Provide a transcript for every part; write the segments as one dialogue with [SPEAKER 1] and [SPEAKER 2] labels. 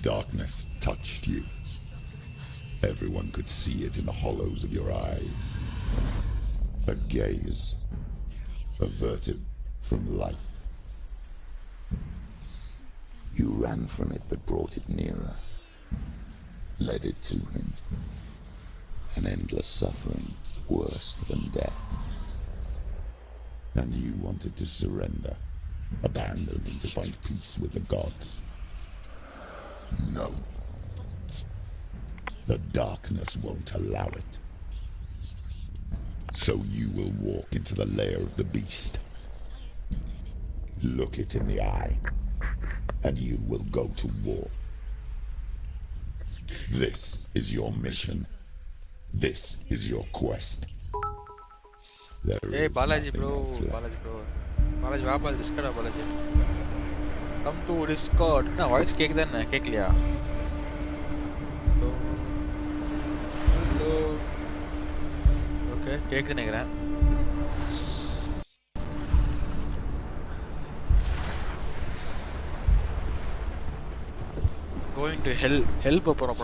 [SPEAKER 1] darkness touched you. Everyone could see it in the hollows of your eyes. A gaze averted from life. You ran from it but brought it nearer. Led it to him. An endless suffering worse than death. And you wanted to surrender. Abandon and to find peace with the gods. No. The darkness won't allow it. So you will walk into the lair of the beast. Look it in the eye, and you will go to war. This is your mission. This is your quest.
[SPEAKER 2] Hey Balaji bro, Balaji Vabal Discord Balaji. Come to Discord. No, voice cake then cake liya. Hello. Okay, cake negra. Going to help போறோம்.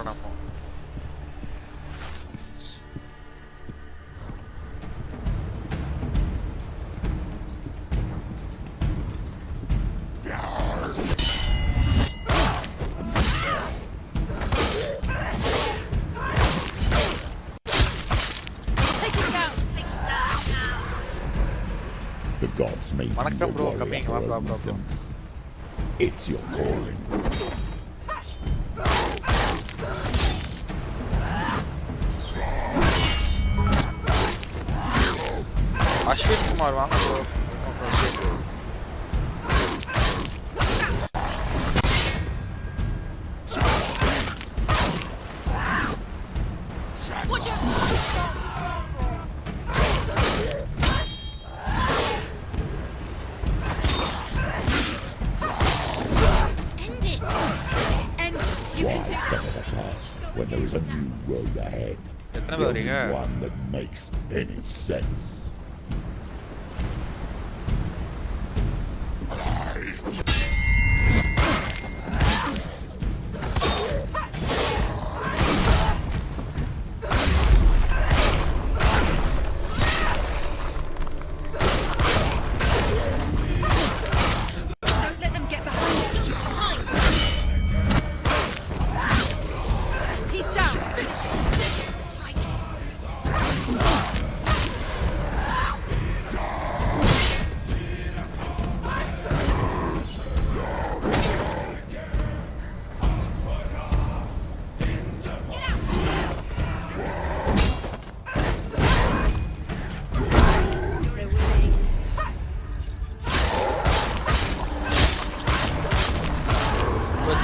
[SPEAKER 2] Vanakkam bro, coming. Bro.
[SPEAKER 1] It's your calling.
[SPEAKER 2] Ashwin Kumar, vaanga bro.
[SPEAKER 1] When there is a new road ahead, one that makes any sense.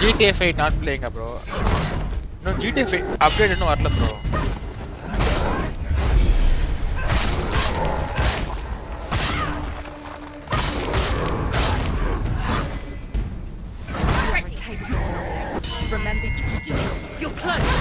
[SPEAKER 2] GTA 5 not playing bro. No, GTA 5 update இன்னும் வரல bro.
[SPEAKER 3] Remember you can do it. You're close.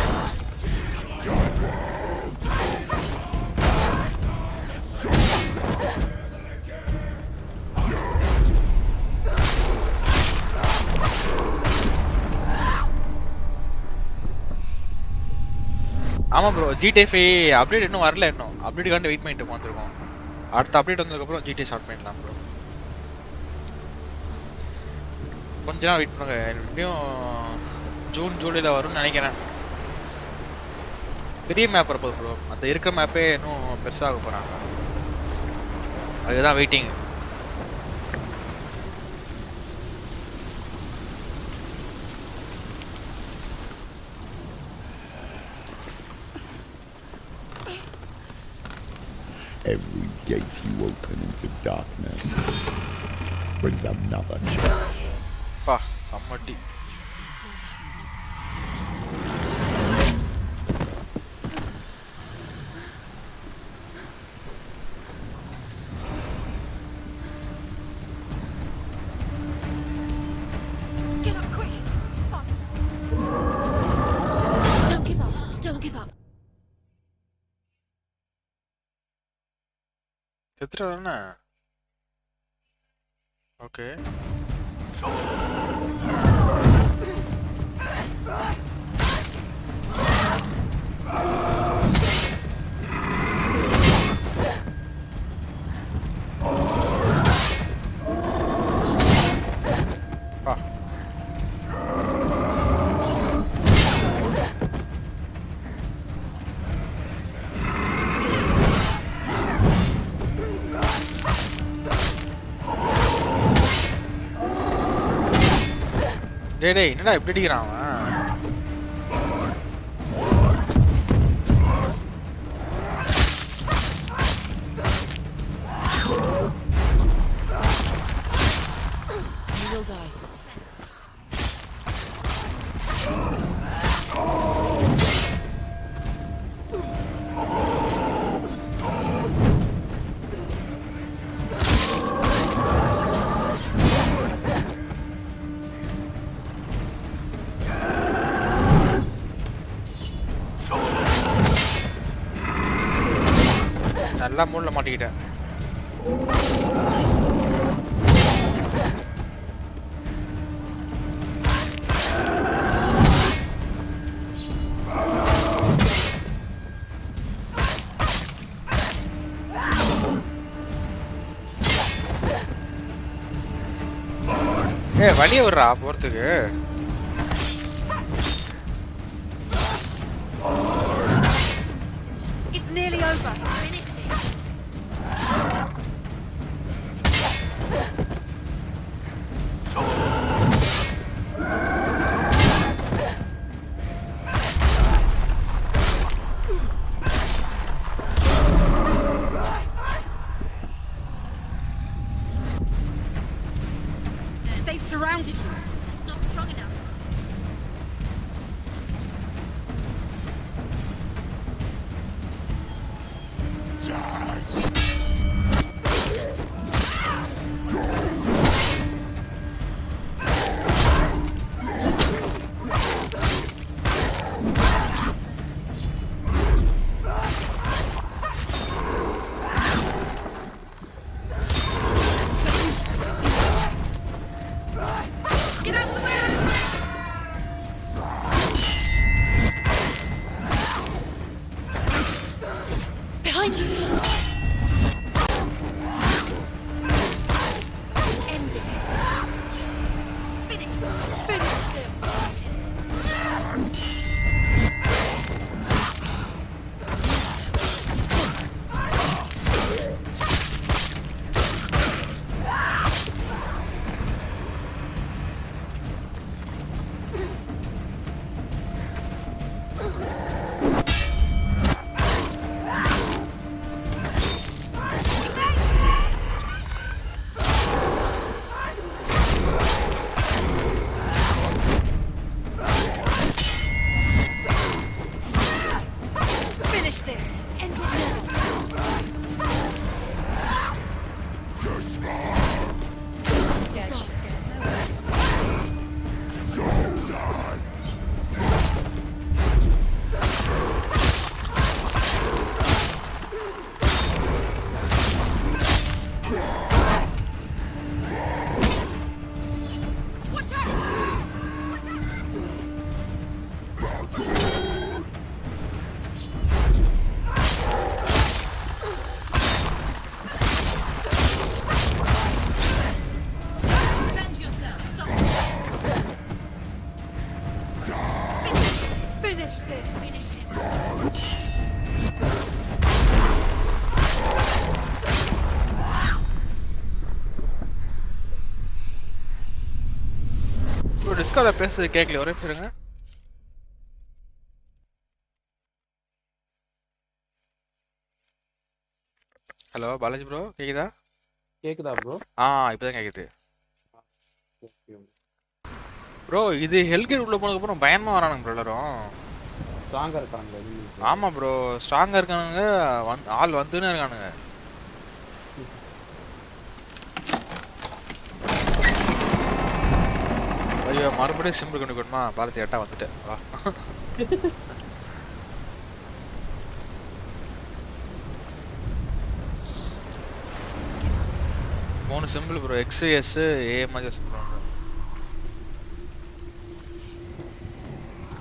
[SPEAKER 2] ஆமா bro GTA 5 update இன்னும் வரல இன்னும் அப்டேட்காண்டி wait பண்ணிட்டு உட்கார்ந்திருக்கோம் அடுத்த update வந்ததுக்கு அப்புறம் GTA ஸ்டார்ட் பண்ணிடலாம் ப்ரோ கொஞ்ச நாள் வெயிட் பண்ணுங்க எப்படியும் ஜூன் ஜூலைல வரும்னு நினைக்கிறேன் பெரிய மேப் வரப்போகுது ப்ரோ அந்த இருக்கிற மேப்பே இன்னும் பெருசாக போகிறாங்க அதுதான் waiting
[SPEAKER 1] Every gate you open into darkness brings another challenge.
[SPEAKER 2] Pa, somebody.
[SPEAKER 3] Get up quick. Don't give up. Don't give up.
[SPEAKER 2] செத்துறானே ஓகே டேய் என்னடா இப்படி அடிக்கிறான் அவன்?
[SPEAKER 3] You will die.
[SPEAKER 2] நல்லா மூணுல மாட்டிக்கிட்டேன். வழிய விடுறா போறதுக்கு.
[SPEAKER 3] It's nearly over. Finish it. They've surrounded you. It's not strong enough. Get out of the way! Behind you! End it. Finish this. Finish this. Finish this. End it now. Scared, she's scared. Watch out! Defend yourself. Stop. Finish this. Finish him.
[SPEAKER 2] Bro டிஸ்கார்ட்ல பேசுறது கேட்கல, ஒரே பேருங்க. Hello Balaji bro கேக்குதா?
[SPEAKER 4] கேக்குதா bro?
[SPEAKER 2] இப்பதான் கேக்குது bro. இது ஹெல்கேட் உள்ள போனதுக்கு அப்புறம் பயமா வரானுங்க ப்ரோ எல்லாரும்.
[SPEAKER 4] ஸ்ட்ராங்கா இருக்காங்க.
[SPEAKER 2] ஆமா ப்ரோ ஸ்ட்ராங்கா இருக்கானுங்க, ஆள் வந்துன்னு இருக்கானுங்க. ஐயோ மறுபடியும் சிம்பிள் கொண்டு போட்டுமா பாலத்தி எட்டா வந்துட்டேன் வா. மூணு simple bro, X S A மாதிரி simple.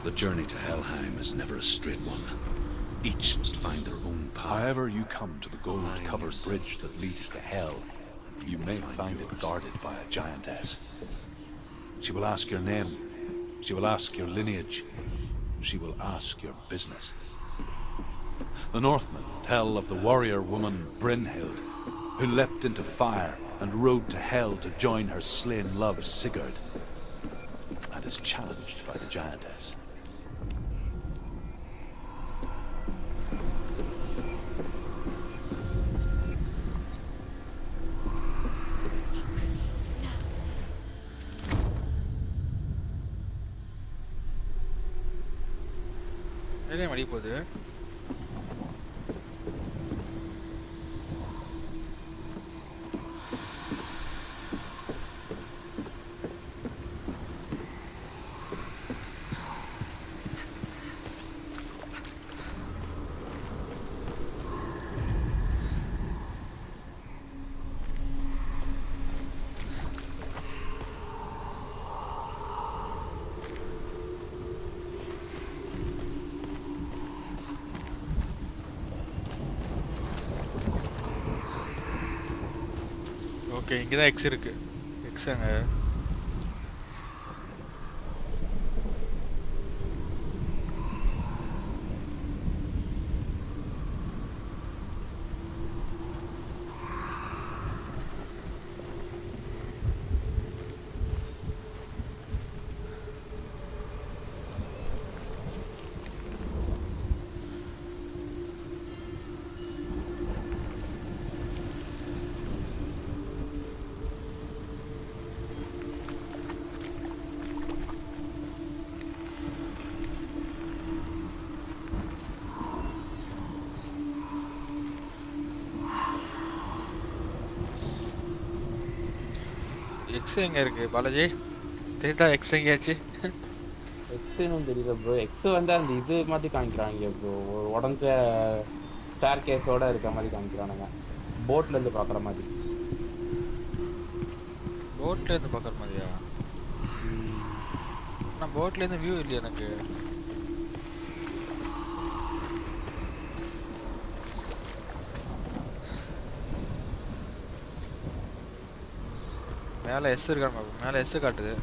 [SPEAKER 5] The journey to Helheim is never a straight one. Each must find their own path.
[SPEAKER 6] However you come to the gold-covered bridge that leads to Hell, you may find it guarded by a giantess. She will ask your name, she will ask your lineage, she will ask your business. The Northmen tell of the warrior woman Brynhild, who leapt into fire and rode to Hell to join her slain love Sigurd. And as challenged by the giantess.
[SPEAKER 2] என்ன மடி போகுது? Okay, இங்கே தான் X இருக்கு. X அங்கே X எங்கே இருக்கு பாலாஜி? தெரியுதா எக்ஸ் எங்கேயாச்சு?
[SPEAKER 4] எக்ஸ்ன்னு தெரியல ப்ரோ. எக்ஸ் வந்து அந்த இது மாதிரி காமிக்கிறாங்க ப்ரோ. ஒரு உடஞ்ச ஸ்டார் கேஸோட இருக்க மாதிரி காமிக்கிறானுங்க. போட்லேருந்து பார்க்குற மாதிரி.
[SPEAKER 2] போட்லேருந்து பார்க்குற மாதிரியா? ஆனால் போட்லேருந்து வியூ இல்லையா எனக்கு? மேலே எஸ் இருக்காங்க. மேலே எஸ் காட்டுது.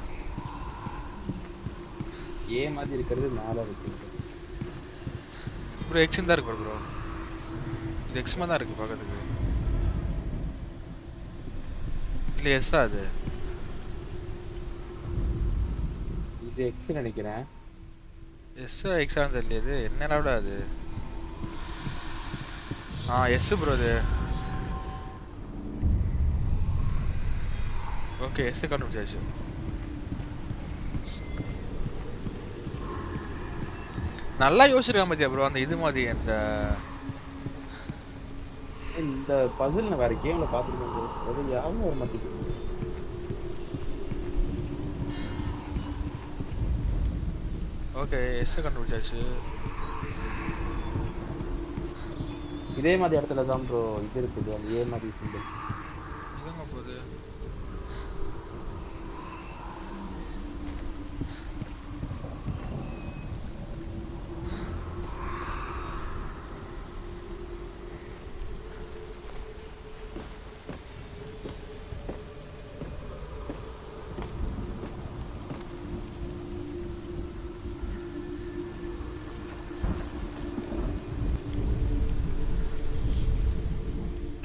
[SPEAKER 4] ஏ மாதிரி இருக்கிறது மேலே இருக்கு
[SPEAKER 2] ப்ரோ. எக்ஸ் தான் இருக்கு ப்ரோ. இது எக்ஸ் மாதிரி தான் இருக்கு பார்க்கறதுக்கு. இல்லை எஸ்ஸா? அது
[SPEAKER 4] இது எக்ஸ் நினைக்கிறேன்.
[SPEAKER 2] எஸ்ஸா எக்ஸான்னு தெரியல. இது என்ன விட அது? Yes bro. அது ஓகே, எஸ் கண்டுபிடிச்சாச்சு. நல்லா யோசிச்சிருக்கா மத்தியா ப்ரோ. அந்த இது மாதிரி
[SPEAKER 4] இந்த பசில் நான் வேற கேம்ல பார்த்துருக்கேன். அது யாரும் ஒரு மாட்டேங்குது.
[SPEAKER 2] ஓகே, எஸ் கண்டுபிடிச்சாச்சு.
[SPEAKER 4] இதே மாதிரி இடத்துல தான் ப்ரோ இது இருக்குது. அந்த ஏ மாதிரி சிம்பிள்
[SPEAKER 2] இதுங்க போகுது.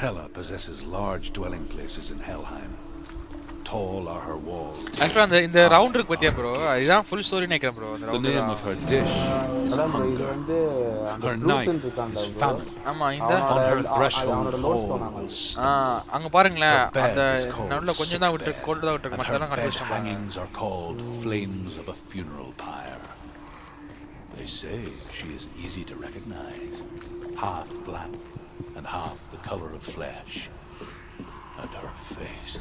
[SPEAKER 6] Hela possesses large dwelling places in Helheim. Tall are her walls.
[SPEAKER 2] ஆக்சுவலா இந்த ரவுண்ட் இருக்கு பத்தியா ப்ரோ? இதுதான் ஃபுல் ஸ்டோரி நினைக்கிறேன் ப்ரோ. அந்த
[SPEAKER 6] The
[SPEAKER 2] round
[SPEAKER 6] name of her dish is
[SPEAKER 4] அதான் bro, இது
[SPEAKER 6] hunger.
[SPEAKER 4] வந்து அந்த
[SPEAKER 6] Her
[SPEAKER 4] ப்ளூடன்
[SPEAKER 6] knife
[SPEAKER 4] இருக்காங்க
[SPEAKER 6] is
[SPEAKER 4] ப்ரோ.
[SPEAKER 6] famine.
[SPEAKER 2] ஆமா, இந்த
[SPEAKER 6] On her threshold
[SPEAKER 4] அவனோட லோட் ஸ்டோன்
[SPEAKER 6] hole
[SPEAKER 4] ஆமா.
[SPEAKER 6] will
[SPEAKER 2] அங்க பாருங்களேன்.
[SPEAKER 6] Her bed
[SPEAKER 2] அந்த
[SPEAKER 6] is called
[SPEAKER 2] நடுவுல கொஞ்சம் தான் விட்டு கோல்டு தான் விட்டு
[SPEAKER 6] and her
[SPEAKER 2] மத்தெல்லாம்
[SPEAKER 6] bed
[SPEAKER 2] கண்டுபிடிச்சிட்டாங்க.
[SPEAKER 6] hangings are called flames of a funeral pyre. They say she is easy to recognize, half black and half the color of flesh, and her face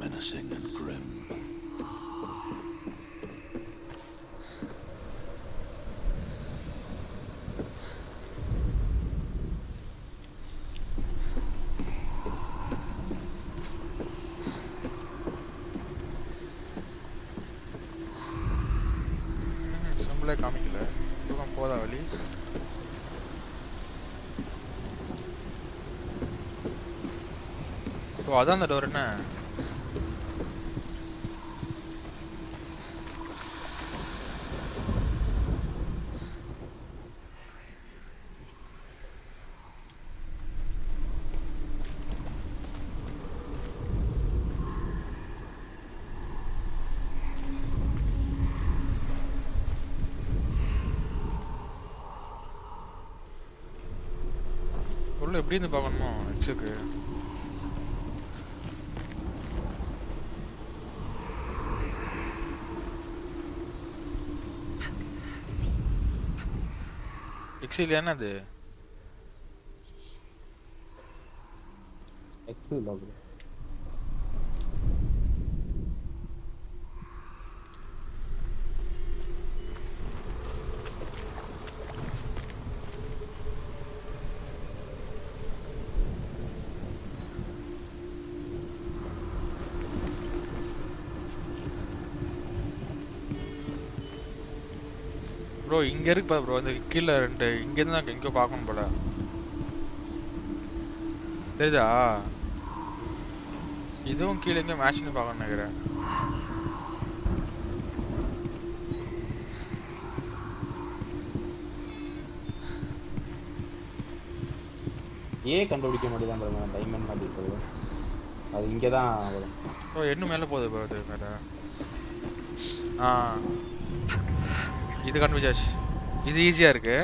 [SPEAKER 6] menacing and grim.
[SPEAKER 2] சிம்பிளே காமிக்கல. தூக்கம் போதா வழி? ஓ, அதான் அந்த door. என்ன உள்ள எப்படி இருந்து பார்க்கணுமோ எக்ஸுக்கு. எக்ஸ் இல்லையா அது?
[SPEAKER 4] எக்ஸ் இல்லை ப்ரோ.
[SPEAKER 2] ப்ரோ இங்கே இருக்கு பா ப்ரோ, இந்த கீழே 2 இங்கேருந்து தான் எங்கேயோ பார்க்கணும் போல. தெரியுதா? இதுவும் கீழே எங்கேயோ மேட்ச்னு பார்க்கணும்னு நினைக்கிறேன்.
[SPEAKER 4] ஏன் கண்டுபிடிக்க முடியுதான் பாருங்க, டைமண்ட் மாதிரி இருக்குது. அது இங்கே தான் வரும்.
[SPEAKER 2] ப்ரோ இன்னும் மேலே போகுது ப்ரோ, அது மேலே. ஆ இது கண்டுபிடிச்சாச்சு. இது ஈஸியாக இருக்கு.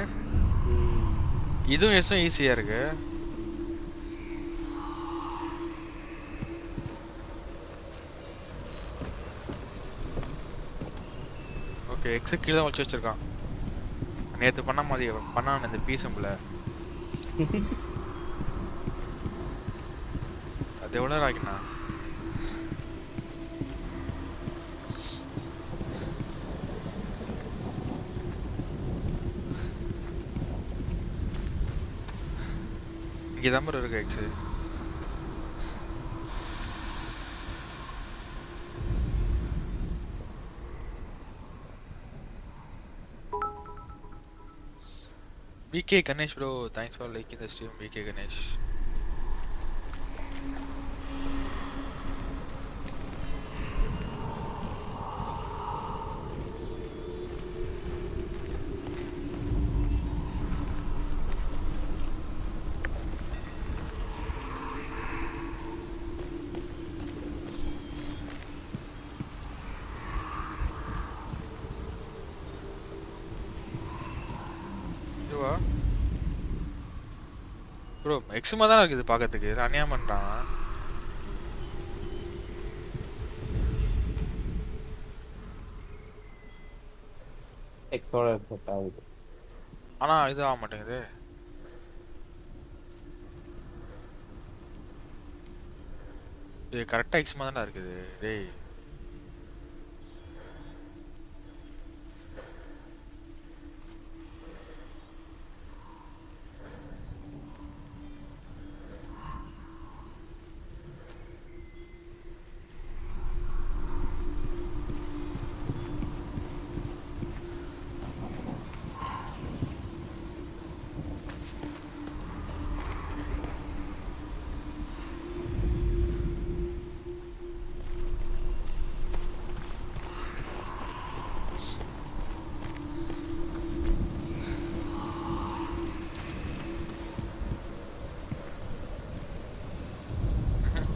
[SPEAKER 2] இதுவும் எஸ்ஸும் ஈஸியாக இருக்கு. ஓகே எக்ஸு கீழே தான் வச்சு வச்சிருக்கான். நேற்று பண்ண மாதிரி பண்ணான் இந்த பீசம்பில். அது எவ்வளோ நேரம் ஆகினா? இங்கே தான் ப்ரோ இருக்கு x. BK Ganesh bro, thanks for liking the stream BK Ganesh. Bro எக்ஸுமா தான் இருக்குது பார்க்கறதுக்கு. இது அநியாயம் பண்ணுறான்.
[SPEAKER 4] எக்ஸோட செட் ஆகுது.
[SPEAKER 2] ஆனால் இது ஆக மாட்டேங்குது. இது கரெக்டாக எக்ஸுமா தானே இருக்குது டேய்.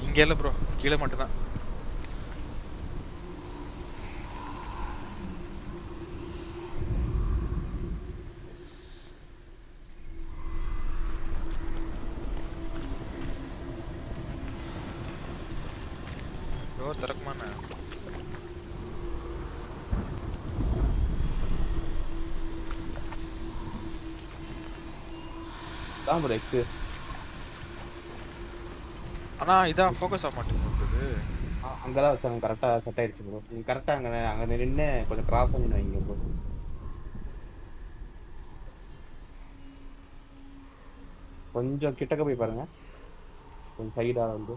[SPEAKER 2] இங்கே இல்லை ப்ரோ, கீழே மட்டும்தான். டோர் திறக்குமாண்ணா?
[SPEAKER 4] தான் ப்ரோ எக்ஸு.
[SPEAKER 2] ஆனால் இதான் ஃபோக்கஸ் ஆக மாட்டேங்குது.
[SPEAKER 4] அங்கே தான் வச்சாங்க, கரெக்டாக செட் ஆயிடுச்சு ப்ரோ. நீங்கள் கரெக்டாக அங்கே நின்று கொஞ்சம் கிராஸ் பண்ணி வைங்க ப்ரோ. கொஞ்சம் கிட்டக்க போய் பாருங்க, கொஞ்சம் சைடாக வந்து.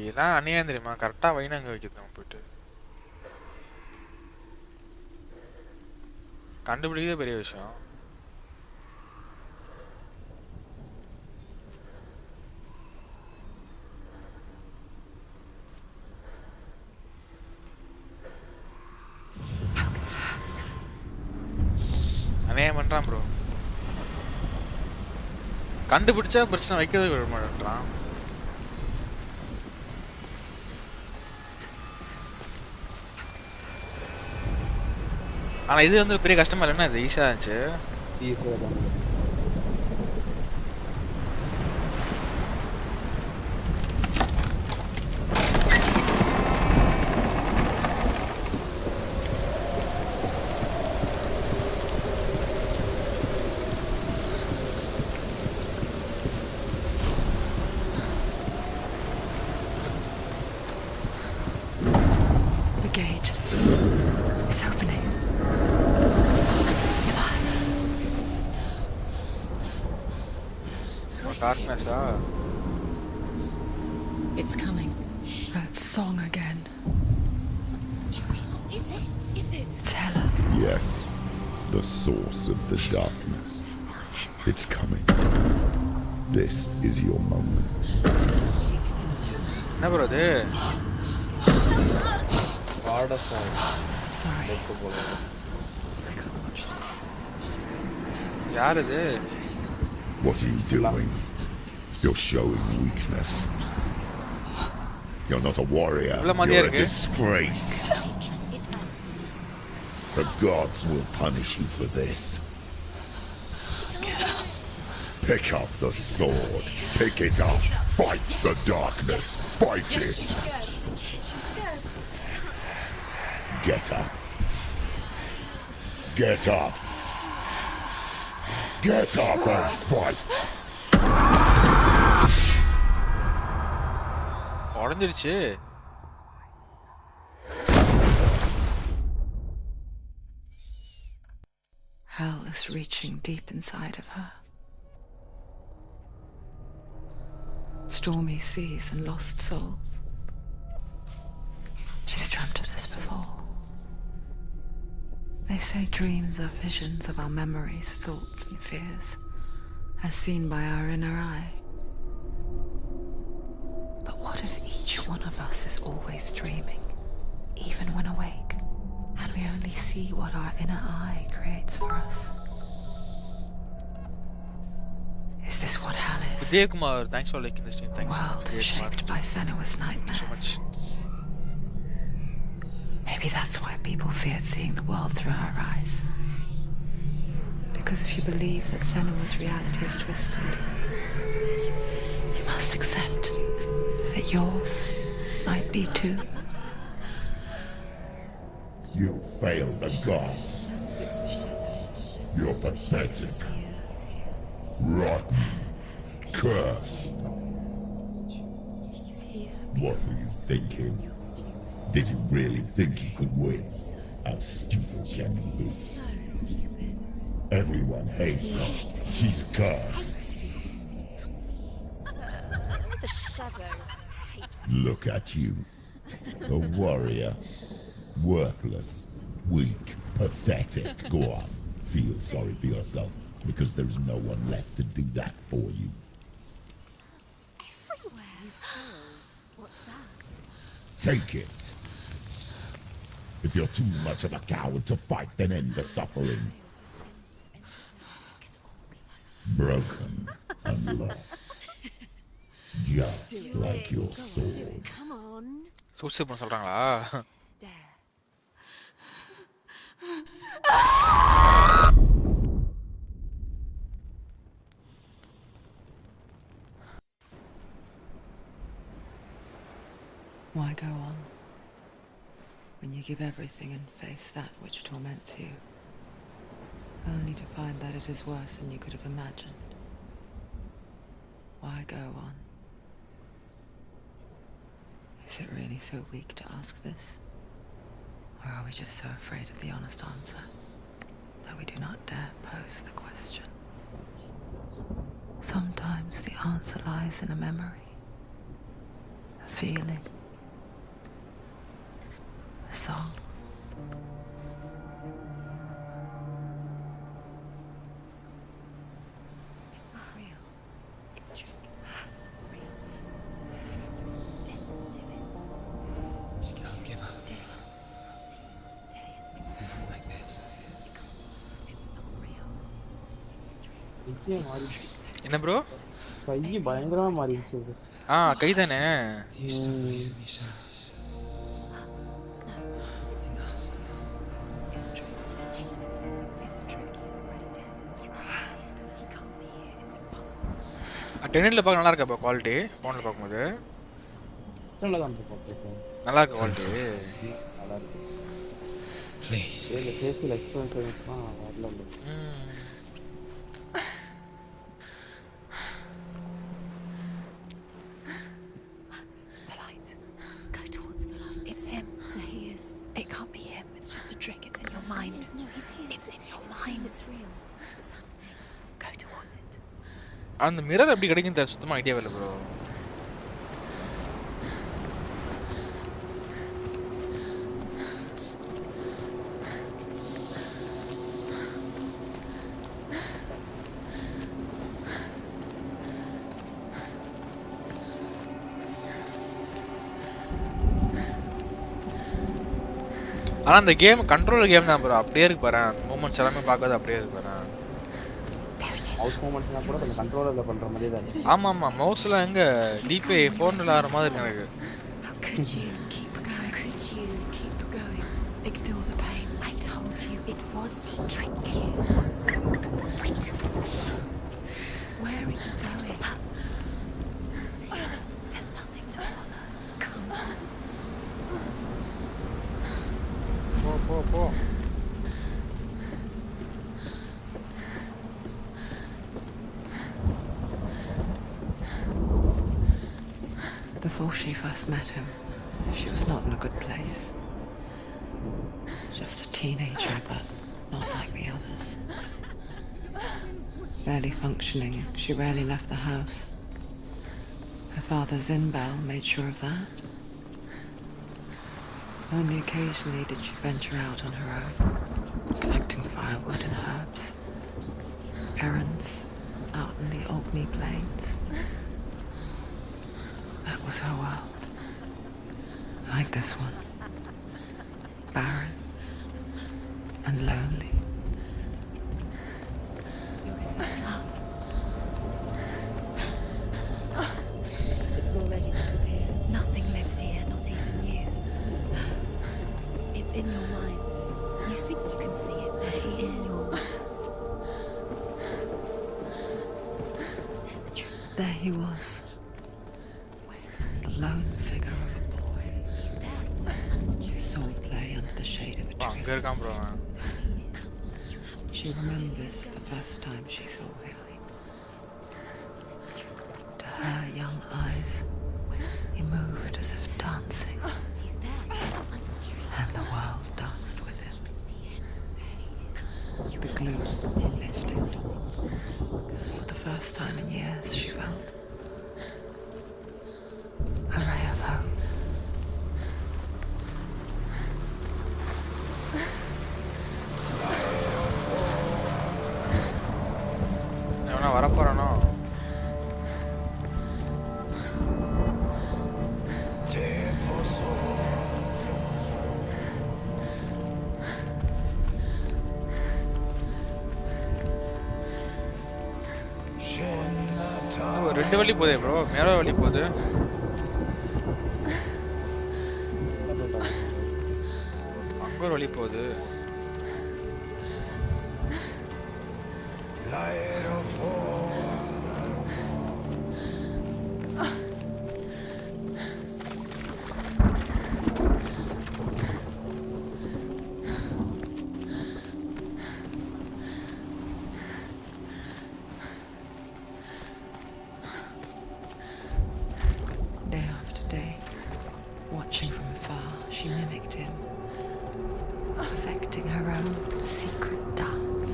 [SPEAKER 2] இதெல்லாம் அநியாயம் தெரியுமா? கரெக்டாக வைனா அங்கே வைக்கிறோம் போயிட்டு. கண்டுபிடிக்கிறதே பெரிய விஷயம். அநியாயம் பண்ணுறான் ப்ரோ. கண்டுபிடிச்சா பிரச்சனை, வைக்கிறது விட மாட்டேன்றான். ஆனா இது வந்து பெரிய கஷ்டமா இல்லைன்னா இது ஈஸியா இருந்துச்சு.
[SPEAKER 4] ஈஸியாக தான்.
[SPEAKER 3] The gate. It's opening.
[SPEAKER 2] Darkness,
[SPEAKER 3] It's coming. That song again. Is it? It's Hela.
[SPEAKER 1] Yes, the source of the darkness. It's coming. This is your moment.
[SPEAKER 2] என்ன ப்ரோ இது?
[SPEAKER 4] God of War.
[SPEAKER 3] Sorry.
[SPEAKER 2] யார் இது?
[SPEAKER 1] What are you doing? You're showing weakness. You're not a warrior. You're a disgrace. The gods will punish you for this. Pick up the sword. Pick it up. Fight the darkness. Fight it. Get up. Get up. Get up and fight.
[SPEAKER 2] உடைஞ்சிருச்சு.
[SPEAKER 3] Hell is reaching deep inside of her. Stormy seas and lost souls. She's dreamt of this before. They say dreams are visions of our memories, thoughts and fears, as seen by our inner eye. But what if each one of us is always dreaming, even when awake, and we only see what our inner eye creates for us? Is this what hell is?
[SPEAKER 2] Kumar, thanks for liking the stream. Thank you.
[SPEAKER 3] World shaped by Senua's nightmares.
[SPEAKER 2] So much.
[SPEAKER 3] Maybe that's why people feared seeing the world through her eyes. Because if you believe that Senua's reality is twisted, you must accept that yours might be too.
[SPEAKER 1] You failed the gods. You're pathetic. Rotten. Cursed. What were you thinking? Did you really think you could win? How stupid can you be?
[SPEAKER 3] So stupid.
[SPEAKER 1] Everyone hates her. She's cursed.
[SPEAKER 3] The shadow hates.
[SPEAKER 1] Look at you. A warrior. Worthless. Weak. Pathetic. Go on. Feel sorry for yourself, because there is no one left to do that for you.
[SPEAKER 3] Everywhere. What's that?
[SPEAKER 1] Take it. If you're too much of a coward to fight, then end the suffering. Broken and lost. Just like your soul.
[SPEAKER 3] Come on.
[SPEAKER 2] Suicide பண்ண சொல்றாங்களா?
[SPEAKER 3] Dare. Why go on when you give everything and face that which torments you, only to find that it is worse than you could have imagined? Why go on? Is it really so weak to ask this? Or are we just so afraid of the honest answer that we do not dare pose the question? Sometimes the answer lies in a memory, a feeling, a song. It's not real. It's a trick. It's not real. Listen to it. Don't give up. Daddy, it's not like this. It's not real. It is real.
[SPEAKER 4] கையே மாறிடுச்சு.
[SPEAKER 2] என்ன bro?
[SPEAKER 4] கை பயங்கரமா மாறிடுச்சு இது.
[SPEAKER 2] கை தானே. டென்னில் பார்க்க நல்லா இருக்கா இப்போ குவாலிட்டி ஃபோனில் பார்க்கும்போது
[SPEAKER 4] நல்லா தான் போட்டுருக்கேன்.
[SPEAKER 2] நல்லா இருக்கு குவாலிட்டி
[SPEAKER 4] நல்லா இருக்கு. இதில் ஃபேஷியல் எக்ஸ்பிரஷன்ஸ்லாம் வரல.
[SPEAKER 3] The light. Go towards the light. It's him. There he is. It can't be him. It's just a trick. It's in your mind. No, he's here. It's in your mind. It's real. It's happening. Go towards it.
[SPEAKER 2] அந்த mirror எப்படி கிடைக்கும் தெரியல, சுத்தமாக idea இல்லை bro. ஆனால் அந்த game control game தான் bro, அப்படியே இருக்கு பாரு. மூமெண்ட்ஸ் எல்லாமே பார்க்காது அப்படியே இருக்கு பாரு.
[SPEAKER 4] மவுஸ் மூமெண்ட்ஸ்லாம் கூட கொஞ்சம் கண்ட்ரோலரில் பண்ணுற மாதிரி தான் இருக்கு.
[SPEAKER 2] ஆமாம் ஆமாம், மவுஸில் எங்கே டிபே ஃபோனில் ஆகிற மாதிரி இருக்கு எனக்கு.
[SPEAKER 3] How could you keep going? How could you keep going? Ignore the pain. I told you it was to trick you. Wait. Where are you going? See, there's nothing to follow. Come on.
[SPEAKER 2] போ.
[SPEAKER 3] Before she first met him, she was not in a good place. Just a teenager, but not like the others. Barely functioning, she rarely left the house. Her father's in-bell made sure of that. Only occasionally did she venture out on her own, collecting firewood and herbs. Errands out in the Orkney Plains. That was her world. Like this one. Barren and lonely. It's already disappeared. Nothing lives here, not even you. It's in your mind. You think you can see it, but it's in your mind. There he was. The lone figure of a boy. He's there. Saw play under the shade of a tree.
[SPEAKER 2] அங்கே இருக்கான் bro.
[SPEAKER 3] She remembers the first time she saw him. To her young eyes, he moved as if dancing. And the world danced with him. The glue lifted. For the first time in years, she felt a ray of hope.
[SPEAKER 2] எவனா வரப்போறானோ? ரெண்டு வழி போதே bro, மேல வழி போகுது. அங்க ஒரு வழி போகுது.
[SPEAKER 3] Day after day, watching from afar, she mimicked him, perfecting her own secret dance,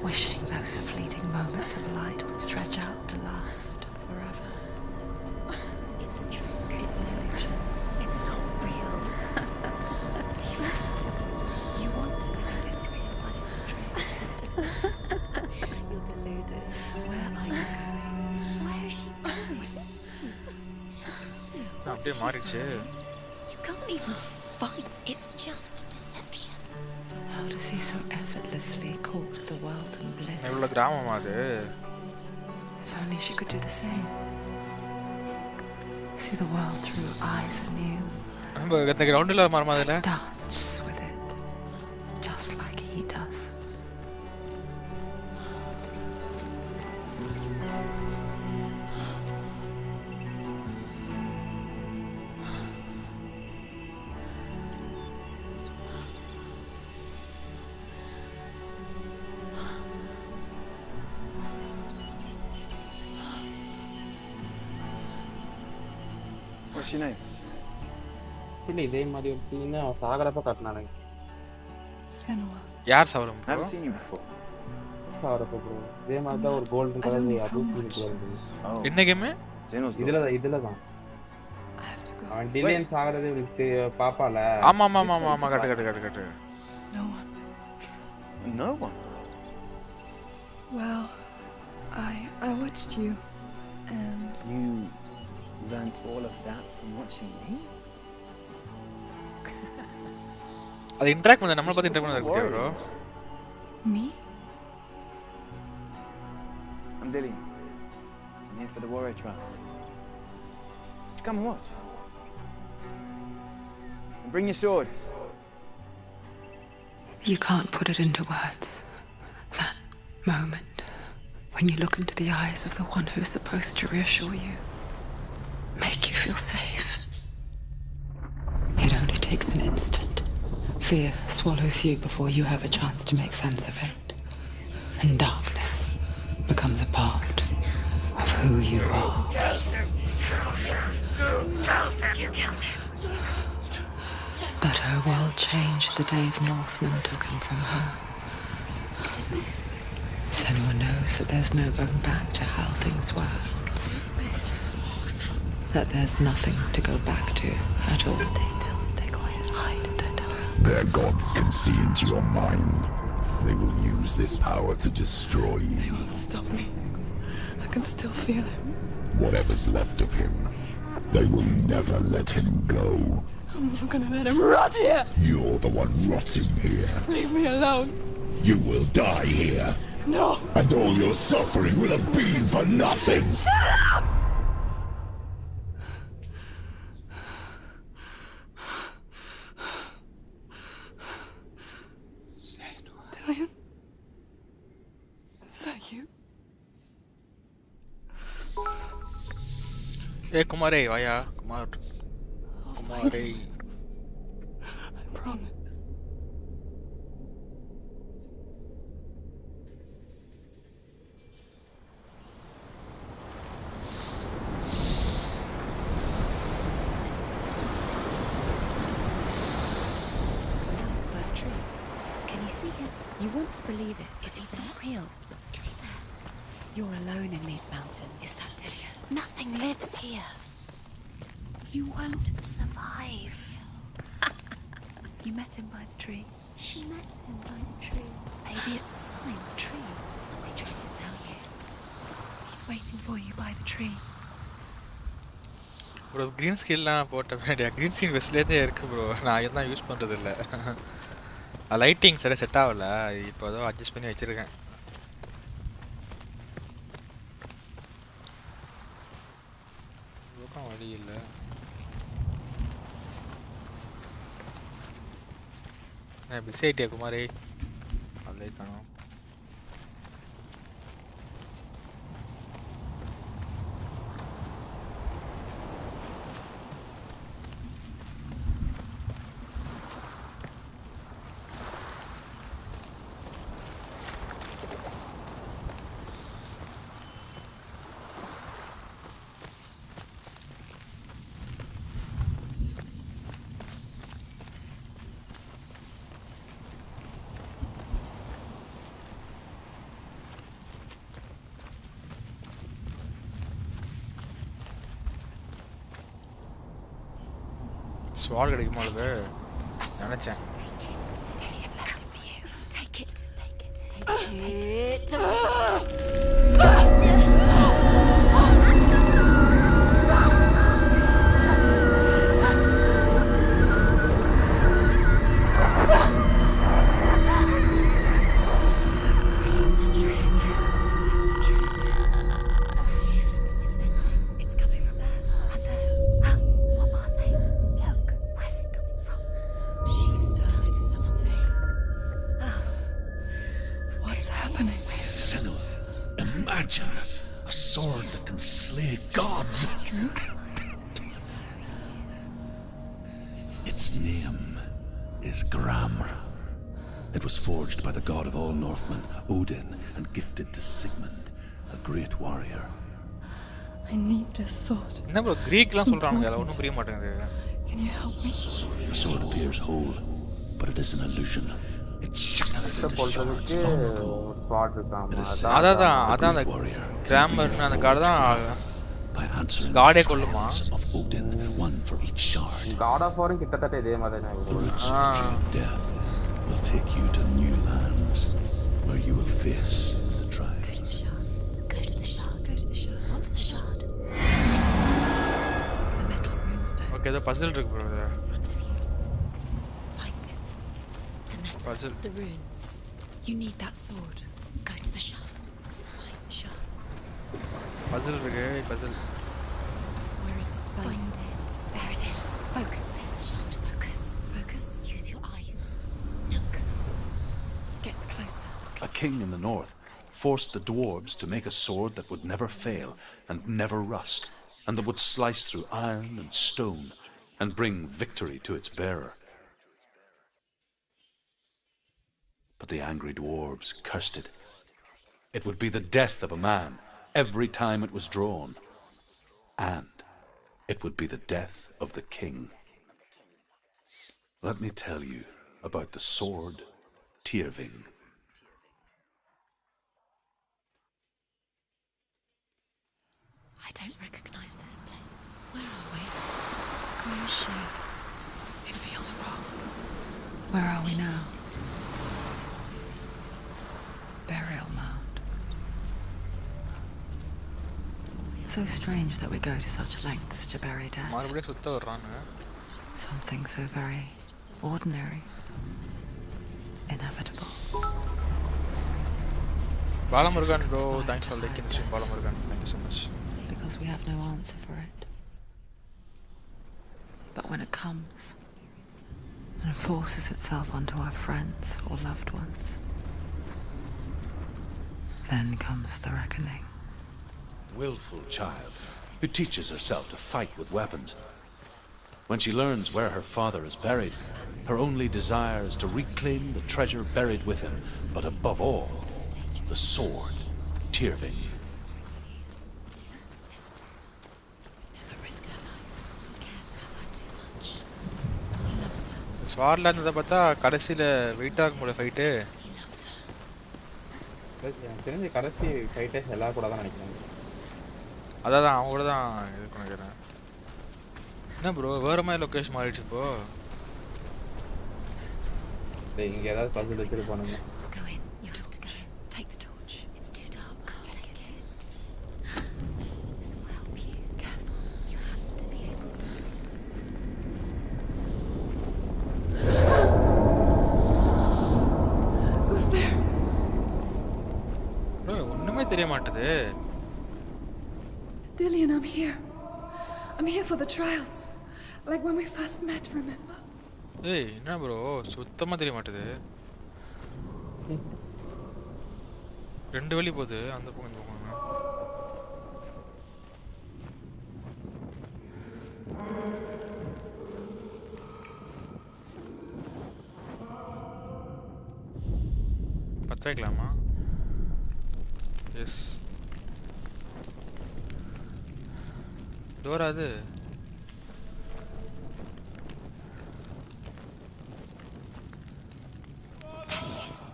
[SPEAKER 3] wishing those fleeting moments of light would stretch out to last forever. It's a trick. It's an illusion. It's not real. You want to believe it's real, but it's a trick. You're deluded. Where are you going? Where is she going?
[SPEAKER 2] அப்படியே மாறிடுச்சு.
[SPEAKER 3] You can't even fight. It's just deception. How does he so effortlessly court the world and bliss?
[SPEAKER 2] எவ்வளோ கிராமமா அது?
[SPEAKER 3] If only she could do the same. See the world through eyes anew.
[SPEAKER 2] நம்ம இந்த கிரவுண்டில் மாறுமா அதில்?
[SPEAKER 3] Dance with it, just like he does.
[SPEAKER 7] What's your name?
[SPEAKER 4] இல்ல இதே மாதிரி ஒரு சீன் அவன் சாகரப்ப காட்டினானுங்க.
[SPEAKER 3] Senua.
[SPEAKER 2] யார் சவரம்
[SPEAKER 7] I
[SPEAKER 2] bro?
[SPEAKER 7] haven't seen you before.
[SPEAKER 4] சாகரப்ப ப்ரோ இதே மாதிரி தான் ஒரு கோல்டன் கலர் அது சீன் வருது.
[SPEAKER 7] Oh.
[SPEAKER 2] என்ன கேம்?
[SPEAKER 7] Zeno's
[SPEAKER 4] இதுல
[SPEAKER 7] daughter.
[SPEAKER 4] தான்
[SPEAKER 3] I have to go.
[SPEAKER 4] அவன் டிலேன் சாகறது இவனுக்கு பாப்பால.
[SPEAKER 2] ஆமா கட்டு.
[SPEAKER 3] No one.
[SPEAKER 7] No one.
[SPEAKER 3] Well, I watched you, and
[SPEAKER 7] You learnt all of that from watching me?
[SPEAKER 2] அது இன்டராக்ட் பண்ண நம்மள பத்தி இன்டராக்ட் பண்ணது bro.
[SPEAKER 3] me?
[SPEAKER 7] I'm Dillian. I'm here for the warrior trials. Come and watch. And bring your sword.
[SPEAKER 3] You can't put it into words. That moment when you look into the eyes of the one who is supposed to reassure you, make you feel safe. It only takes an instant. Fear swallows you before you have a chance to make sense of it. And darkness becomes a part of who you are. But her world changed the day the Northmen took him from her. Senua knows that there's no going back to how things were. That there's nothing to go back to at all. Stay still, stay quiet, hide, don't tell her.
[SPEAKER 1] Their gods can see into your mind. They will use this power to destroy you.
[SPEAKER 3] They won't stop me. I can still feel him.
[SPEAKER 1] Whatever's left of him, they will never let him go.
[SPEAKER 3] I'm not gonna let him rot here!
[SPEAKER 1] You're the one rotting here.
[SPEAKER 3] Leave me alone!
[SPEAKER 1] You will die here.
[SPEAKER 3] No!
[SPEAKER 1] And all your suffering will have been for nothing.
[SPEAKER 3] Shut up! Dillian? Is that you?
[SPEAKER 2] ஏய் குமாரே வாயா குமாரே.
[SPEAKER 3] I promise.
[SPEAKER 8] Can you see him? You want to believe it. Is he not real? Is he there? You're alone in these mountains. Is that Dillian? Nothing lives here. You won't survive. You met him by the tree. She met him by the tree. Maybe it's a sign, the tree. What's he trying to tell you? He's waiting for you by the tree.
[SPEAKER 2] Bro green ஸ்கின்லாம் போட்ட வேண்டிய green skin வெஸ்ட்லேயே இருக்கு bro. நான் எதுவும் use பண்ணுறது இல்லை. Lighting சரியாக set ஆகல. இப்போ ஏதோ அட்ஜஸ்ட் பண்ணி வச்சுருக்கேன். வழி இல்லை. பிஸி ஆகிட்டியா குமாரே? அதிலே காணும். ஸ்வாட் கிடைக்குமா அது? நினைச்சேன்.
[SPEAKER 5] Odin, and gifted to Sigmund, a great warrior.
[SPEAKER 3] I need this sword.
[SPEAKER 2] என்ன ப்ரோ கிரீக்லாம் சொல்றானுங்க அதெல்லாம் ஒண்ணும் புரிய மாட்டேங்குது.
[SPEAKER 3] Can you help me?
[SPEAKER 5] The sword appears whole, but it is an illusion. It's shattered into shards long ago.
[SPEAKER 4] Spot இருக்காம
[SPEAKER 5] It is
[SPEAKER 2] அதான்
[SPEAKER 5] the
[SPEAKER 2] அதான் அந்த
[SPEAKER 5] Greek warrior
[SPEAKER 2] கிராமர்னு அந்த கார்டு தான்
[SPEAKER 5] by answering
[SPEAKER 2] God
[SPEAKER 5] the
[SPEAKER 2] கொல்லுமா?
[SPEAKER 5] shards of Odin, one for each shard.
[SPEAKER 4] God of வாரும் கிட்டத்தட்ட இதே மாதிரி தான்
[SPEAKER 5] The
[SPEAKER 4] இருக்கு.
[SPEAKER 5] root surgery of death will take you to new lands where you will face the trials.
[SPEAKER 8] Go to the shard. Go to the shard. What's the shard? It's the metal runestone.
[SPEAKER 2] Okay ஏதோ பசில் இருக்கு bro இது.
[SPEAKER 8] In front of you. Find it. The metal.
[SPEAKER 2] Puzzle.
[SPEAKER 8] The runes. You need that sword. Go to the shard. Find the shards.
[SPEAKER 2] Basil இருக்கு Basil.
[SPEAKER 8] Where is it? Find it. There it is. Focus. Where's the shard? Focus. Focus. Use your eyes. Look. Get closer.
[SPEAKER 6] A king in the north forced the dwarves to make a sword that would never fail and never rust, and that would slice through iron and stone and bring victory to its bearer. But the angry dwarves cursed it. It would be the death of a man every time it was drawn, and it would be the death of the king. Let me tell you about the sword Tyrving.
[SPEAKER 8] I don't recognize this place. Where are we? Where is she? It feels wrong. Where are we now? Burial mound. So strange that we go to such lengths to bury death.
[SPEAKER 2] மறுபடியும் சுத்த வர்றாங்க.
[SPEAKER 8] Something so very ordinary. Inevitable.
[SPEAKER 2] Balamurugan bro thanks for liking stream Balamurugan thank you so much.
[SPEAKER 8] Because we have no answer for it. But when it comes and forces itself onto our friends or loved ones, then comes the reckoning.
[SPEAKER 6] Willful child who teaches herself to fight with weapons. When she learns where her father is buried, her only desire is to reclaim the treasure buried with him, but above all, the sword, Tyrving.
[SPEAKER 8] Never risk her life. He cares about her too much. He loves her.
[SPEAKER 2] ஸ்வார்ல இருந்ததை பார்த்தா கடைசியில் wait ஆக முடியல fight.
[SPEAKER 8] He loves her.
[SPEAKER 4] எனக்கு தெரிஞ்ச கடைசி ஃபைட்டே எல்லா கூட தான் நினைக்கிறேன்.
[SPEAKER 2] அதான் அவங்க கூட தான் இது நினைக்கிறேன். என்ன ப்ரோ வேறு மாதிரி லொக்கேஷன் மாறிடுச்சு இப்போ.
[SPEAKER 4] இங்கே ஏதாவது பசில் வச்சுட்டு போனோங்க.
[SPEAKER 8] Go in. You have to go in. Take the torch. It's too dark. Take it. This will help you. Careful. You have to be able to see. Who's there?
[SPEAKER 2] Bro ஒன்றுமே தெரிய மாட்டுது.
[SPEAKER 3] Dillian, I'm here. I'm here for the trials. Like when we first met, remember?
[SPEAKER 2] ஏய் என்ன bro சுத்தமாக தெரிய மாட்டுது. ரெண்டு வழி போகுது அந்த பக்கம் இந்த பக்கம். பற்ற வைக்கலாமா? எஸ் டோரா அது?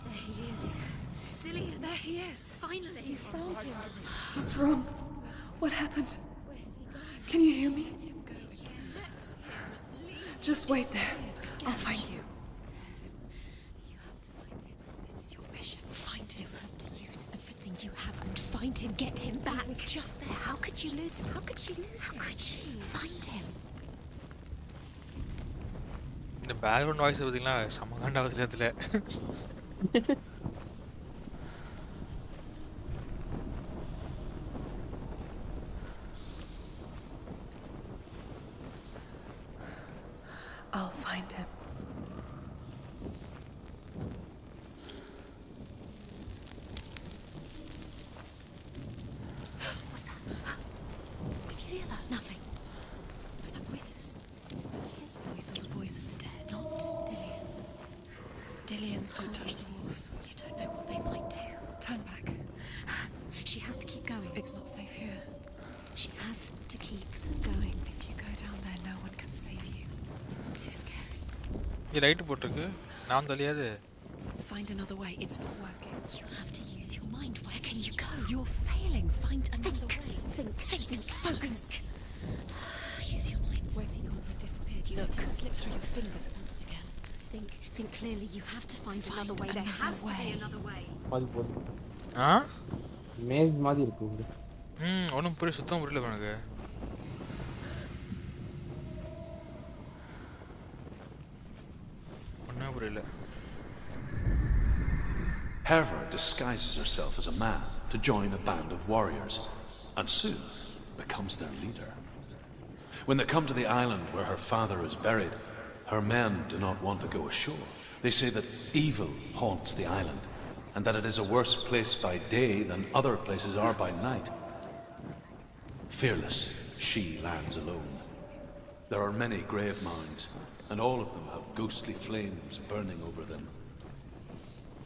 [SPEAKER 8] There he is. Dillian, there he is. Finally. You found him.
[SPEAKER 3] What's wrong? What happened? Can you hear me? Just wait there. I'll find you.
[SPEAKER 8] You have to find him. This is your mission. Find him. You have to use everything you have and find him. Get him back. He was just there. How could you lose him? How could she lose him? How could she? Find him.
[SPEAKER 2] இந்த background voice பார்த்தீங்களா செம்ம காண்டாவது இதில்.
[SPEAKER 3] I'll find him.
[SPEAKER 8] What's that? Did you hear that? Nothing. Was that voices? Is that his voice or the voice of the dead? Not Dillian.
[SPEAKER 3] Dillian's gonna touch the walls.
[SPEAKER 8] You don't know what they might do.
[SPEAKER 3] Turn back.
[SPEAKER 8] She has to keep going.
[SPEAKER 3] It's not safe here.
[SPEAKER 8] She has to keep going. If you go down there, no one can save you. It's too scary.
[SPEAKER 2] இங்க light போட்டுருக்கு. நான் தெரியாது.
[SPEAKER 8] Find another way. It's not working. You have to use your mind. Where can you go? You're failing. Find another way. Think. Focus. Use your mind. Where's he gone? He's disappeared. You let him slip through your fingers once again. Think clearly. You have to find another way. There has to be another way.
[SPEAKER 2] ஆ?
[SPEAKER 4] Maze மாதிரி இருக்கு.
[SPEAKER 2] ஒண்ணும் புரிய சுத்தம் புரியல எனக்கு. ஒண்ணும் புரியல.
[SPEAKER 6] Herver disguises herself as a man to join a band of warriors, and soon becomes their leader. When they come to the island where her father is buried, her men do not want to go ashore. They say that evil haunts the island, and that it is a worse place by day than other places are by night. Fearless, she lands alone. There are many grave mounds, and all of them have ghostly flames burning over them.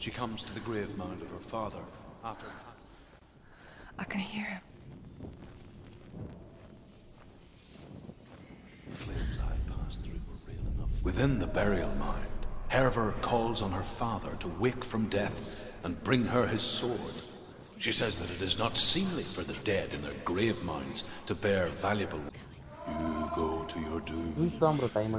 [SPEAKER 6] She comes to the grave mound of her father after...
[SPEAKER 8] I can hear him.
[SPEAKER 6] The flames I passed through were real enough. Within the burial mound, Herver calls on her father to wake from death and bring her his sword. She says that it is not seemly for the dead in their grave mounds to bear valuable... You go to your doom.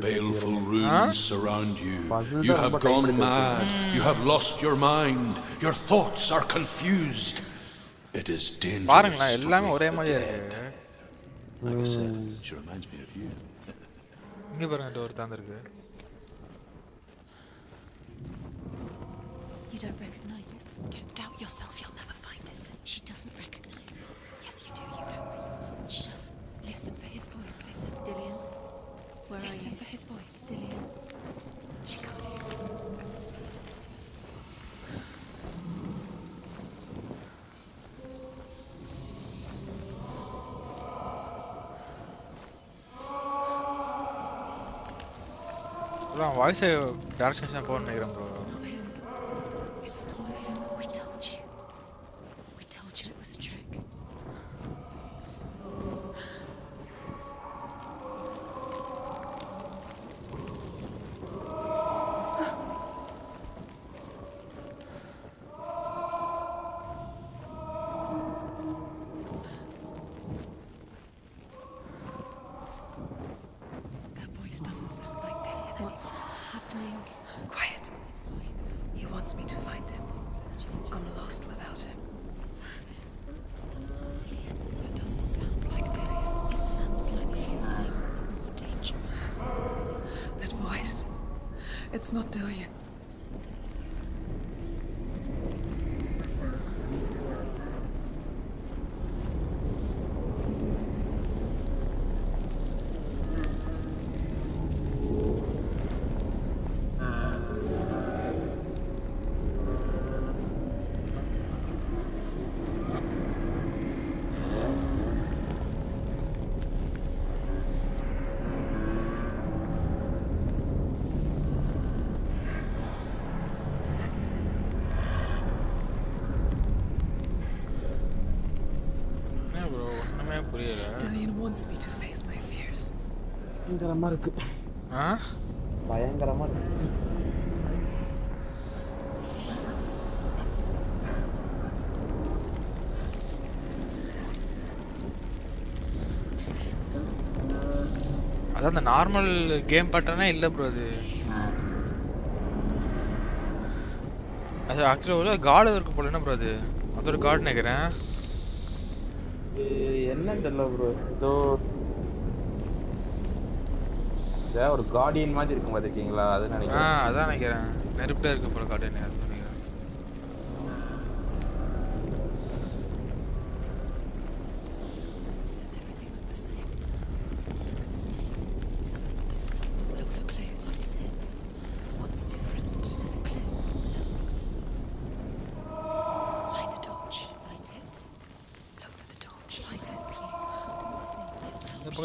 [SPEAKER 6] Baleful runes surround you. You have gone mad. You have lost your mind. Your thoughts are confused. It is dangerous.
[SPEAKER 2] பாருங்களா எல்லாமே ஒரே மாதிரியா இருக்கு.
[SPEAKER 6] Like I said, she reminds me of you.
[SPEAKER 2] இங்க பாருங்க door தாந்திருக்கு.
[SPEAKER 8] You don't recognize it. Don't doubt yourself. You'll never find it. She doesn't recognize it. Yes, you do. You know. She doesn't. Listen for his voice. Listen. Dillian, where are you? Listen for his voice. Dillian. She can't hear.
[SPEAKER 2] bro voice direction phone நினைக்கிறேன் bro.
[SPEAKER 8] It's not him. It's not him. We told you. We told you it was a trick. Doesn't sound like Dillian. What's happening? Quiet. It's not him. He wants me to find him. I'm lost without him. That's not Dillian. That doesn't sound like Dillian. It sounds like something more dangerous. That voice. It's not Dillian. Dillian wants me to face my fears.
[SPEAKER 4] பயங்கரமா இருக்கு.
[SPEAKER 2] ஆ?
[SPEAKER 4] பயங்கரமா இருக்கு.
[SPEAKER 2] அதான் அந்த normal game பேட்டர்னே இல்ல bro அது. அது ஆக்சுவலா ஒரு கார்டு இருக்கு போல என்ன ப்ரோ அது? அது ஒரு கார்டு நினைக்கிறேன்.
[SPEAKER 4] என்ன தெரியல ப்ரோ. இதோ ஒரு கார்டியன் மாதிரி இருக்கும் பாத்தீங்களா? அது நினைக்கிறேன்.
[SPEAKER 2] அதான் நினைக்கிறேன். நெருப்புல இருக்கு போல கார்டியன் அது நினைக்கிறேன்.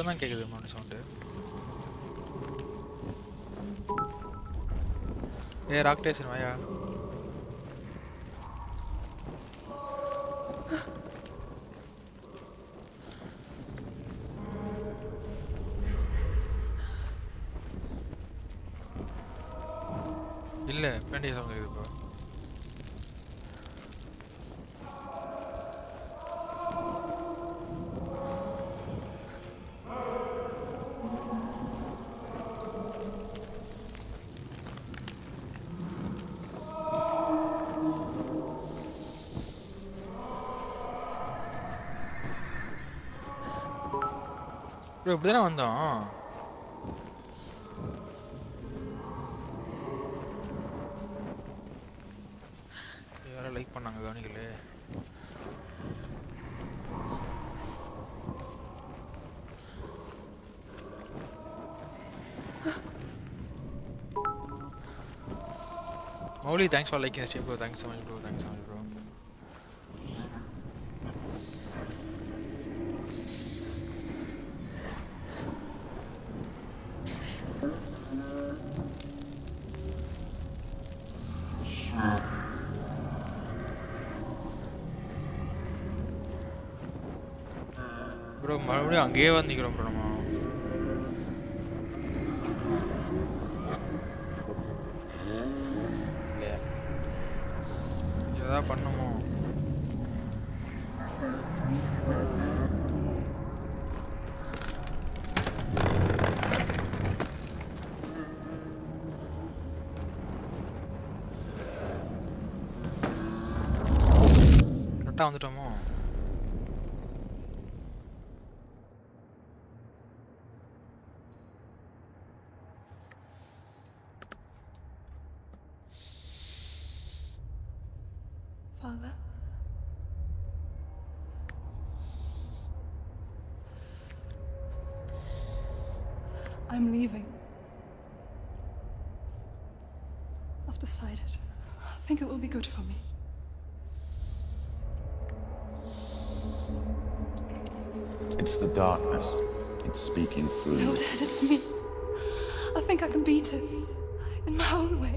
[SPEAKER 2] தான் கேக்குது மவுண்ட் சவுண்ட். ராக் ஸ்டேஷன் வாயா. இல்ல பின்னாடி சவுண்ட் கேக்குது ப்ரோ. ப்ரோ இப்படிதானே வந்தோம். யாரோ லைக் பண்ணாங்க கவனிக்கல. Mowgli, thanks for liking the stream, bro. Thanks so much, bro. Thanks so much, bro. Bro மறுபடியும் அங்கேயே வந்து நிற்கிறோம் ப்ரோ. நம்ம எதா பண்ணுமோ. கரெக்டாக வந்துட்டோமோ.
[SPEAKER 8] Father? I'm leaving. I've decided. I think it will be good for me.
[SPEAKER 5] It's the darkness. It's speaking through
[SPEAKER 8] No,
[SPEAKER 5] you.
[SPEAKER 8] Dad, it's me. I think I can beat it. In my own way.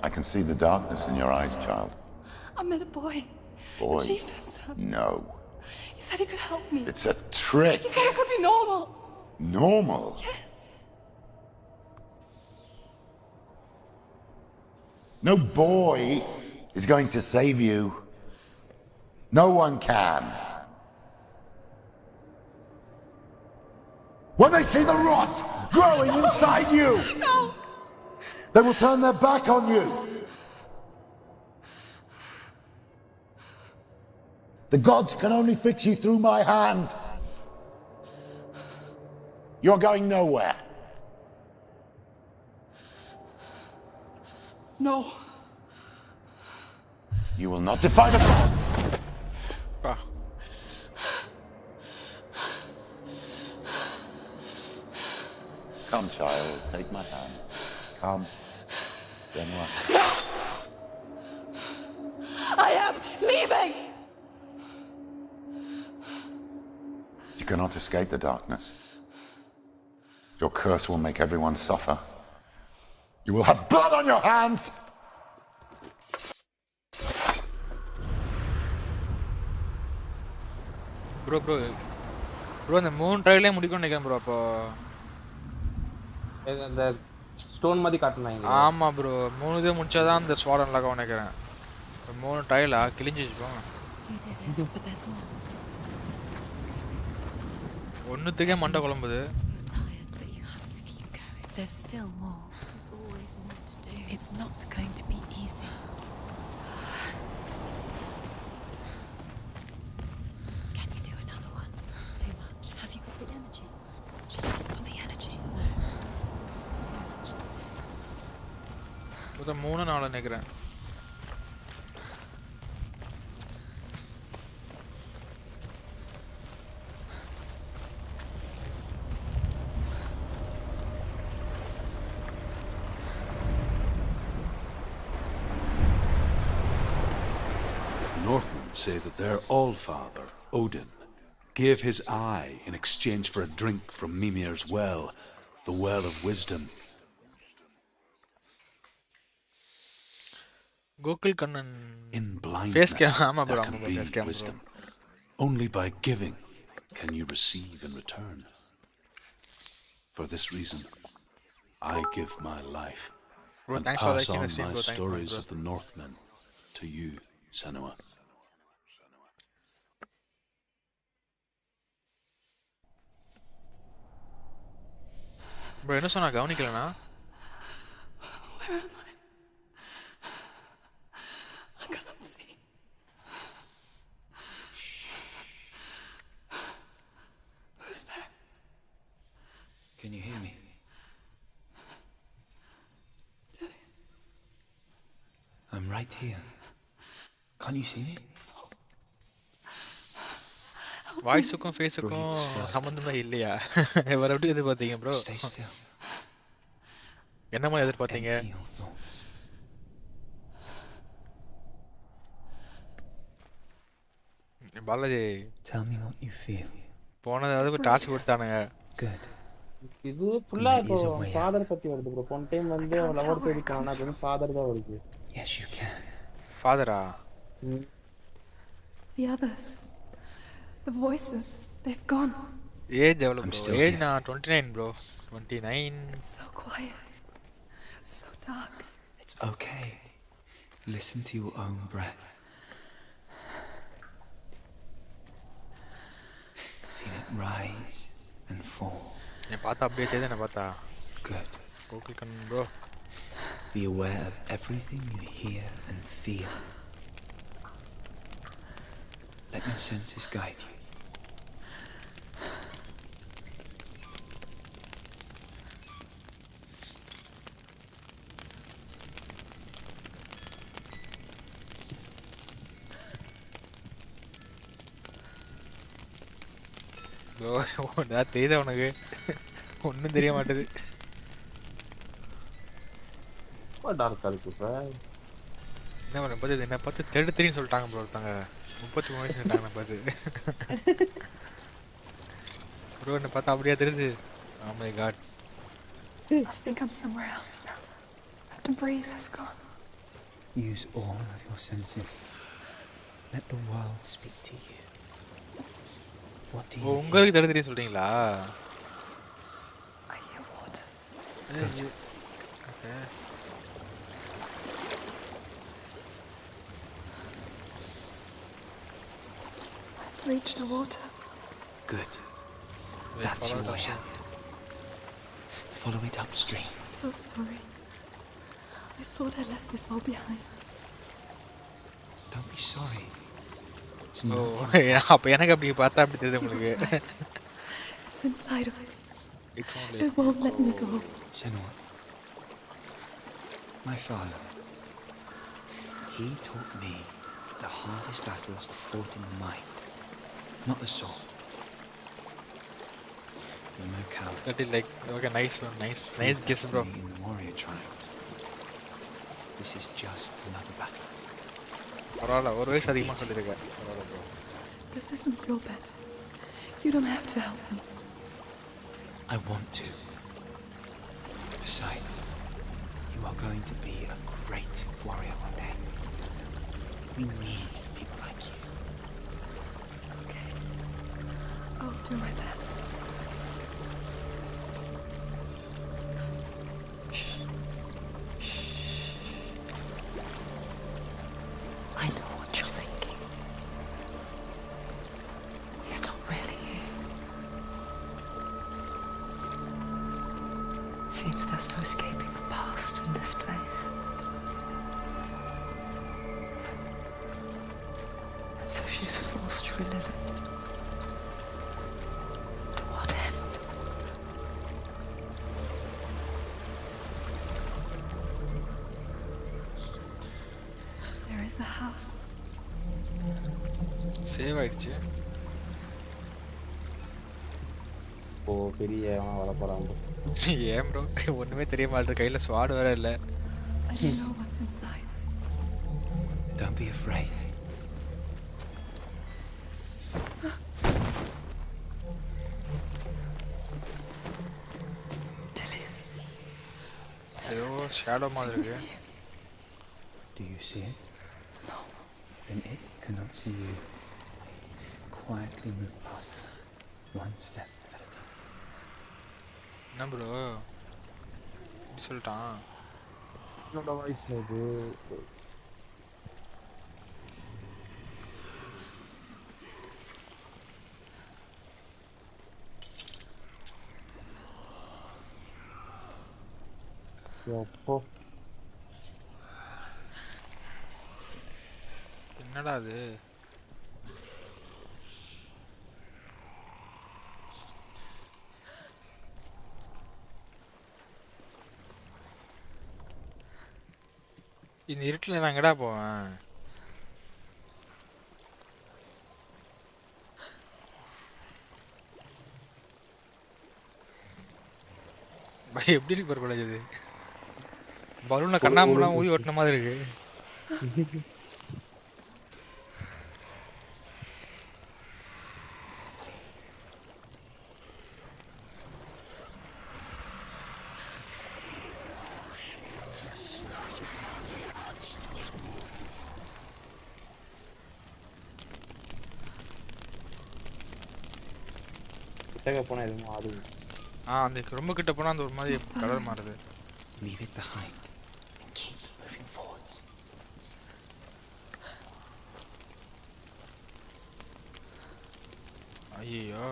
[SPEAKER 5] I can see the darkness in your eyes, child.
[SPEAKER 8] I met a boy.
[SPEAKER 5] Boy.
[SPEAKER 8] The chief son.
[SPEAKER 5] No.
[SPEAKER 8] He said he could help me.
[SPEAKER 5] It's a trick.
[SPEAKER 8] He said I could be normal.
[SPEAKER 5] Normal?
[SPEAKER 8] Yes.
[SPEAKER 5] No boy is going to save you. No one can. When they see the rot growing inside you,
[SPEAKER 8] No!
[SPEAKER 5] they will turn their back on you. The gods can only fix you through my hand. You're going nowhere.
[SPEAKER 8] No.
[SPEAKER 5] You will not defy the gods.
[SPEAKER 2] Ah.
[SPEAKER 5] Come, child, take my hand. Come. Senua.
[SPEAKER 8] No! I am leaving!
[SPEAKER 5] You cannot escape the darkness. Your curse will make everyone suffer. You will have blood on your hands!
[SPEAKER 2] Bro இந்த 3 ட்ரையலே முடிக்கணும்னு நினைக்கிறேன் bro. அப்போ
[SPEAKER 4] இந்த stone மாதிரி காட்டுனாங்க.
[SPEAKER 2] ஆமா bro 3 இது முடிச்சாதான் அந்த ஸ்வாட் unlock ஆகும் நினைக்கிறேன். 3 ட்ரையலா கிழிஞ்சிச்சு போங்க. ஒன்னுத்துக்கே மண்டை குழம்புது.
[SPEAKER 8] There's still more. There's always more to do. It's not going to be easy. Can you do another one? It's too much. Have you got the energy? She hasn't got the energy. No. Too much to do.
[SPEAKER 2] மொத்தம் 3-4 நினைக்கிறேன்.
[SPEAKER 6] Northmen say that their Allfather, Odin, gave his eye in exchange for a drink from Mimir's well, the well of wisdom.
[SPEAKER 2] Gokul Kannan
[SPEAKER 6] In blindness,
[SPEAKER 2] face cam ஆமா bro
[SPEAKER 6] there
[SPEAKER 2] ஆமா
[SPEAKER 6] can
[SPEAKER 2] bro
[SPEAKER 6] be
[SPEAKER 2] face cam bro.
[SPEAKER 6] wisdom. Only by giving can you receive in return. For this reason, I give my life
[SPEAKER 2] Bro,
[SPEAKER 6] and
[SPEAKER 2] thanks for
[SPEAKER 6] pass
[SPEAKER 2] liking
[SPEAKER 6] on
[SPEAKER 2] the stream,
[SPEAKER 6] my
[SPEAKER 2] bro. Thanks, man,
[SPEAKER 6] stories
[SPEAKER 2] bro.
[SPEAKER 6] of the Northmen to you, Senua.
[SPEAKER 2] Bro, என்ன சொன்னா கவனிக்கலனா?
[SPEAKER 3] Where am I? I can't see. Who's there?
[SPEAKER 9] Can you hear me? I'm right here. Can't you see me?
[SPEAKER 2] வாய்ஸுக்கும் ஃபேஸுக்கும் சம்பந்தமே இல்லையா? வேற எப்படி எதிர்பார்த்தீங்க bro?
[SPEAKER 9] Stay still.
[SPEAKER 2] என்ன மாதிரி எதிர்பார்த்தீங்க?
[SPEAKER 9] Empty your thoughts.
[SPEAKER 2] Balaji
[SPEAKER 9] Tell me what you feel.
[SPEAKER 2] போனது அதுக்கு டாஸ்க் கொடுத்தானுங்க.
[SPEAKER 9] Good.
[SPEAKER 4] இது ஃபுல்லா இப்போ ஃபாதர் பத்தி வருது ப்ரோ. போன டைம் வந்து லவர் தேடிக்கானா அது ஃபாதர் தான் வருது.
[SPEAKER 9] Yes, you can.
[SPEAKER 2] ஃபாதரா?
[SPEAKER 3] The others. The voices. They've gone.
[SPEAKER 2] Age எவ்வளவு ப்ரோ? ஏஜ் நான் 29 bro. 29.
[SPEAKER 3] It's so quiet. So dark.
[SPEAKER 9] It's okay. Listen to your own breath. Feel it rise and fall.
[SPEAKER 2] நான் பார்த்தா அப்படியே தெரியுது நான் பார்த்தா.
[SPEAKER 9] Good.
[SPEAKER 2] கோகுல் கண் bro.
[SPEAKER 9] Be aware of everything you hear and feel. Let your senses guide you.
[SPEAKER 2] Bro நான் தெரியுதா உனக்கு? ஒன்றும் தெரிய மாட்டேது.
[SPEAKER 4] டார்க்கா இருக்கு இப்போ.
[SPEAKER 2] என்ன பண்ண பார்த்து என்ன பார்த்து 33 சொல்லிட்டாங்க ப்ரோ ஒருத்தாங்க. 33 வயசு சொல்லிட்டாங்க நான் பார்த்து. ப்ரோ என்ன பார்த்தா அப்படியே தெரியுது. Oh my god.
[SPEAKER 3] I think I'm somewhere else now. The breeze has gone.
[SPEAKER 9] Use all of your senses. Let the world speak to you. What do you
[SPEAKER 2] உங்களுக்கு 33 சொல்றீங்களா?
[SPEAKER 3] I hear water.
[SPEAKER 2] Okay.
[SPEAKER 3] Let's reach the water.
[SPEAKER 9] Good. That's your way out. Follow it upstream.
[SPEAKER 3] I'm so sorry. I thought I left this all behind.
[SPEAKER 9] Don't be sorry. It's
[SPEAKER 2] O
[SPEAKER 9] not your
[SPEAKER 2] அப்போ எனக்கு அப்படி பார்த்தா அப்படி தெரியுது உங்களுக்கு.
[SPEAKER 3] It's inside of me.
[SPEAKER 2] It's only
[SPEAKER 3] It won't let me go.
[SPEAKER 9] Senua. My father. He taught me the hardest battles are fought in the mind, not the sword. You're no coward.
[SPEAKER 2] that is like okay nice one nice guess bro.
[SPEAKER 9] In the warrior tribe. This is just another battle.
[SPEAKER 2] பரவாயில்ல ஒரு வயசு அதிகமாக சொல்லியிருக்கேன். பரவாயில்ல bro.
[SPEAKER 3] This isn't your bed. You don't have to help me.
[SPEAKER 9] I want to. Besides, you are going to be a great warrior one day. We need people like you.
[SPEAKER 3] Okay. I'll do my best. I know what you're thinking. He's not really here. Seems there's no escaping the past in this place. And so she's forced to relive it. To what end? There is a house.
[SPEAKER 2] Save ஆயிடுச்சு.
[SPEAKER 4] ஓ பெரிய வர போறாங்க.
[SPEAKER 2] ஏன் bro ஒண்ணுமே தெரிய மாட்டேது. கையில ஸ்வாட் வேற இல்ல.
[SPEAKER 3] I don't know what's inside.
[SPEAKER 9] Don't be afraid.
[SPEAKER 2] ஏதோ ஷேடோ மாதிரி இருக்கு.
[SPEAKER 9] Do you see it? No. Then it cannot see you. Quietly move past it, one step at a time.
[SPEAKER 2] என்ன ப்ரோ இப்படி சொல்லிட்டான்?
[SPEAKER 4] என்னோட வாய்ஸ் இது எப்போ
[SPEAKER 2] என்னடா அது? இந்த இருட்டில் நான் எங்கடா போவேன்? பை எப்படி இருக்கு பாரு காலேஜ்? இது பலூனை கண்ணாமூலாம் ஊதி ஓட்டின மாதிரி இருக்கு.
[SPEAKER 4] கிட்டக்க போனா எதுவும் ஆடுது.
[SPEAKER 2] அந்த ரொம்ப கிட்ட போனா அந்த ஒரு மாதிரி கலர் மாறுது.
[SPEAKER 9] Leave it behind. Keep moving forwards.
[SPEAKER 2] ஐயோ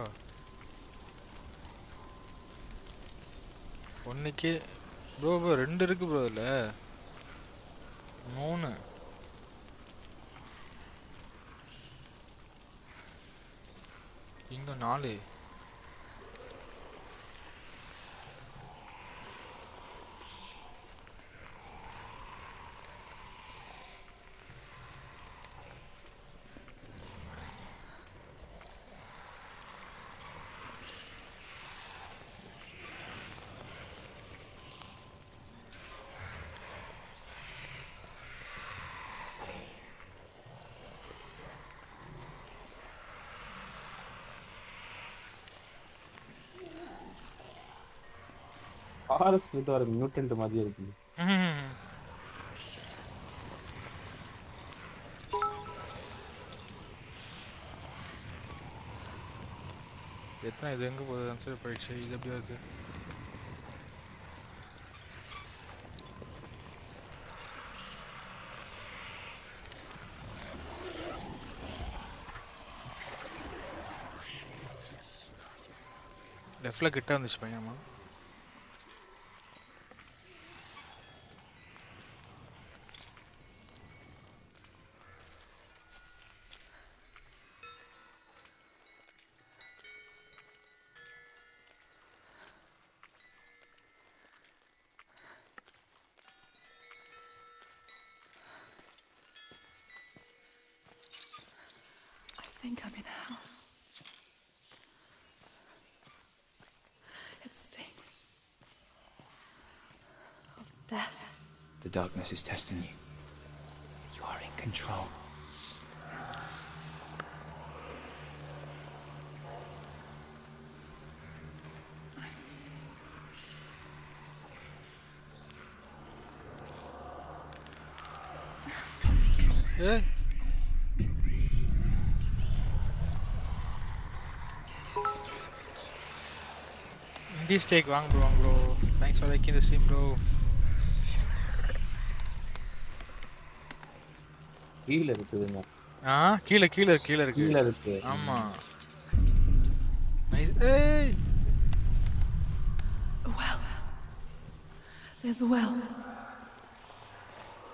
[SPEAKER 2] ஒன்றுக்கே ப்ரோ ப்ரோ 2 இருக்கு ப்ரோ இதில் 3 இங்கே 4.
[SPEAKER 4] ஃபாரஸ்ட் கிட்ட வர மியூட்டன்ட் மாதிரி இருக்கு.
[SPEAKER 2] எத்தனை இது எங்கே போகுது? ஆன்சர் போயிடுச்சு. இது எப்படி வருது? லெஃப்டில் கிட்ட வந்துச்சு பையன்மா.
[SPEAKER 8] I think I'm in a house. It stinks of death.
[SPEAKER 9] The darkness is testing you. You are in control.
[SPEAKER 2] Hey. Indie steak வாங்க bro. Thanks for liking the stream bro.
[SPEAKER 4] கீழ இருக்குதுங்க.
[SPEAKER 2] கீழ இருக்கு.
[SPEAKER 4] கீழ இருக்கு.
[SPEAKER 2] ஆமா. நைஸ். ஏய்.
[SPEAKER 8] A well. There's a well.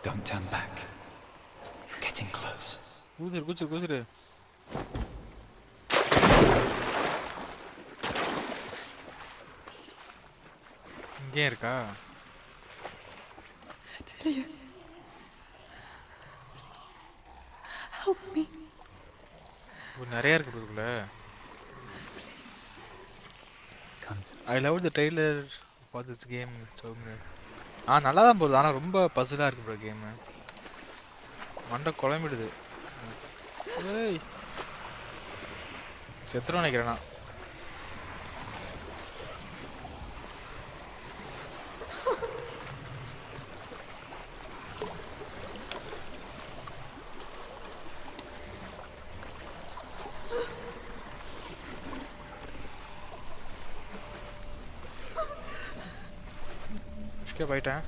[SPEAKER 9] Don't turn back. You're getting close.
[SPEAKER 2] குதிரு. இங்கே இருக்கா?
[SPEAKER 8] Delia. Help me.
[SPEAKER 2] நிறைய இருக்கு இதுக்குள்ள.
[SPEAKER 9] Come to me.
[SPEAKER 2] I love the trailer for this game. So நல்லா தான் போகுது. ஆனால் ரொம்ப பசிலாக இருக்கு ப்ரோ கேமு. மண்டை குழம்பிடுது. ஏய் செத்துரும் நினைக்கிறேண்ணா. escape ஆயிட்டேன்.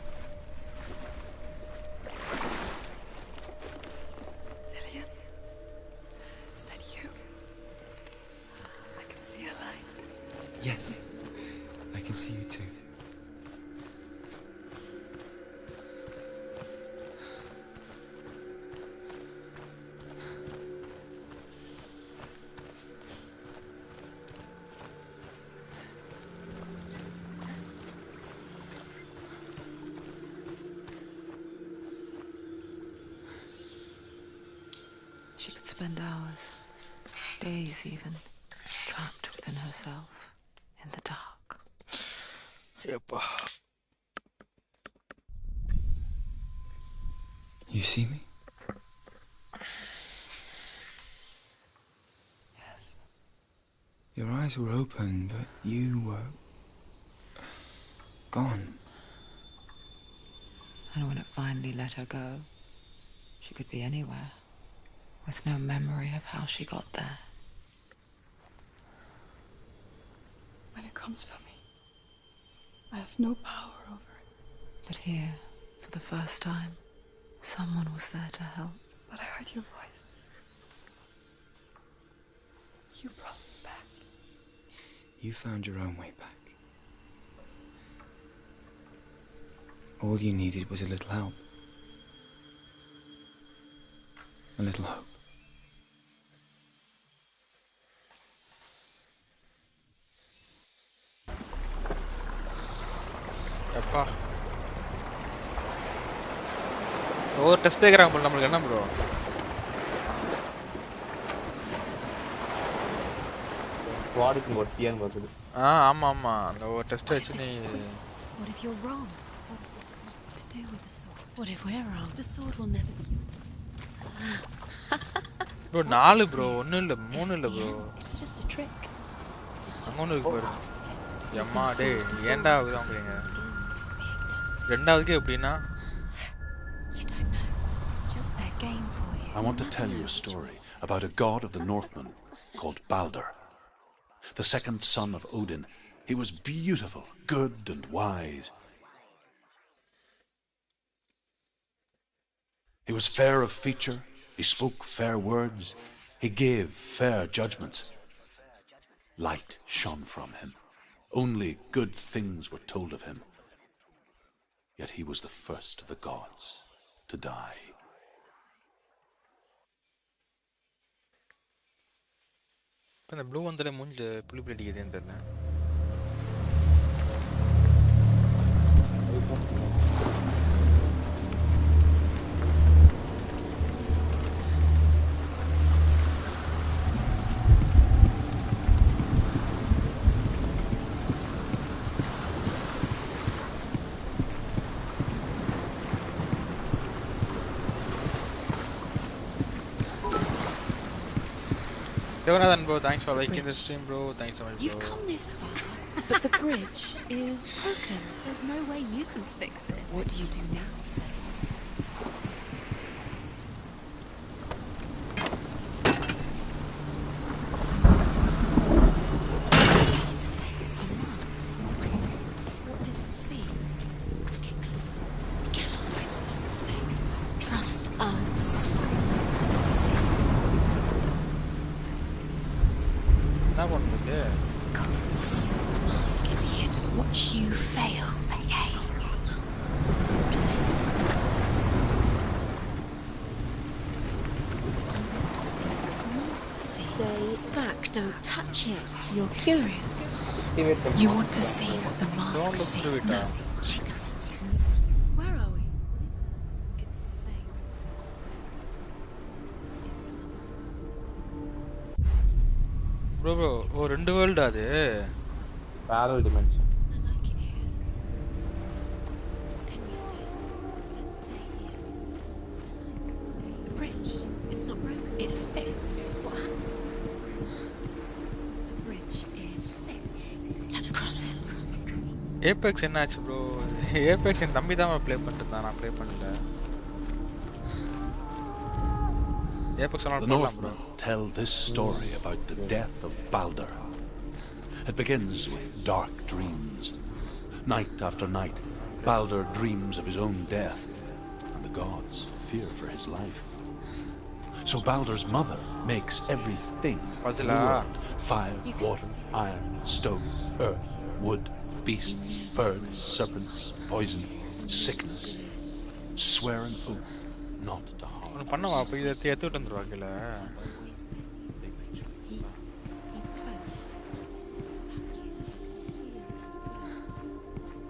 [SPEAKER 8] Dillian, is that you? I can see a light.
[SPEAKER 9] Yes, I can see you too.
[SPEAKER 8] She could spend hours, days even, trapped within herself, in the dark.
[SPEAKER 2] ஏப்பா.
[SPEAKER 9] You see me?
[SPEAKER 8] Yes.
[SPEAKER 9] Your eyes were open, but you were gone.
[SPEAKER 8] And when it finally let her go, she could be anywhere, with no memory of how she got there. When it comes for me, I have no power over it. But here, for the first time, someone was there to help. But I heard your voice. You brought me back.
[SPEAKER 9] You found your own way back. All you needed was a little help. A little hope.
[SPEAKER 2] ஏப்பா. ஒரு test கேக்குறாங்க போல நமக்கு என்ன bro?
[SPEAKER 4] ஸ்குவாடுக்கு ஒட்டியான்னு பார்க்குது.
[SPEAKER 2] ஆமா ஆமா. அந்த ஒரு டெஸ்ட் வச்சு நீ
[SPEAKER 8] What if you're wrong? What if this has nothing to do with the sword? What if we're wrong? The sword will never be yours.
[SPEAKER 2] Bro 4 bro 1 இல்ல 3 இல்ல bro.
[SPEAKER 8] It's just a trick.
[SPEAKER 2] அங்கொன்னு இருக்கு பாரு. அம்மா டேய் ஏன்டா வாங்குறீங்க? ரெண்டாவதுக்கு எப்படின்னா
[SPEAKER 8] You don't know. It's just their game for you.
[SPEAKER 6] I want to tell you a story about a god of the Northmen called Balder. The second son of Odin. He was beautiful, good and wise. He was fair of feature, he spoke fair words, he gave fair judgments. Light shone from him. Only good things were told of him. Yet he was the first of the gods to die.
[SPEAKER 2] இந்த blue வந்தாலே மூஞ்சில புளி புளி அடிக்குதுன்னு தெரியல. Devanathan bro, thanks for liking the stream bro. Thanks so much bro.
[SPEAKER 8] You've come this far, but the bridge is broken. There's no way you can fix it. What do you do now, Sam? What is it? What does it see? Be careful, it's not safe. Trust us.
[SPEAKER 2] என்ன பண்ணுது?
[SPEAKER 8] Gods, the mask is here to watch you fail again. Stay back, don't touch it. You're curious. You want to see what the mask
[SPEAKER 2] Don't look
[SPEAKER 8] sees.
[SPEAKER 2] through it,
[SPEAKER 8] No, she doesn't. Where are we? What is this? It's the same. It's another world.
[SPEAKER 2] Bro bro ஓ ரெண்டு world அது.
[SPEAKER 4] parallel dimension.
[SPEAKER 8] I like it here. Can we stay? Let's stay here. The bridge. It's not broken. It's fixed. What happened? The bridge is fixed. Let's cross it.
[SPEAKER 2] Apex என்னாச்சு bro? Apex என் தம்பி தான் play பண்ணிட்டு இருந்தான், நான் play பண்ணல. Apex
[SPEAKER 6] The
[SPEAKER 2] பண்ணலாம் bro.
[SPEAKER 6] Northmen tell this story about the death of Balder. It begins with dark dreams. Night after night, Baldur dreams of his own death, and the gods fear for his life. So Baldur's mother makes everything in the world: fire, water, iron, stone, earth, wood, beasts, birds, serpents, poison, sickness. Swear an oath not to harm.
[SPEAKER 2] பண்ணவா போய் இதை ஏத்துட்டு வந்துருவாங்கல.
[SPEAKER 8] He's close. It's about you.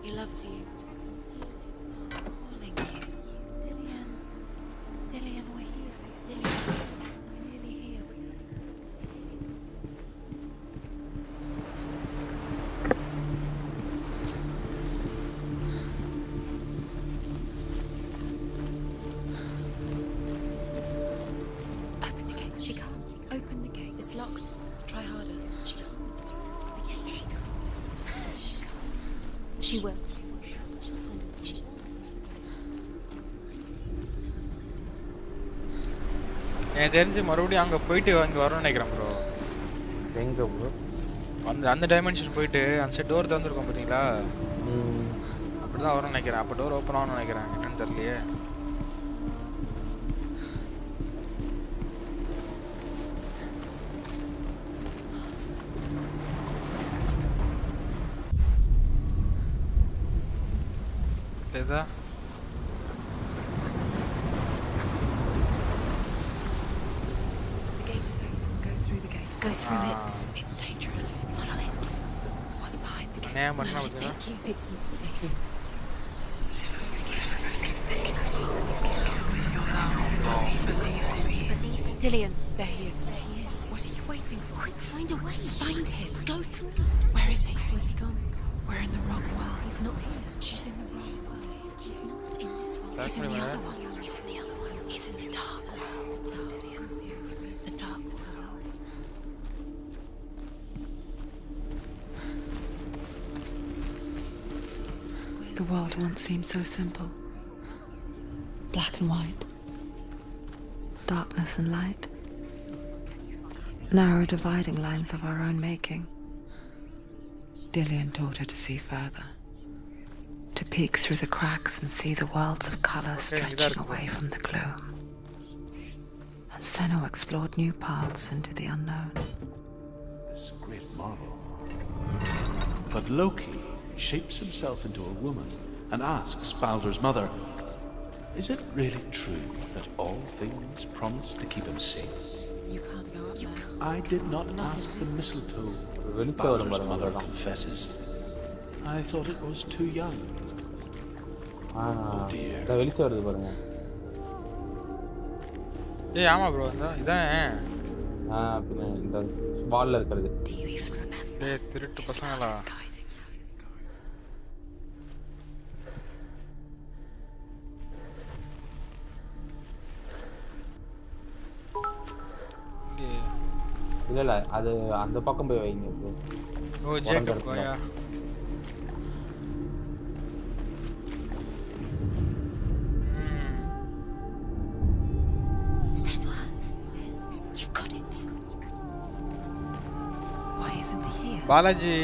[SPEAKER 8] He loves you. Calling you. Dillian. Dillian, we're here. Dillian, we're nearly here. Open the gate. She can't. Open the gate. It's locked. Try harder. She can't. The gate. She can't. She can't. She will. She'll find a way. She wants me to go.
[SPEAKER 2] எனக்கு தெரிஞ்சு மறுபடியும் அங்கே போயிட்டு அங்கே வரணும்னு நினைக்கிறேன் bro.
[SPEAKER 4] எங்கே bro?
[SPEAKER 2] அந்த டைமென்ஷன் போயிட்டு அந்த சைட் டோர் திறந்துருக்கோம் பார்த்தீங்களா? அப்படி தான் வரும்னு நினைக்கிறேன். அப்போ டோர் ஓப்பன் ஆகணும்னு நினைக்கிறேன். என்னன்னு தெரியலையே. தெரியுதா?
[SPEAKER 8] The gate is open. Go through the gate. Go through it. It's dangerous. Follow it. What's behind the gate?
[SPEAKER 2] அநியாயம் பண்ணா
[SPEAKER 8] Where did it
[SPEAKER 2] பார்த்தீங்களா?
[SPEAKER 8] take you? It's not safe. Dillian. There he is. There he is. What are you waiting for? Quick, find a way. Find him. Go through. Where is he? Where's he gone? We're in the wrong world. He's not here. She's in the wrong world. He's not in this world. He's in the other one. He's in the other one. He's in the dark world. The dark. Dillian's the only way. The dark world.
[SPEAKER 10] The world once seemed so simple. Black and white. Darkness and light. Narrow dividing lines of our own making. Dillian taught her to see further. To peek through the cracks and see the worlds of colour stretching away from the gloom. And Senno explored new paths into the unknown.
[SPEAKER 6] This great marvel. But Loki shapes himself into a woman and asks Baldur's mother, is it really true that all things promise to keep him safe?
[SPEAKER 8] You can't go up there.
[SPEAKER 6] I did not ask the mistletoe, Baldur's mother confesses. I thought it was too young. Oh dear.
[SPEAKER 4] வெளிச்சம் வருது பாருங்க.
[SPEAKER 2] ஏய் ஆமா bro இதான்
[SPEAKER 4] பின்ன இந்த வால்ல இருக்கிறது.
[SPEAKER 2] டேய் திருட்டு பசங்களா.
[SPEAKER 4] இல்ல அது அந்த பக்கம் போய் வைங்க ப்ரோ.
[SPEAKER 2] ஓ ஜேக்கப் கோயா.
[SPEAKER 8] Senua, you've got it. Why isn't he here?
[SPEAKER 2] Balaji.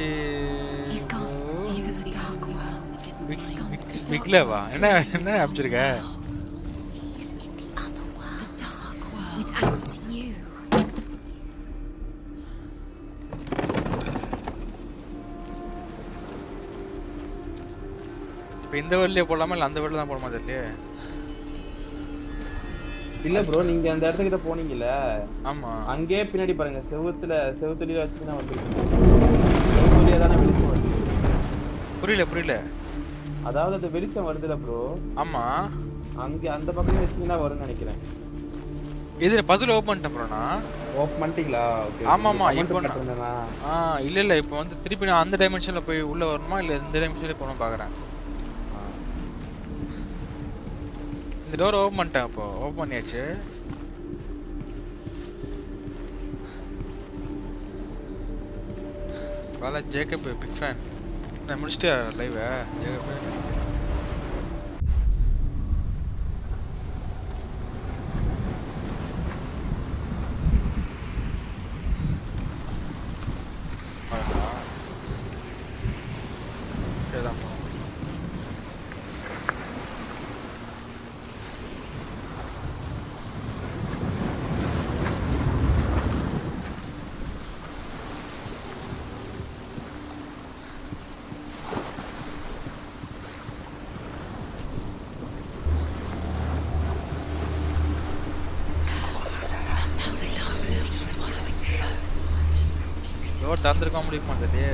[SPEAKER 8] He's gone. He's in the dark world. He's gone to the dark
[SPEAKER 2] விக்லவா என்ன அடிச்சிருக்க?
[SPEAKER 8] He's in the other world. The dark world. Without you.
[SPEAKER 2] இப்போ இந்த வேர்ல்ட்லயே போடலாமா இல்ல அந்த வேர்ல்ட்ல தான் போடமா தெரியல.
[SPEAKER 4] இல்ல ப்ரோ நீங்க அந்த இடத்துக்கிட்ட போனீங்கல.
[SPEAKER 2] ஆமா.
[SPEAKER 4] அங்கே பின்னாடி பாருங்க செவுத்துலில வச்சுனா வந்துருக்கு. செவுத்துலிய தான வெளிச்சம் வருது.
[SPEAKER 2] புரியல.
[SPEAKER 4] அதாவது அது வெளிச்சம் வருதுல ப்ரோ.
[SPEAKER 2] ஆமா.
[SPEAKER 4] அங்க அந்த பக்கம் வச்சீங்கன்னா வரும்னு நினைக்கிறேன்.
[SPEAKER 2] இதுல பசில் ஓபன் பண்ணிட்டேன் ப்ரோ நான்.
[SPEAKER 4] ஓபன் பண்ணிட்டீங்களா? ஓகே.
[SPEAKER 2] ஆமாமா இப்போ இல்ல இப்போ வந்து திருப்பி நான் அந்த டைமென்ஷன்ல போய் உள்ள வரணுமா இல்ல இந்த டைமென்ஷன்ல போணும் பார்க்கறேன். இந்த டோர் ஓபன் பண்ணிட்டேன் இப்போ. ஓபன் பண்ணியாச்சு. Bala Jacob big fan. நான் முடிச்சிட்டே லைவ் ஜேக்கப். தந்திருக்க முடிய மாட்டேதே.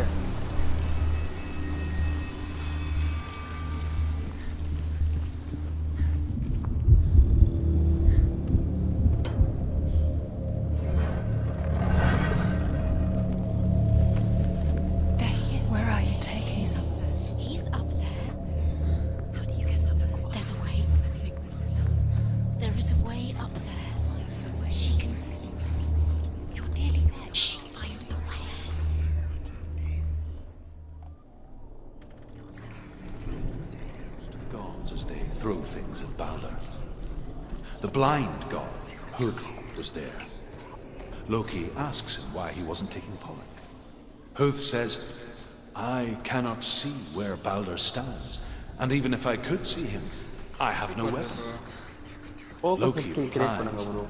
[SPEAKER 8] Where are you taking us? He's up there. How do you get up there? There's a way. There is a way up there. She can do this. You're nearly there. She'll find the way.
[SPEAKER 6] Gods as they throw things at Balder. The blind god, Hugh, was there. Loki asks him why he wasn't taking pollen. Hugh says, I cannot see where Balder stands, and even if I could see him, I have no weapon. Loki replies,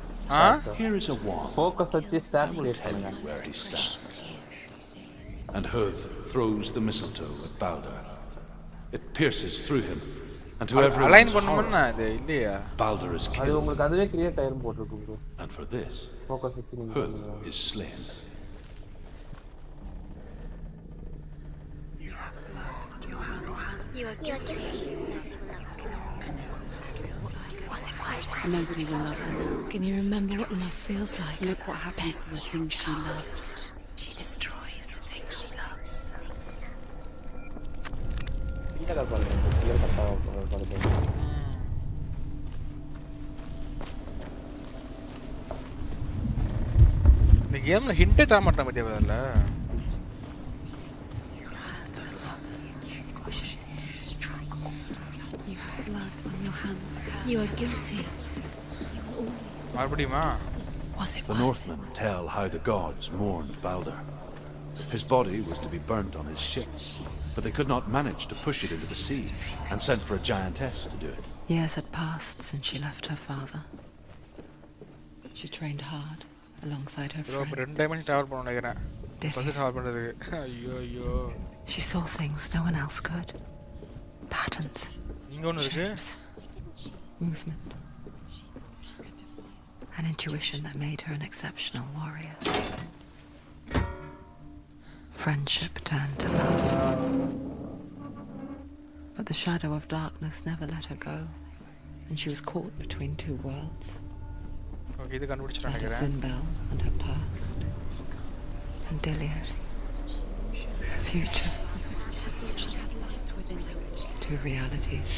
[SPEAKER 6] here is a wand.
[SPEAKER 4] Focus start
[SPEAKER 6] Where he stands. And Hugh throws the mistletoe at Balder. It pierces through him, and to everyone's horror, Balder is killed. And for this, Hugh is slain.
[SPEAKER 8] You are guilty.
[SPEAKER 10] Nobody will love her now.
[SPEAKER 8] Can you remember what love feels like?
[SPEAKER 10] Look what happens to the things she loves.
[SPEAKER 8] She destroys the things she loves.
[SPEAKER 2] இந்த கேம்ல Hyundai தர மாட்டான் பத்தியா வேறல.
[SPEAKER 8] You are guilty.
[SPEAKER 2] மறுபடியுமா?
[SPEAKER 6] The Northmen tell how the gods mourned Balder. His body was to be burnt on his ship, but they could not manage to push it into the sea and sent for a giantess to do it.
[SPEAKER 10] Years had passed since she left her father. She trained hard alongside her friend.
[SPEAKER 2] ரெண்டு dimension travel பண்ணனும் நினைக்கிறேன். First travel பண்றதுக்கு. ஐயோ.
[SPEAKER 10] She saw things no one else could. Patterns.
[SPEAKER 2] இங்க ஒன்னு இருக்கு.
[SPEAKER 10] Movement. An intuition that made her an exceptional warrior. Friendship turned to love. But the shadow of darkness never let her go, and she was caught between two worlds.
[SPEAKER 2] Okay, இது கண்டுபிடிச்சறேன்
[SPEAKER 10] That of
[SPEAKER 2] நினைக்கிறேன்.
[SPEAKER 10] Zinbel and her past, and Diliad, future. Two realities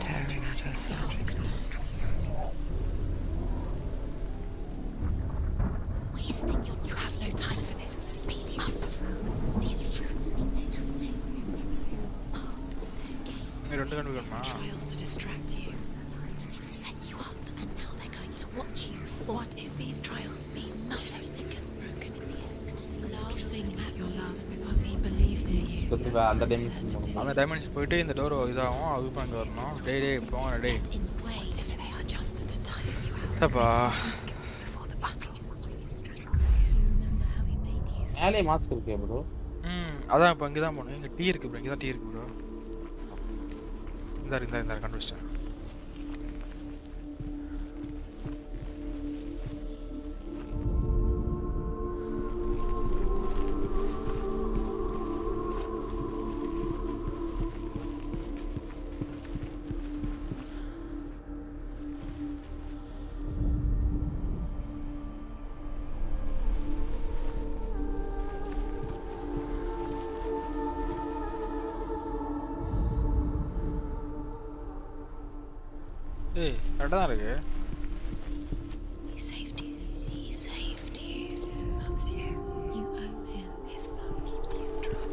[SPEAKER 10] tearing at her soul.
[SPEAKER 8] Wasting your time. You have no time for this. Speed up. These rooms mean nothing. It's all part of their game.
[SPEAKER 2] இங்க ரெண்டு கண்டுபிடிக்கணுமா?
[SPEAKER 8] Trials to distract you. They've set you up, and now they're going to watch you. What if these trials mean nothing? Everything gets broken in the end. Laughing at your love because he believed in you.
[SPEAKER 2] அந்த dimension போயிட்டு இந்த door இதாகும் அது பண்ணி வரணும். டேய் போங்க டேய்.
[SPEAKER 8] What if they are just to tire you out?
[SPEAKER 2] சப்பா.
[SPEAKER 8] Before the battle. You remember how he made you?
[SPEAKER 4] மேலே மாஸ்க் இருக்கே ப்ரோ.
[SPEAKER 2] அதான் இப்போ இங்க தான் போணும். இங்க டீ இருக்கு ப்ரோ. இங்க தான் டீ இருக்கு ப்ரோ. இந்த கண்டுபிடிச்சேன். ஏய் கரெக்டா தான் இருக்கு.
[SPEAKER 8] He saved you. He saved you. He loves you. You owe him. His love keeps you strong.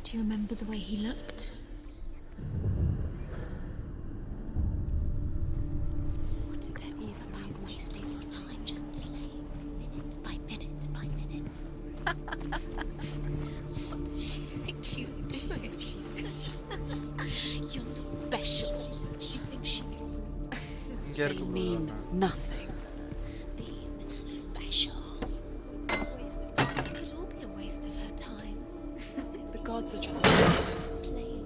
[SPEAKER 8] Do you remember the way he looked? Wasting your time, just delay minute by minute by minute. What does she think she's doing? You're special. She thinks she
[SPEAKER 10] They mean nothing.
[SPEAKER 8] being special.
[SPEAKER 10] gods are just playing.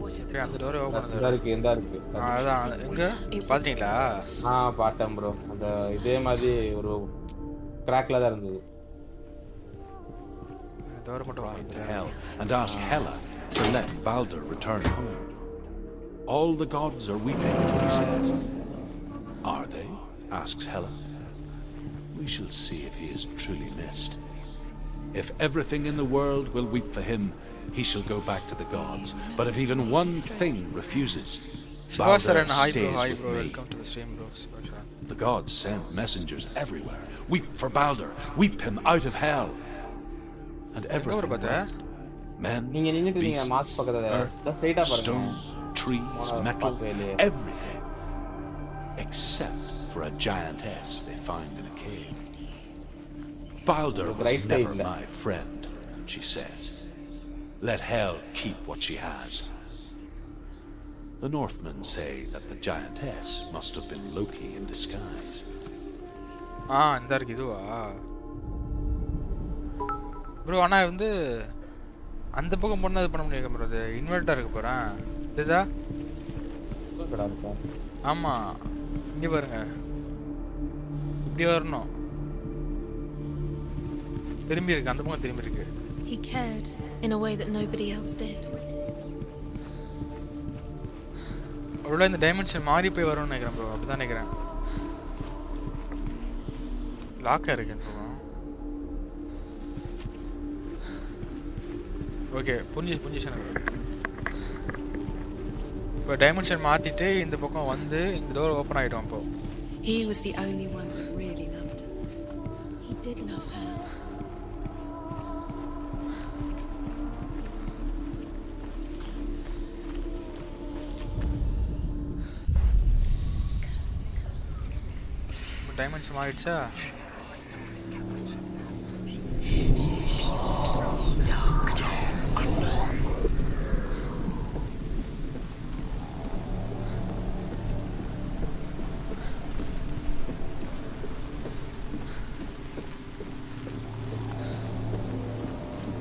[SPEAKER 10] What if the
[SPEAKER 2] அந்த door open
[SPEAKER 4] இந்த
[SPEAKER 2] பண்ணுங்க.
[SPEAKER 4] இருக்கு இந்த இருக்கு
[SPEAKER 2] அதான் எங்க பாத்தீங்களா?
[SPEAKER 4] பார்த்தேன் ப்ரோ. அந்த இதே மாதிரி ஒரு கிராக்ல தான் இருந்தது.
[SPEAKER 2] டோர் மட்டும்
[SPEAKER 6] Ride
[SPEAKER 2] open
[SPEAKER 6] to hell and ask Hela to let Baldur return home. All the gods are weeping, he says. Are they? Asks Hela. We shall see if he is truly missed. If everything in the world will weep for him, he shall go back to the gods. But if even one thing refuses,
[SPEAKER 2] Sivasar and hi
[SPEAKER 6] stays
[SPEAKER 2] bro,
[SPEAKER 6] with me.
[SPEAKER 2] welcome to the stream bro. Sivasar.
[SPEAKER 6] The gods send messengers everywhere. Weep for Baldur. Weep him out of hell. And everything. Men,
[SPEAKER 4] நீங்க நின்னுட்டு நீங்க mass பக்கத்துல ஸ்ட்ரைட்டா பாருங்க.
[SPEAKER 6] stone, trees, metal, everything. Except for a giantess they find in a cave. Baldur was never my friend, she says. Let hell keep what she has. The Northmen say that the giantess must have been Loki in disguise.
[SPEAKER 2] இந்த இருக்கு இதுவா? Bro ஆனா வந்து அந்த பக்கம் போனா அது பண்ண முடியாது ப்ரோ. அது இன்வெர்ட்டர் இருக்கு போறேன். இதுதா? ஆமா. இங்க பாருங்க. இப்படி வரணும். திரும்பி இருக்கு. அந்த பக்கம் திரும்பி இருக்கு.
[SPEAKER 8] He cared in a way that nobody else did.
[SPEAKER 2] ஒருவேளை இந்த டைமென்ஷன் மாறி போய் வரும்னு நினைக்கிறேன் ப்ரோ. அப்படிதான் நினைக்கிறேன். லாக்கா இருக்கு ப்ரோ. ஓகே புரிஞ்சிச்சு எனக்கு. இப்போ டைமென்ஷன் மாத்திட்டு இந்த பக்கம் வந்து இந்த டோர் ஓபன் ஆயிடும். அப்போ
[SPEAKER 10] He was the only one that really loved her.
[SPEAKER 8] He did love her.
[SPEAKER 2] Dimension மாறிடுச்சா?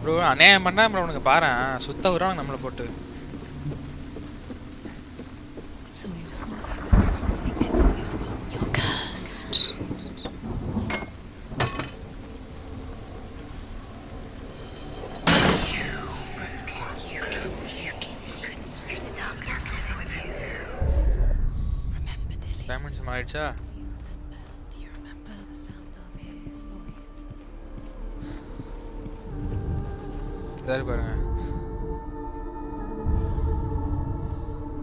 [SPEAKER 2] ப்ரோ அநியாயம் பண்ணா ப்ரோ உனக்கு பாரு சுத்த வருவாங்க நம்மளை போட்டு.
[SPEAKER 8] You're cursed.
[SPEAKER 2] டைமென்ஷன் மாறிடுச்சா?
[SPEAKER 8] Do you remember the sound of his voice?
[SPEAKER 2] இதாரு பாருங்க.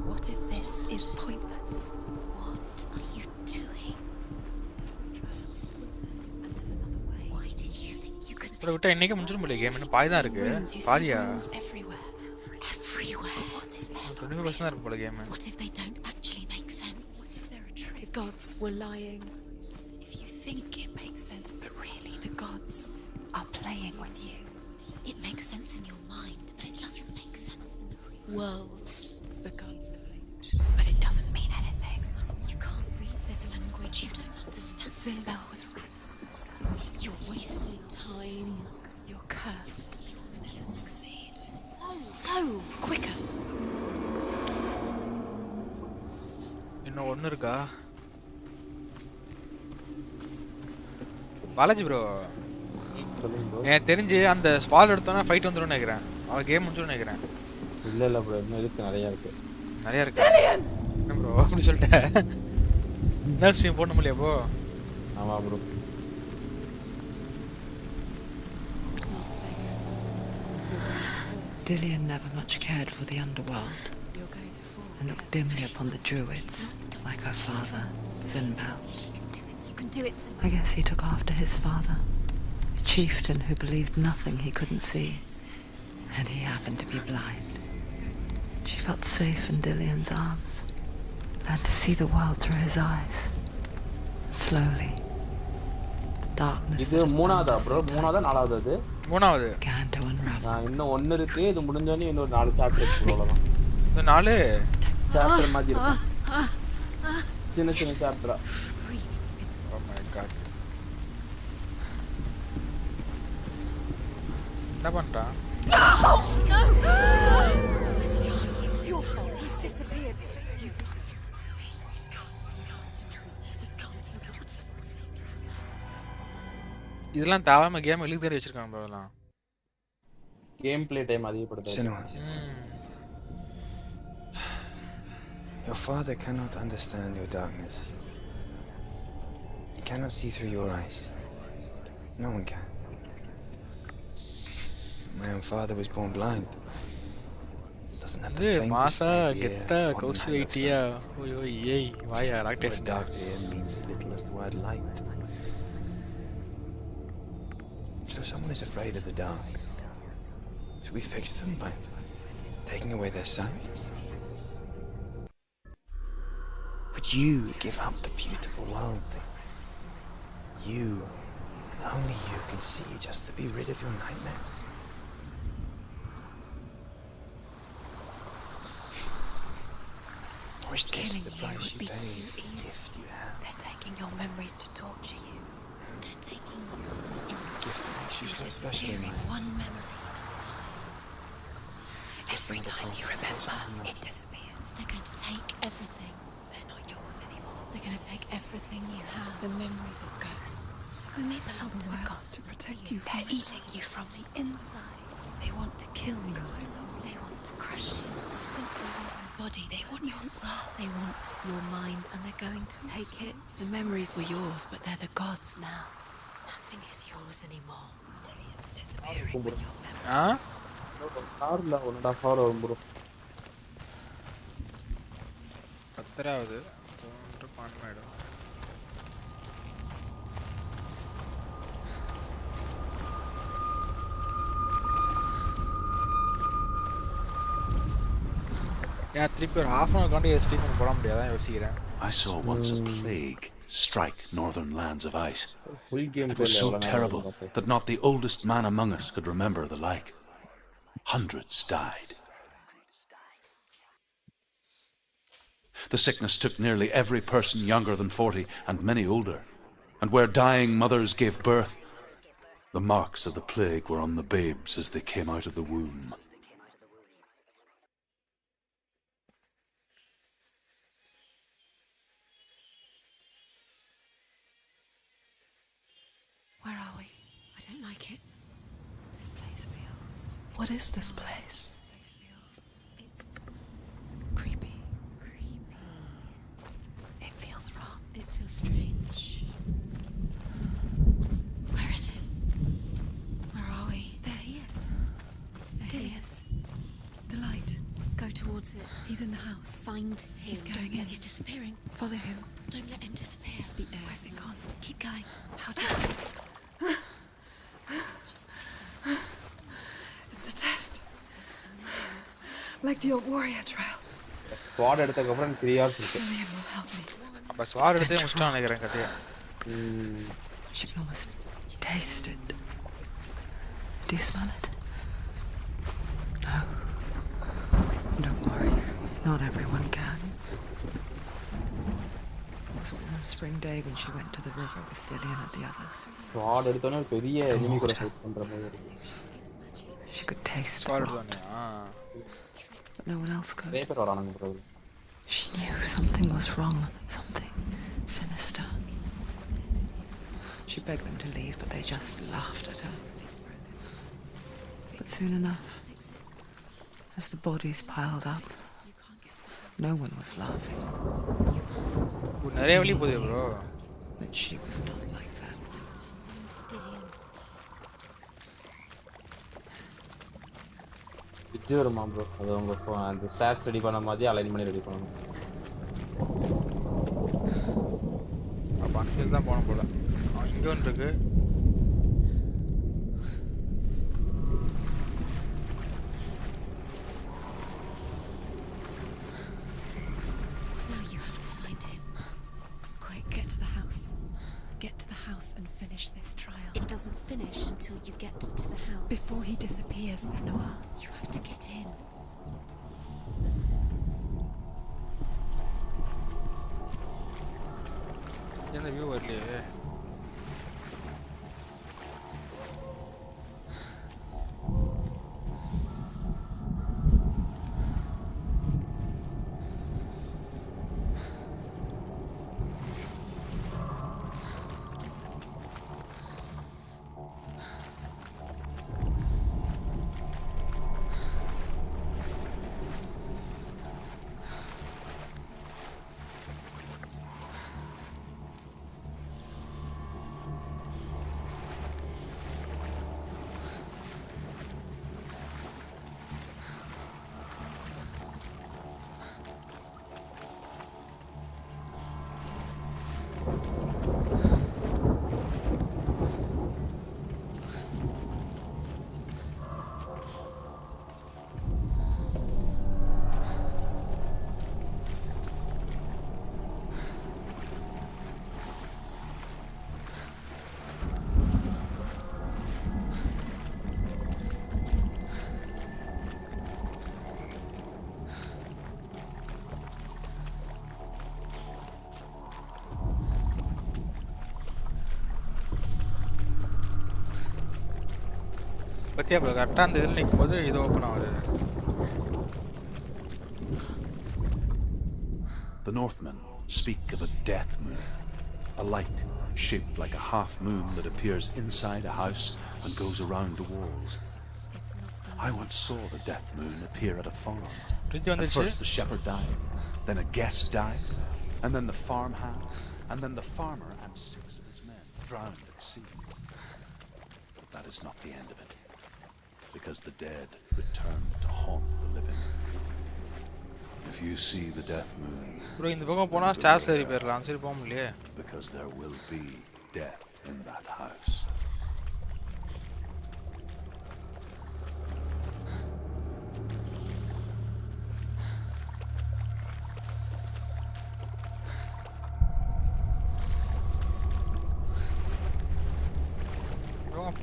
[SPEAKER 8] What if this is pointless? What are you doing? Why did you think you could?
[SPEAKER 2] Bro விட்டா இன்னைக்கு முடிஞ்சிரும் போல கேம். இன்னும் பாதி தான் இருக்கு. பாதியா?
[SPEAKER 8] Everywhere. What if they're
[SPEAKER 2] 20% தான் இருக்கு போல game.
[SPEAKER 8] What if they don't actually make sense? What if they're a trick? The gods were lying. If you think it makes sense, but really the gods are playing with you. It makes sense in your mind, but it doesn't make sense in the real world. The gods are playing, but it doesn't mean anything. You can't read this language. You don't understand. Sinbel was right. You're wasting time. You're cursed. You'll never succeed. So quicker.
[SPEAKER 2] இன்னும் ஒன்று இருக்கா? Balaji bro எனக்கு தெரிஞ்சு அந்த ஸ்பால் எடுத்தோன்னா fight வந்துடும் நினைக்கிறேன். அவன் கேம் முடிஞ்சிடும் நினைக்கிறேன்.
[SPEAKER 4] இல்ல ப்ரோ இன்னும் இருக்கு. நிறைய
[SPEAKER 2] இருக்கா? என்ன ப்ரோ அப்படி சொல்லிட்டேன்? என்ன ஸ்ட்ரீம் போட முடியல அப்போ?
[SPEAKER 4] ஆமா bro.
[SPEAKER 10] Dillion never much cared for the underworld and looked dimly upon the druids, like her father, Sinbel.
[SPEAKER 8] You can do it.
[SPEAKER 10] I guess he took after his father, a chieftain who believed nothing he couldn't see, and he happened to be blind. She felt safe in Dillion's arms, learned to see the world through his eyes. Slowly, the darkness.
[SPEAKER 4] இது மூணாவதா bro? மூணாவதா நாலாவது? அது
[SPEAKER 2] மூணாவது.
[SPEAKER 10] Began to unravel.
[SPEAKER 4] இன்னும் ஒன்னு இருக்கு. இது முடிஞ்சோனே இன்னொரு 4 சாப்டர் இருக்கு. அவ்வளவுதான்.
[SPEAKER 2] இந்த 4
[SPEAKER 4] சாப்டர் மாதிரி இருக்கு. சின்ன சாப்டரா.
[SPEAKER 2] Oh my god. என்ன பண்றான்?
[SPEAKER 8] Oh no! Where's he gone? It's your fault. He's disappeared. You've lost him to the sea. He's gone. You've lost him to the... He's gone to the water. He's drowned.
[SPEAKER 2] இதெல்லாம் தாவாம game எழுதி தர வச்சிருக்காங்க bro எல்லாம்.
[SPEAKER 4] Game play time அதிகப்படுத்துது.
[SPEAKER 9] Your father cannot understand your darkness. He cannot see through your eyes. No one can. My own father was born blind. Doesn't have the faintest idea what dark to him means as little as the word light. So someone is afraid of the dark. Should we fix them by taking away their sight? Would you give up the beautiful world that you, and only you, can see just to be rid of your nightmares? Or is
[SPEAKER 8] Killing
[SPEAKER 9] this the
[SPEAKER 8] you
[SPEAKER 9] price
[SPEAKER 8] would
[SPEAKER 9] you
[SPEAKER 8] be
[SPEAKER 9] pay
[SPEAKER 8] too
[SPEAKER 9] for the
[SPEAKER 8] easy.
[SPEAKER 9] gift you have?
[SPEAKER 8] They're taking your memories to torture you. They're taking you in
[SPEAKER 9] The gift that makes you so special,
[SPEAKER 8] disappearing
[SPEAKER 9] Maya.
[SPEAKER 8] one memory at a time. Every time you remember, it disappears. They're going to take everything. They're not yours anymore. They're going to take everything you have. The memories of ghosts. They belong to the gods to protect you. They're eating you from the inside. They want to kill your soul. They want to crush it. They want your body. They want your soul. They want your mind, and they're going to take it. The memories were yours, but they're the gods now. Nothing is yours anymore. It's disappearing with your memories.
[SPEAKER 2] Huh?
[SPEAKER 4] கார்ல 1.5 hour வரும் bro.
[SPEAKER 2] 10வது 12 madam. நான் திருப்பி ஒரு half an hour காண்டி steam பண்ண போட முடியாதான் யோசிக்கிறேன்.
[SPEAKER 6] I saw once a plague strike northern lands of ice.
[SPEAKER 4] Full game
[SPEAKER 6] It was so terrible that not the oldest man among us could remember the like. Hundreds died. The sickness took nearly every person younger than 40 and many older. And where dying mothers gave birth, the marks of the plague were on the babes as they came out of the womb.
[SPEAKER 8] Where are we? I don't like it. This place feels...
[SPEAKER 10] What is this place?
[SPEAKER 8] It's creepy. It feels wrong. It feels strange. Where is it? Where are we? There he is. There he is. The light. Go towards it. He's in the house. Find him. He's going in. He's disappearing. Follow him. Don't let him disappear. Where's it gone? Keep going. How do you find it?
[SPEAKER 10] It's a test. Like the old warrior trials.
[SPEAKER 4] Squad எடுத்ததுக்கு அப்புறம் 3 hours இருக்கு.
[SPEAKER 10] William will help me.
[SPEAKER 2] அப்ப ஸ்வாட் எடுத்தே முடிச்சிட்டான் நினைக்கிறேன் கதையா.
[SPEAKER 10] She can almost taste it. Do you smell it? No. Don't worry. Not everyone can. It was a warm spring day when she went to the river with Dillian and the others.
[SPEAKER 4] Squad எடுத்தோனே ஒரு பெரிய enemy கூட fight பண்ற மாதிரி இருக்கு.
[SPEAKER 10] She could taste the
[SPEAKER 2] Swat
[SPEAKER 10] rot,
[SPEAKER 2] தானே.
[SPEAKER 10] but no one else could.
[SPEAKER 4] நிறைய பேர் வரானுங்க bro.
[SPEAKER 10] She knew something was wrong, something sinister. She begged them to leave, but they just laughed at her. But soon enough, as the bodies piled up, no one was laughing.
[SPEAKER 2] நிறைய வழி போதே bro.
[SPEAKER 10] But she was not like that.
[SPEAKER 4] பிச்சு வருமா bro? அது உங்க அந்த stars ready பண்ண மாதிரி அலைன் பண்ணி ரெடி பண்ணணும்.
[SPEAKER 2] அப்ப அன்சைல் தான் போணும் போல. இங்க ஒன்று இருக்கு.
[SPEAKER 8] Now you have to find him. Quick, get to the house. Get to the house and finish this trial. It doesn't finish until you get to the house. Before he disappears, Senua. You have to get in.
[SPEAKER 2] என்ன view வரலையே. பத்தியா bro கரெக்டாக அந்த இதில் நிற்கும் போது இது open ஆகுது.
[SPEAKER 6] The Northmen speak of a death moon, a light shaped like a half moon that appears inside a house and goes around the walls. I once saw the death moon appear at a farm. At first the shepherd died, then a guest died, and then the farmhand, and then the farmer and 6 of his men drowned at sea. But that is not the end of it, because the dead return to haunt the living. If you see the death moon,
[SPEAKER 2] bro இந்த பக்கம் போனால் stars ஏறி போயிடலாம், சரி போக முடியலையே.
[SPEAKER 6] because there will be death in that house.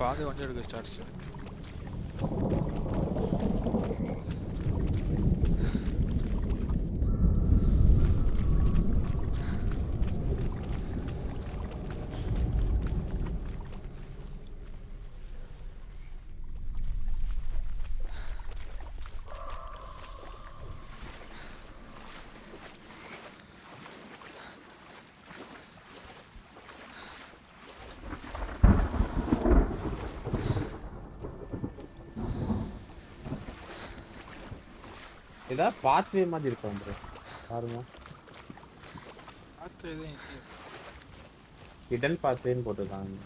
[SPEAKER 2] பாதி வண்டி எடுக்க ஸ்டார்ஸ்.
[SPEAKER 4] ஏதாவது பாத்வே மாதிரி இருக்கும் ப்ரோ பாருங்க.
[SPEAKER 2] பாத்வே
[SPEAKER 4] ஹிடன் பாத்வேன்னு போட்டுருக்காங்க.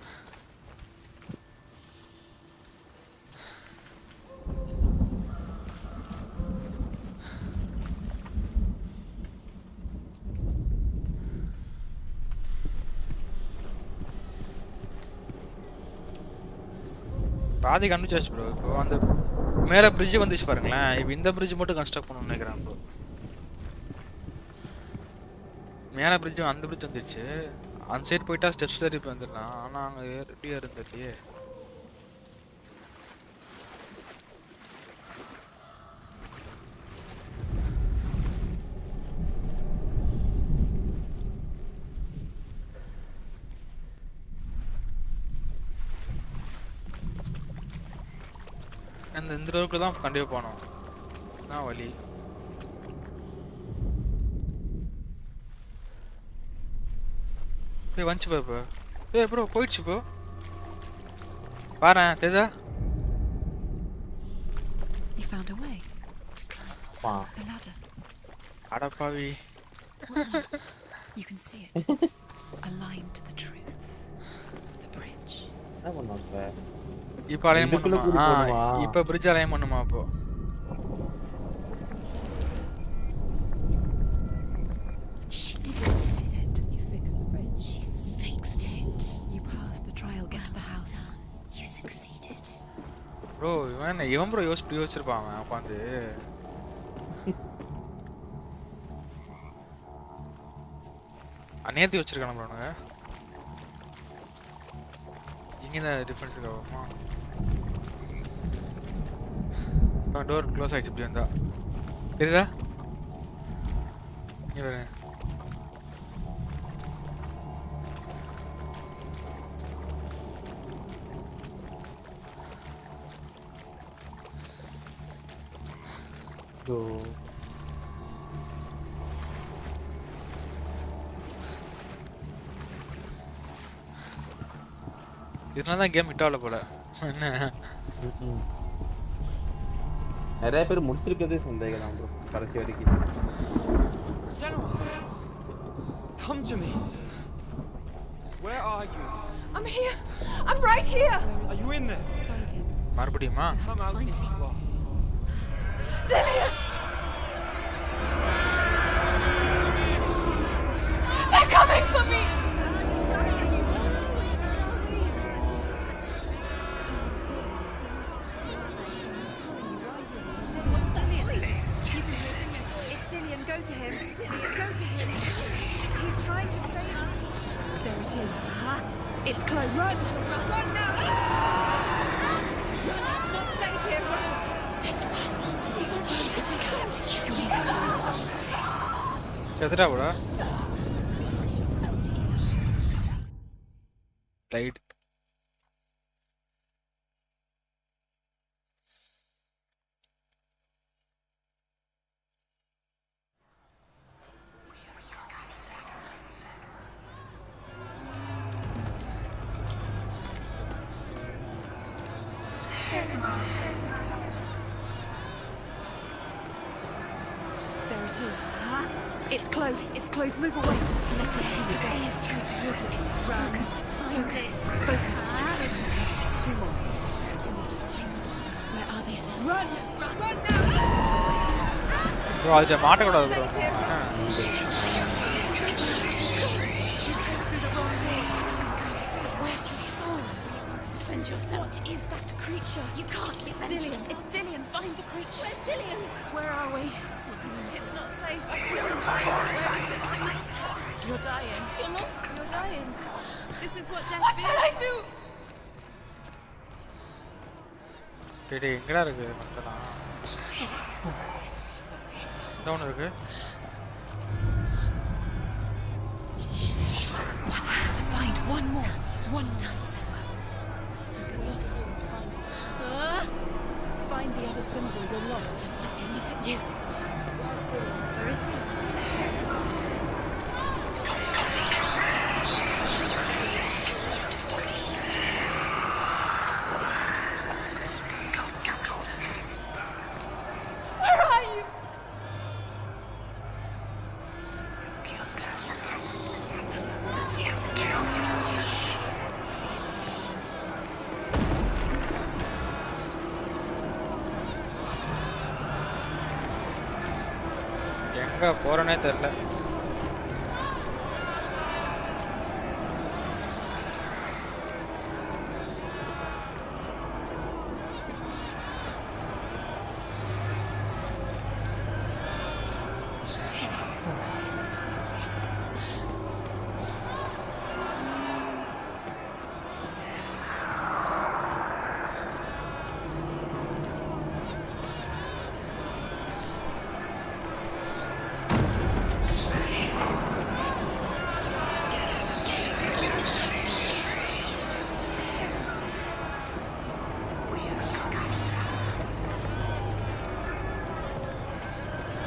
[SPEAKER 2] பாதி கண்டுச்சாச்சு ப்ரோ. இப்போ அந்த மேலே பிரிட்ஜ் வந்துச்சு பாருங்களேன். இப்போ இந்த பிரிட்ஜ் மட்டும் கன்ஸ்ட்ரக்ட் பண்ணணும்னு நினைக்கிறேன் ப்ரோ. மேலே பிரிட்ஜ் அந்த பிரிட்ஜ் வந்துடுச்சு. அந்த சைடு போயிட்டா ஸ்டெப்ஸ் ஏறி போய் வந்துடலாம். ஆனால் அங்கே எப்படியா இருந்துச்சு. அந்த இந்த ரோக்கு தான் கண்டிப்பாக போனோம். நான் வழி போய் வந்துச்சு இப்போ. ப்ரோ போயிடுச்சு இப்போ பாரு தெரியுதா.
[SPEAKER 8] You found a way to climb the top of the ladder.
[SPEAKER 2] அடப்பாவி.
[SPEAKER 8] You can see it aligned to the truth. The bridge.
[SPEAKER 4] என்ன பண்ணுவாங்க
[SPEAKER 2] இப்போ அலைன் பண்ணுமா? இப்போ பிரிட்ஜ் அலைன் பண்ணுமா? அப்போ
[SPEAKER 8] She did it. You fixed the bridge. She fixed it. You passed the trial. Get to the house. You succeeded.
[SPEAKER 2] Bro இவன் bro யோசிச்சிருப்பான் அவன் உட்காந்து. நேர்த்தி வச்சிருக்கான ப்ரோ. நாங்கள் இங்கே தான் டிஃப்ரென்ஸ் இருக்காமா? டோர் க்ளோஸ் ஆகிடுச்சு. இப்படி வந்தா தெரியுதா? இங்கே வேறு இதனால தான் கேம் ஹிட் ஆகல போல. என்ன
[SPEAKER 4] நிறைய பேர் முடிச்சிருக்கிறதே சந்தேகம் தான் ப்ரோ கடைசி வரைக்கும்.
[SPEAKER 9] Come to me. Where are you?
[SPEAKER 8] I'm here. I'm right here.
[SPEAKER 9] Are you in there?
[SPEAKER 8] Find him.
[SPEAKER 2] மறுபடியுமா?
[SPEAKER 9] Come out if you are.
[SPEAKER 8] Dillian! They're coming for me! Go to him. Go to him. He's trying to save you. There it is. It's close. Run! Run now! Run! It's not safe here. Run! Send him out. It's going to kill you.
[SPEAKER 2] எதுடா கூட right
[SPEAKER 8] There it is. It's close. It's close. Move away. Let us see it. It is. Go towards it. Focus. Find it. Focus. Focus. Two more. Two more times. Where are they, sir? Run! Run now!
[SPEAKER 2] bro அது மாட்ட கூடாது bro
[SPEAKER 8] You came through the wrong door. Where's your soul? You want to defend yourself. What is that creature? You can't defend yourself. It's Dillian. Find the creature. Where's Dillian? Where are we? It's not Dillian. It's not safe. I feel unsafe. Where is it? You're dying. You're lost. You're dying. This is what death feels. What should I do?
[SPEAKER 2] டேய் எங்கடா இருக்கு மத்தலாம் down இருக்கு
[SPEAKER 8] To find one more. One more. Don't get lost. Find the other symbol. You're lost. Look at you. Where is he? Where are you?
[SPEAKER 2] எங்க போறனே தெரியல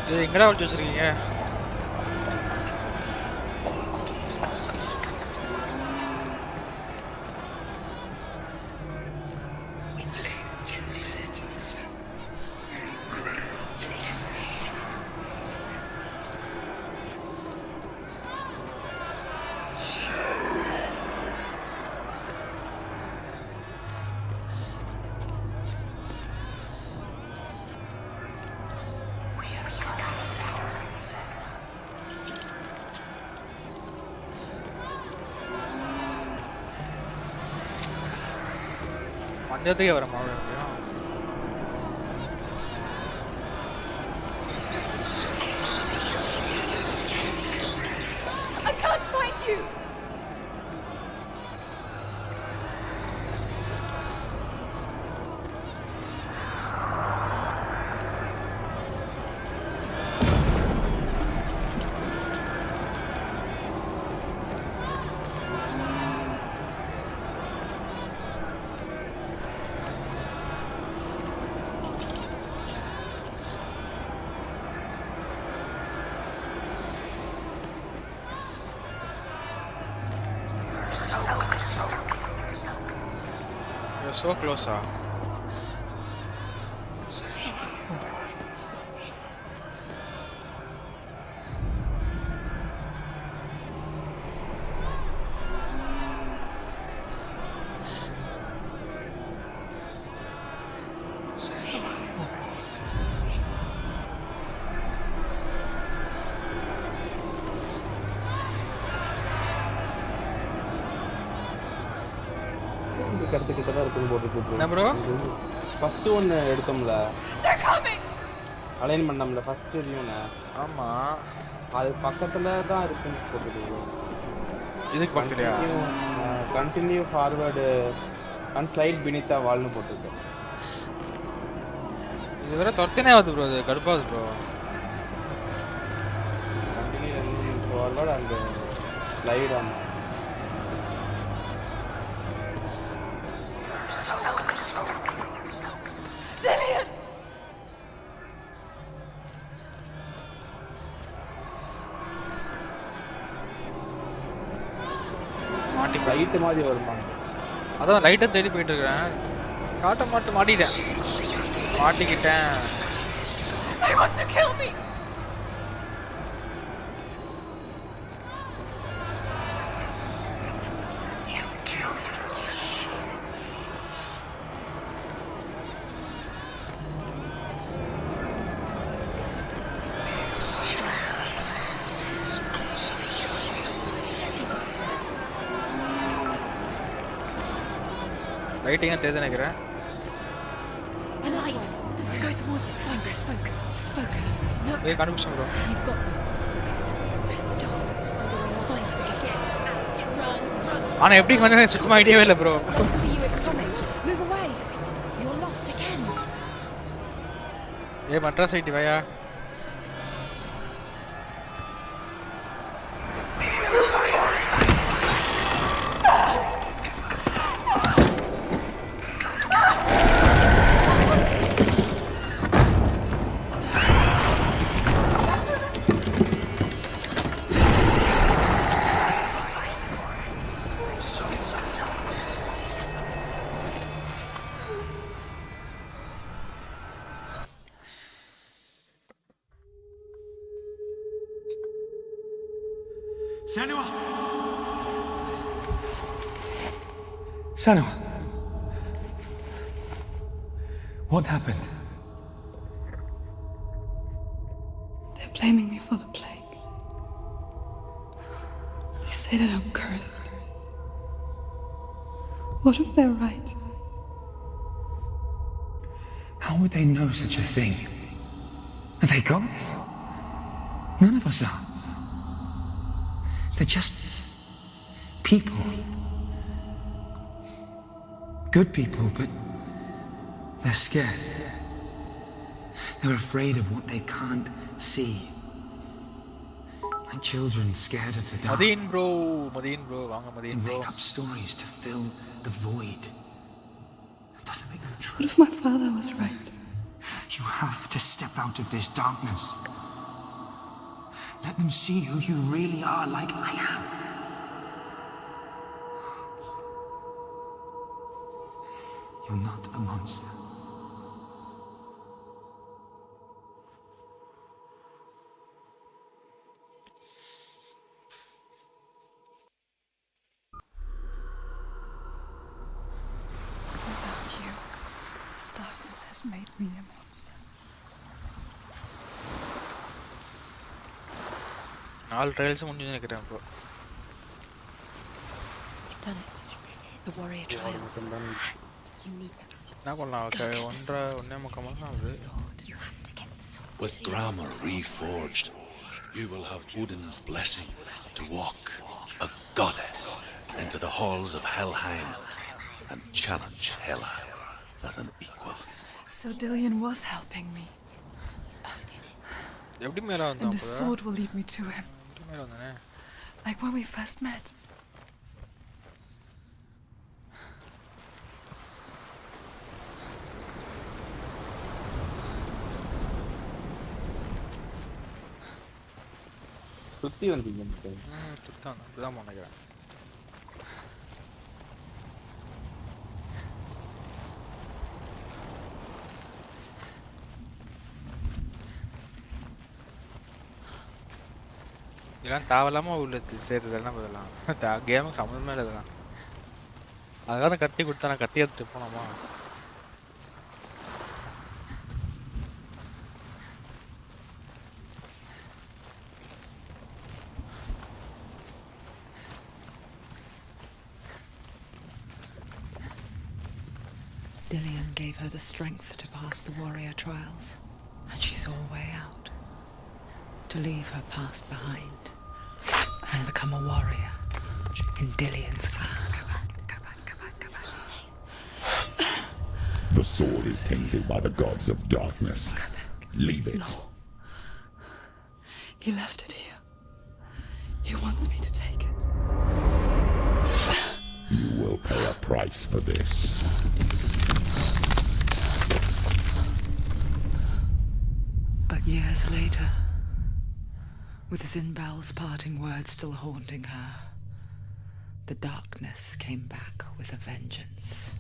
[SPEAKER 2] இது எங்கடா வச்சு வச்சிருக்கீங்க மஞ்சத்துக்கே வர முடியும்
[SPEAKER 8] I can't find you.
[SPEAKER 2] You're so close.
[SPEAKER 4] கடத்துக்கிட்ட தான் இருக்குன்னு போட்டு
[SPEAKER 2] என்ன bro?
[SPEAKER 4] ஃபர்ஸ்ட் ஒன்னு எடுத்தோம்ல.
[SPEAKER 8] They're coming.
[SPEAKER 4] அலைன் பண்ணோம்ல ஃபர்ஸ்ட் வியூனா.
[SPEAKER 2] ஆமா
[SPEAKER 4] அது பக்கத்துல தான் இருக்குன்னு போட்டுது.
[SPEAKER 2] இதுக்கு பக்கத்துலயா?
[SPEAKER 4] கண்டினியூ ஃபார்வர்டு அண்ட் ஸ்லைட் பினித்தா வால்னு போட்டுது.
[SPEAKER 2] இது வேற தொர்த்தனே ஆகுது ப்ரோ, அது கடுப்பாகுது bro.
[SPEAKER 4] Continue forward and slide on. Light மாதிரி வருமா?
[SPEAKER 2] அதான் லைட்டை தேடி போயிட்டு இருக்கிறேன். காட்ட மாட்டு மாட்டிட்டேன். மாட்டிக்கிட்டேன்.
[SPEAKER 8] They want to kill me.
[SPEAKER 2] லைட்டிங்க தேடி நினைக்கிறேன்.
[SPEAKER 8] The light. Go towards it. Focus. Focus. Focus. No.
[SPEAKER 2] ஏய் கண்டுபிடிச்சேன் bro.
[SPEAKER 8] You've got them. Where's the door? Find it. Get out. Run. Run.
[SPEAKER 2] ஆனா எப்படி வந்து சுத்தமா ஐடியாவே இல்ல bro.
[SPEAKER 8] I see you. It's coming. Move away. You're lost again.
[SPEAKER 2] ஏய் Madras ID வாயா.
[SPEAKER 9] Senua! What happened?
[SPEAKER 10] They're blaming me for the plague. They say that I'm cursed. What if they're right?
[SPEAKER 9] How would they know such a thing? Are they gods? None of us are. They're just people. Good people, but they're scared. They're afraid of what they can't see. Like children scared of the dark.
[SPEAKER 2] Mateen bro வாங்க
[SPEAKER 9] They
[SPEAKER 2] Mateen bro.
[SPEAKER 9] make up stories to fill the void. That doesn't make them true.
[SPEAKER 10] What if my father was right?
[SPEAKER 9] You have to step out of this darkness. Let them see who you really are, like I have. You're not a monster.
[SPEAKER 10] Without you, this darkness has made me a monster.
[SPEAKER 2] 4 trials முடிஞ்சு நினைக்கிறேன் bro.
[SPEAKER 8] You've done it. You did it. The warrior trials. You need that sword.
[SPEAKER 2] என்ன பண்ணலாம்? ஒன்னே முக்கால் மாதம் ஆகுது.
[SPEAKER 8] You have to get the sword.
[SPEAKER 6] With grammar reforged, you will have Odin's blessing to walk, a goddess, into the halls of Helheim and challenge Hela as an equal.
[SPEAKER 10] So Dillion was helping me.
[SPEAKER 2] எப்படி மேல
[SPEAKER 10] And
[SPEAKER 2] வந்தான்
[SPEAKER 10] the
[SPEAKER 2] அப்போ?
[SPEAKER 10] sword will lead me to him.
[SPEAKER 2] எப்படி மேல வந்தானே?
[SPEAKER 10] Like when we first met.
[SPEAKER 4] சுத்தி வந்தீங்க.
[SPEAKER 2] சுத்தான் அப்படிதான் நினைக்கிறேன். இதெல்லாம் தேவையில்லாமல் உள்ள சேர்த்துதெல்லாம் இதெல்லாம் கேமுக்கு சம்மந்தமே இல்லை இதெல்லாம். அதுக்காக தான் கட்டி கொடுத்தா நான் கட்டி எடுத்து போனோமா.
[SPEAKER 10] Dillion gave her the strength to pass the warrior trials, and she's always to leave her past behind and become a warrior in Dillion's clan.
[SPEAKER 8] Go back. It's not safe.
[SPEAKER 1] The sword is tainted by the gods of darkness. Leave it.
[SPEAKER 10] No. He left it here. He wants me to take it.
[SPEAKER 1] You will pay a price for this.
[SPEAKER 10] But years later, with Zinbal's parting words still haunting her, the darkness came back with a vengeance.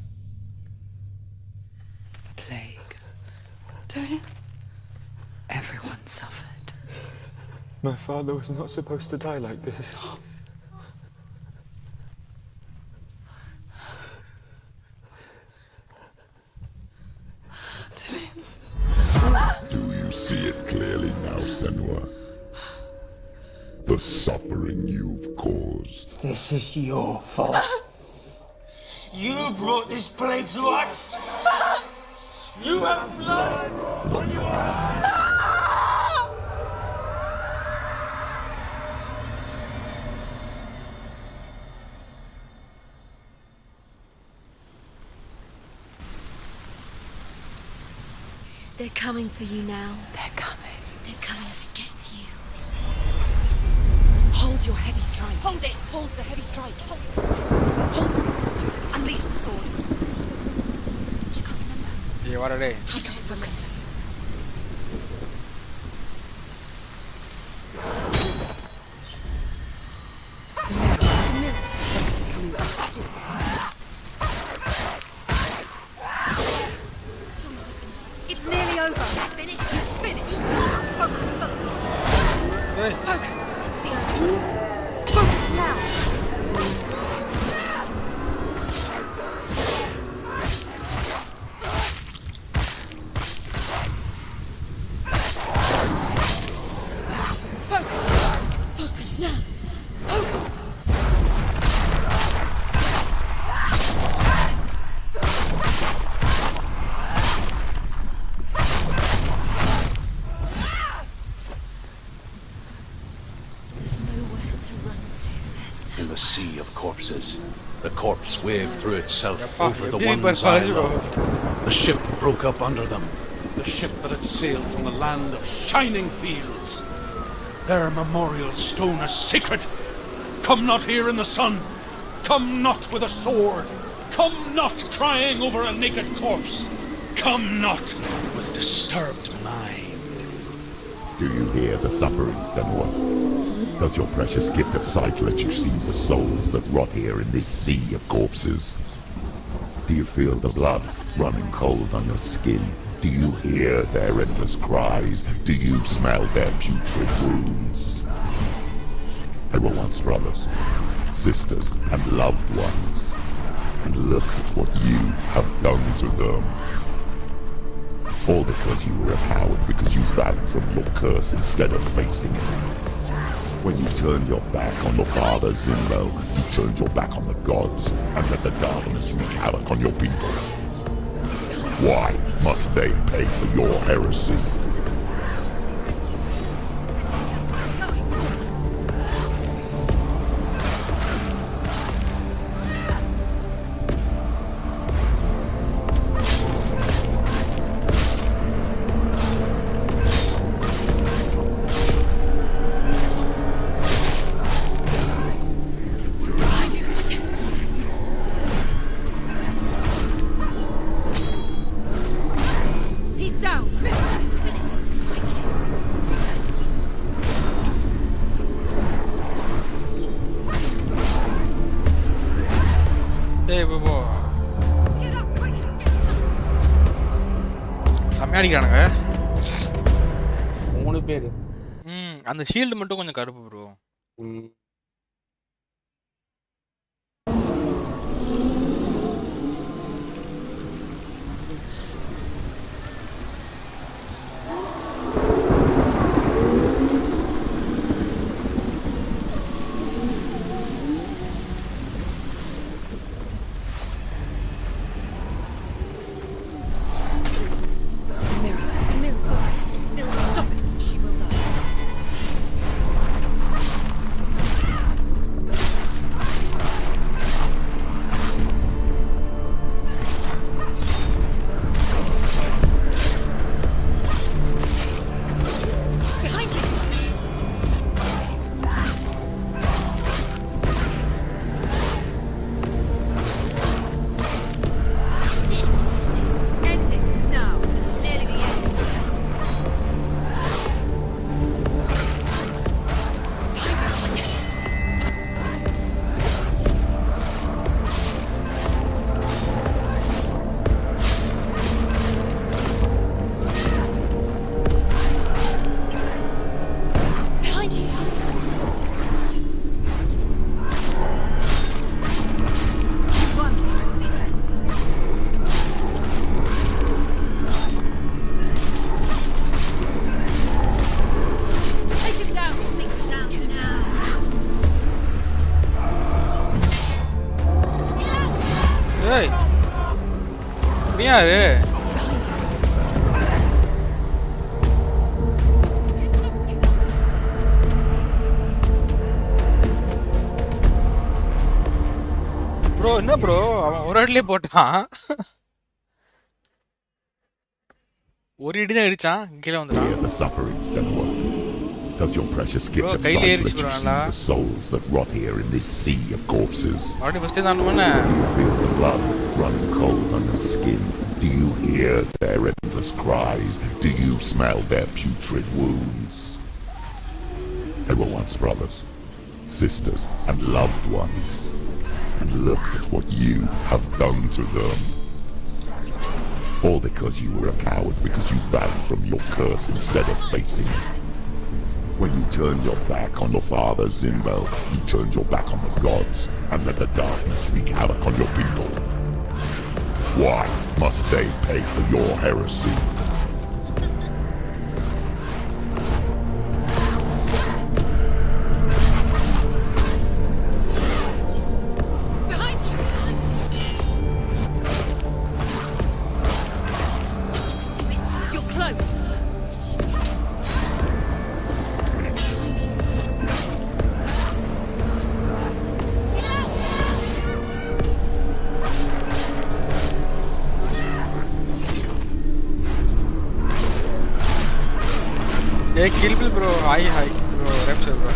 [SPEAKER 10] The plague.
[SPEAKER 9] Dillon?
[SPEAKER 10] Everyone suffered.
[SPEAKER 9] My father was not supposed to die like this.
[SPEAKER 1] Do you see it clearly now, Senua? The suffering you've caused.
[SPEAKER 9] This is your fault. You brought this plague to us. You have blood on your hands.
[SPEAKER 8] They're coming for you now.
[SPEAKER 10] They're coming.
[SPEAKER 8] They're coming to get you.
[SPEAKER 10] Hold your heavy strike.
[SPEAKER 8] Hold it!
[SPEAKER 10] Hold the heavy strike. Hold it. Unleash the sword.
[SPEAKER 8] She can't remember.
[SPEAKER 2] Yeah, what are they?
[SPEAKER 8] How did she focus? The mirror. Focus is coming back. It's nearly over. Finished. It's finished. Focus.
[SPEAKER 2] Hey.
[SPEAKER 8] Focus. It's the end. Focus now. Focus now. There's nowhere to run to.
[SPEAKER 6] In the sea of corpses, the corpse waved through itself
[SPEAKER 2] Yeah,
[SPEAKER 6] over the
[SPEAKER 2] really
[SPEAKER 6] ones
[SPEAKER 2] bad
[SPEAKER 6] I
[SPEAKER 2] bro.
[SPEAKER 6] loved. The ship broke up under them. The ship that had sailed from the land of shining fields. Their memorial stone is sacred. Come not here in the sun. Come not with a sword. Come not crying over a naked corpse. Come not with disturbed mind.
[SPEAKER 1] Do you hear the suffering, Senua? Does your precious gift of sight let you see the souls that rot here in this sea of corpses? Do you feel the blood running cold on your skin? Do you hear their endless cries? Do you smell their putrid wounds? They were once brothers, sisters, and loved ones. And look at what you have done to them. All because you were empowered because you ran from your curse instead of facing it. When you turned your back on your father, Zinlo, you turned your back on the gods and let the darkness wreak havoc on your people. Why must they pay for your heresy?
[SPEAKER 8] He's down.
[SPEAKER 2] Hey, bro. செம்மையா அடிக்கிறானுங்க.
[SPEAKER 4] மூணு பேரு.
[SPEAKER 2] அந்த shield மட்டும் கொஞ்சம் கருப்பு bro. யாரு bro என்ன bro அவன் ஒரு அடிலே போட்டான் ஒரு இடி தான் அடிச்சான் கீழே வந்துட்டான்
[SPEAKER 1] Does your precious gift of sight let you see the souls that rot here in this sea of corpses?
[SPEAKER 2] already first time
[SPEAKER 1] Do you feel the blood running cold on your skin? Do you hear their endless cries? Do you smell their putrid wounds? They were once brothers, sisters, and loved ones. And look at what you have done to them. All because you were a coward, because you ran from your curse instead of facing it. When you turned your back on your father Zimbel, you turned your back on the gods and let the darkness wreak havoc on your people. Why must they pay for your heresy?
[SPEAKER 2] Hey, kill me, bro. Hi, bro. Rapture, bro.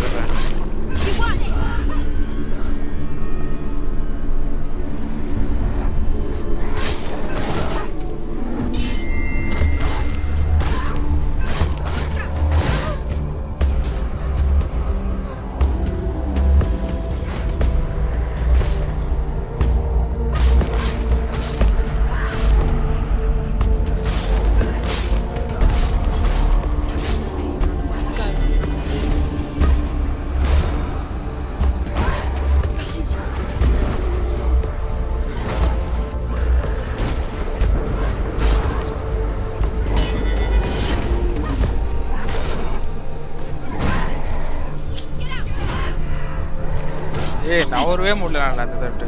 [SPEAKER 2] Hey, நவரவே முடியல நான் அந்த தட்டு.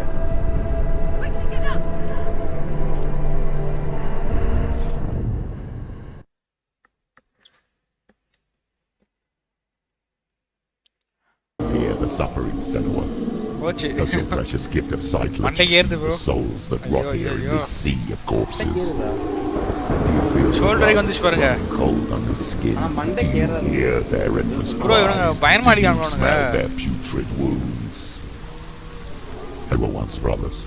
[SPEAKER 1] Hear the suffering, Senua. Does your precious gift of sight let you see the souls that rot here in this sea of corpses? Do you feel cold on your skin? Do you hear their endless cries? Do you smell their putrid wounds? They were once brothers,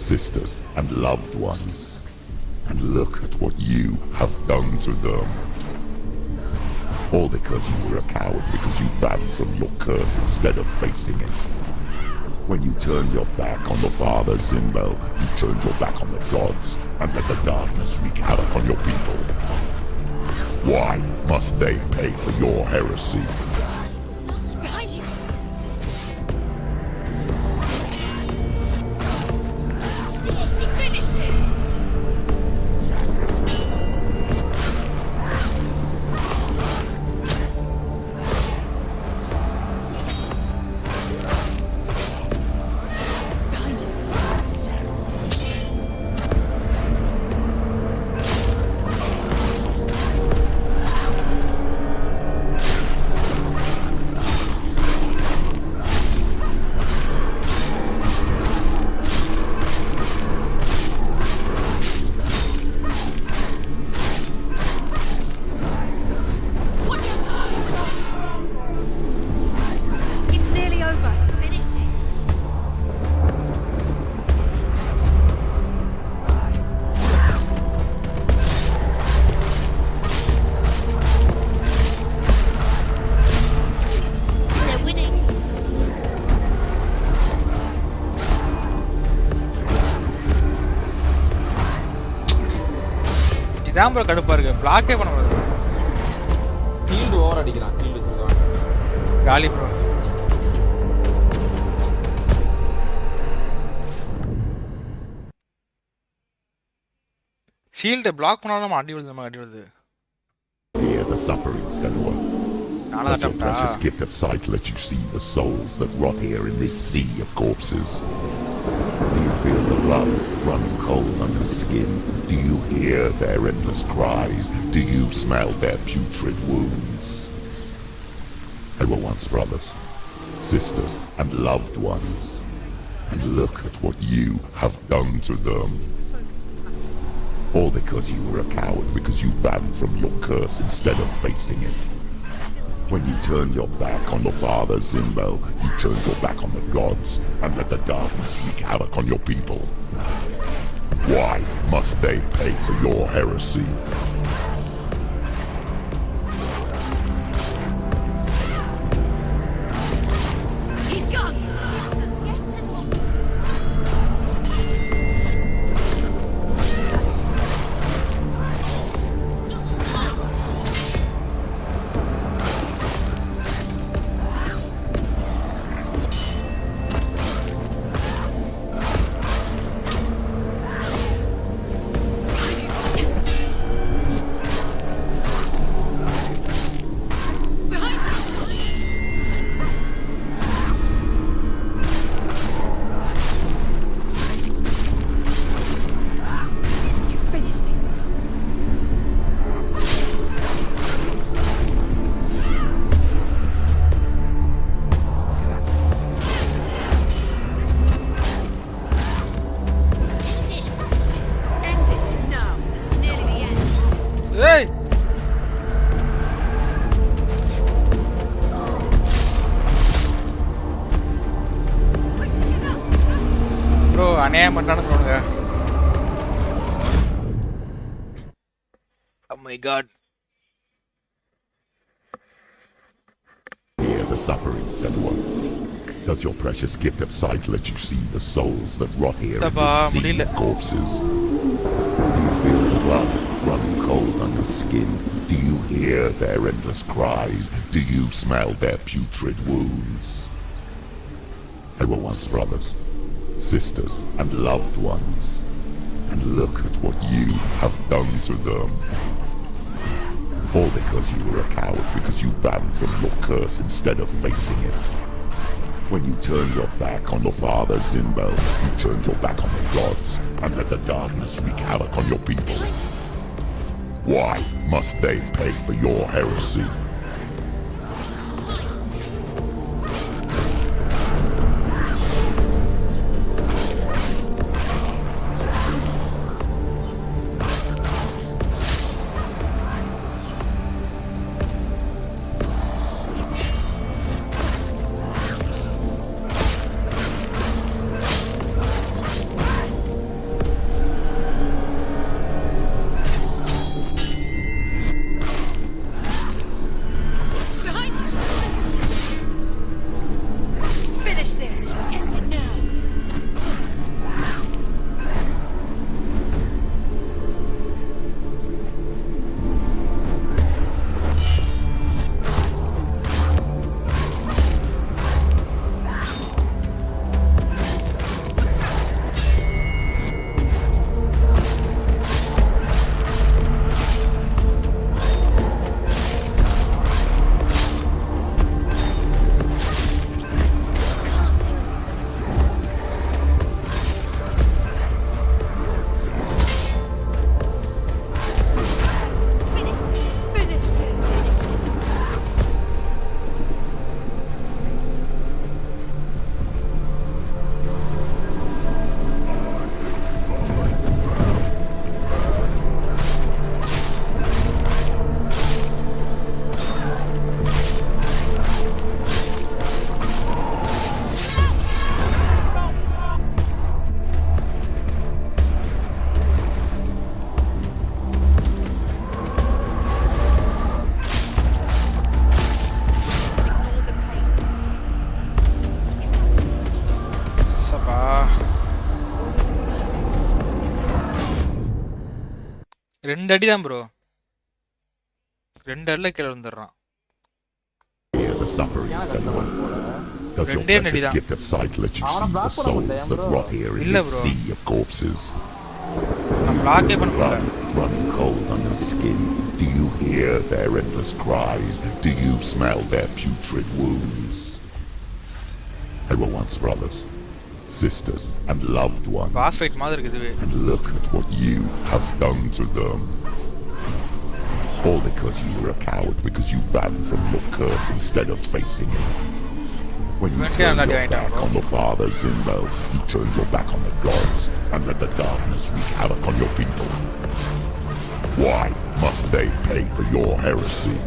[SPEAKER 1] sisters, and loved ones. And look at what you have done to them. All because you were a coward, because you ran from your curse instead of facing it. When you turned your back on the father Zimbel, you turned your back on the gods and let the darkness wreak havoc on your people. Why must they pay for your heresy?
[SPEAKER 3] Behind you! She finished it!
[SPEAKER 2] இதான் bro கடுப்பா இருக்கு. பிளாக்கே பண்ண முடியாது.
[SPEAKER 4] Field over அடிக்கிறான். Field வச்சிருக்கான்.
[SPEAKER 2] காலி bro. Shield black பண்ணாலும் அடி விழுது. நம்ம அடி விழுது.
[SPEAKER 1] Hear the suffering, Senua. Does your precious gift of sight let you see the souls that rot here in this sea of corpses? Do you feel the blood running cold on your skin? Do you hear their endless cries? Do you smell their putrid wounds? They were once brothers, sisters, and loved ones. And look at what you have done to them. All because you were a coward, because you ran from your curse instead of facing it. When you turned your back on your father Zimbel, you turned your back on the gods and let the darkness wreak havoc on your people. Why must they pay for your heresy?
[SPEAKER 8] He's gone!
[SPEAKER 2] Hey! Bro, அநியாயம் பண்றான்னு சொல்லுங்க. Oh my god.
[SPEAKER 1] Hear the suffering, Senua. Does your precious gift of sight let you see the souls that rot here in this sea of corpses? Do you feel the blood running cold on your skin? Do you hear their endless cries? Do you smell their putrid wounds? They were once brothers, sisters, and loved ones. And look at what you have done to them. All because you were a coward, because you ran from your curse instead of facing it. When you turned your back on your father Zimbel, you turned your back on the gods and let the darkness wreak havoc on your people. Why must they pay for your heresy?
[SPEAKER 2] ரெண்டு அடி தான் bro. ரெண்டு அடில கீழ விழுந்துறான்.
[SPEAKER 1] The suffering, Senua. Does your precious gift of sight let you see the souls that rot here in this sea of corpses? Running cold on your skin. Do you hear their endless cries? Do you smell their putrid wounds? They were once brothers, sisters, and loved ones.
[SPEAKER 2] Pass fight மாதிரி இருக்குது.
[SPEAKER 1] And look at what you have done to them. All because you were a coward, because you ran from your curse instead of facing it. When you turned your back on the Father Zimbo, you turned your back on the gods and let the darkness wreak havoc on your people. Why must they pay for your heresy?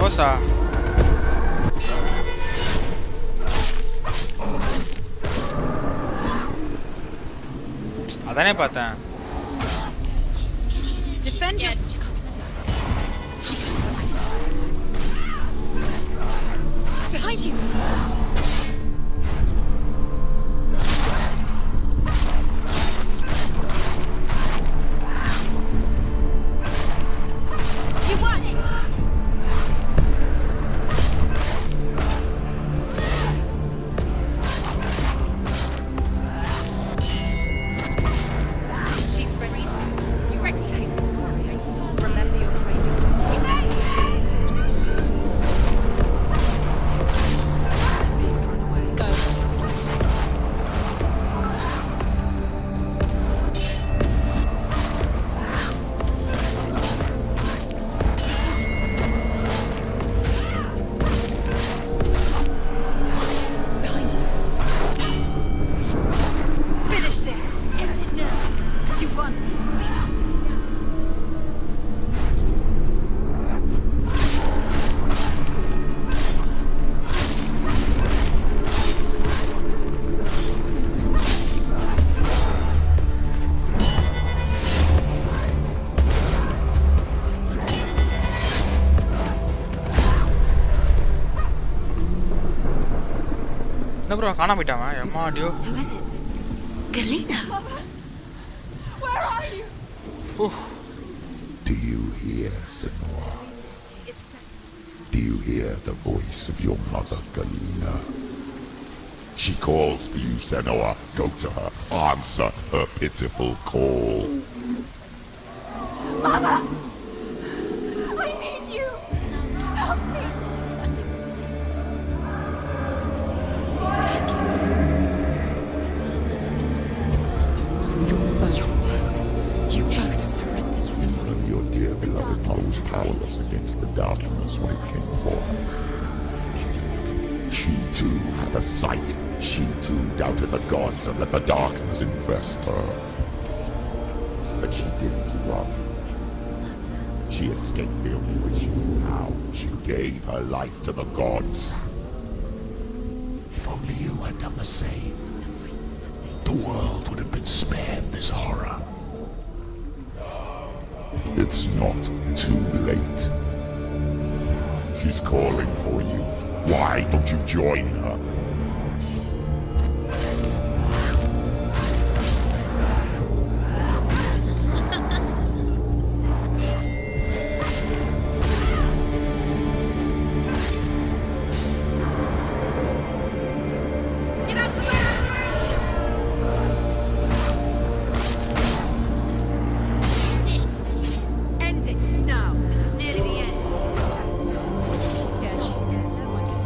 [SPEAKER 2] Closer. அதானே பார்த்தேன்.
[SPEAKER 8] Defend yourself. Behind you. You want it. She's ready. You ready? Remember your training. Go. Behind you. Finish this. End it now. You won.
[SPEAKER 2] என்ன bro காணாம போயிட்டாங்க. எம்மா audio.
[SPEAKER 8] Who is it? Galena. Where are you?
[SPEAKER 1] Do you hear, Senua?
[SPEAKER 8] It's
[SPEAKER 1] Do you hear the voice of your mother, Galena? She calls for you, Senua. Go to her. Answer her pitiful call.
[SPEAKER 8] Mama! I need you! Help me! He's taking You're both dead. You both surrendered to the voices.
[SPEAKER 1] Your dear beloved mother was powerless against the darkness when it came forth. She too had a sight. She too doubted the gods and let the darkness infest her. But she didn't run. She escaped the operation. Now she gave her life to the gods. If only you had done the same, the world would have been spared this horror. It's not too late. She's calling for you. Why don't you join her?
[SPEAKER 8] End it now. This is nearly the end. She's scared. She's scared. No one can.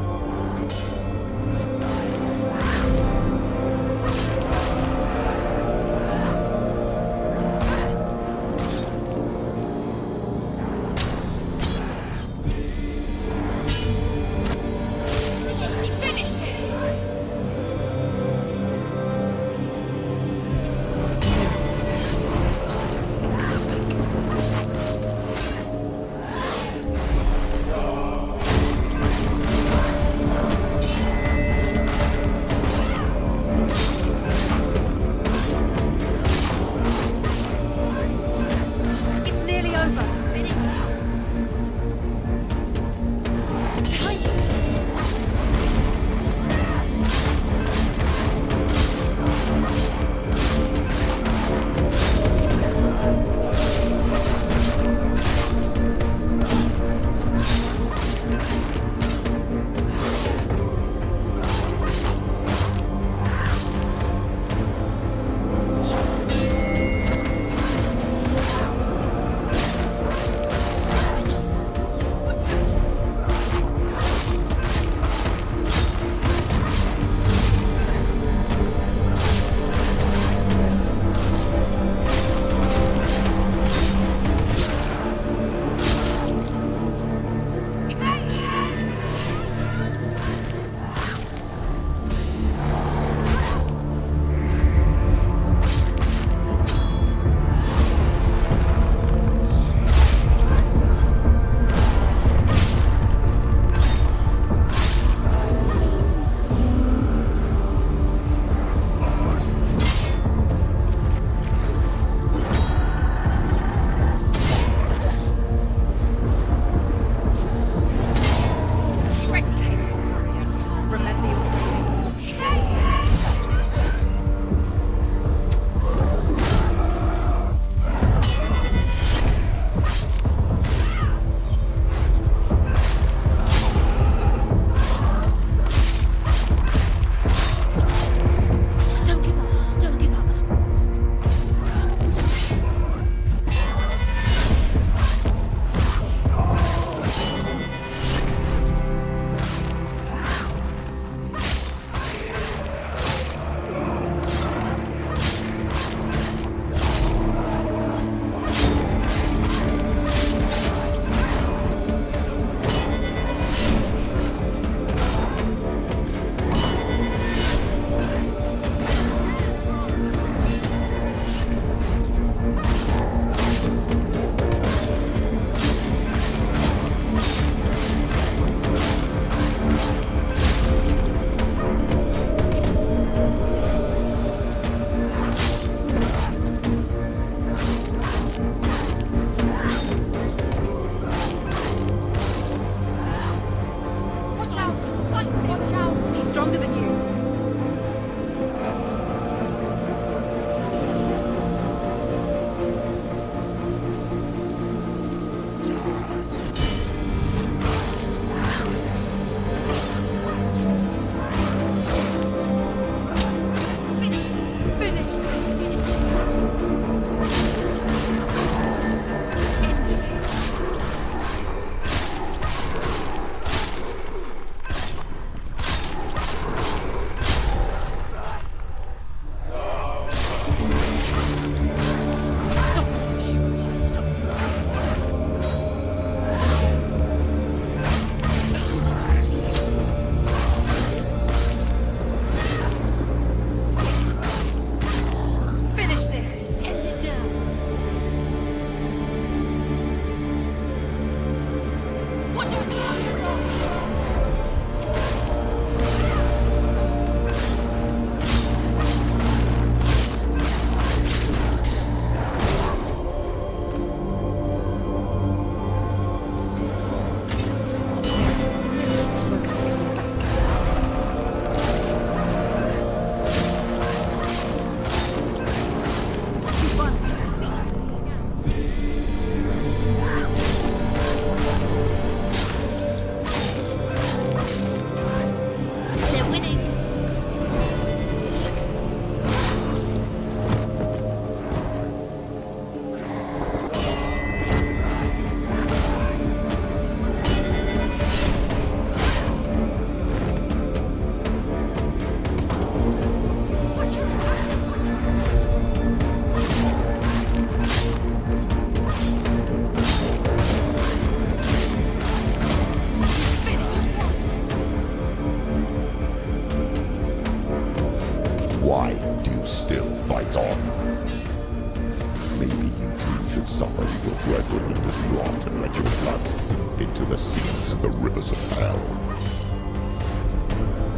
[SPEAKER 1] Maybe you too should suffer with your brethren in this rot and let your blood seep into the seas and the rivers of hell.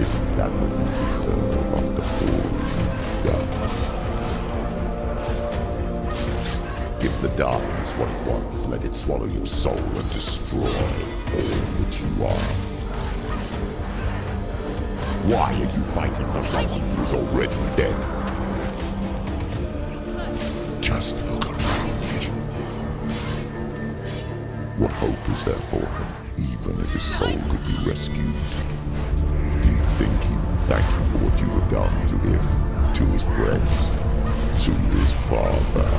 [SPEAKER 1] Isn't that what you deserve after all you've done? Give the darkness what it wants, let it swallow your soul and destroy all that you are. Why are you fighting for someone who is already dead? Just look around you. What hope is there for him, even if his soul could be rescued? Do you think he would thank you for what you have done to him, to his friends, to his father?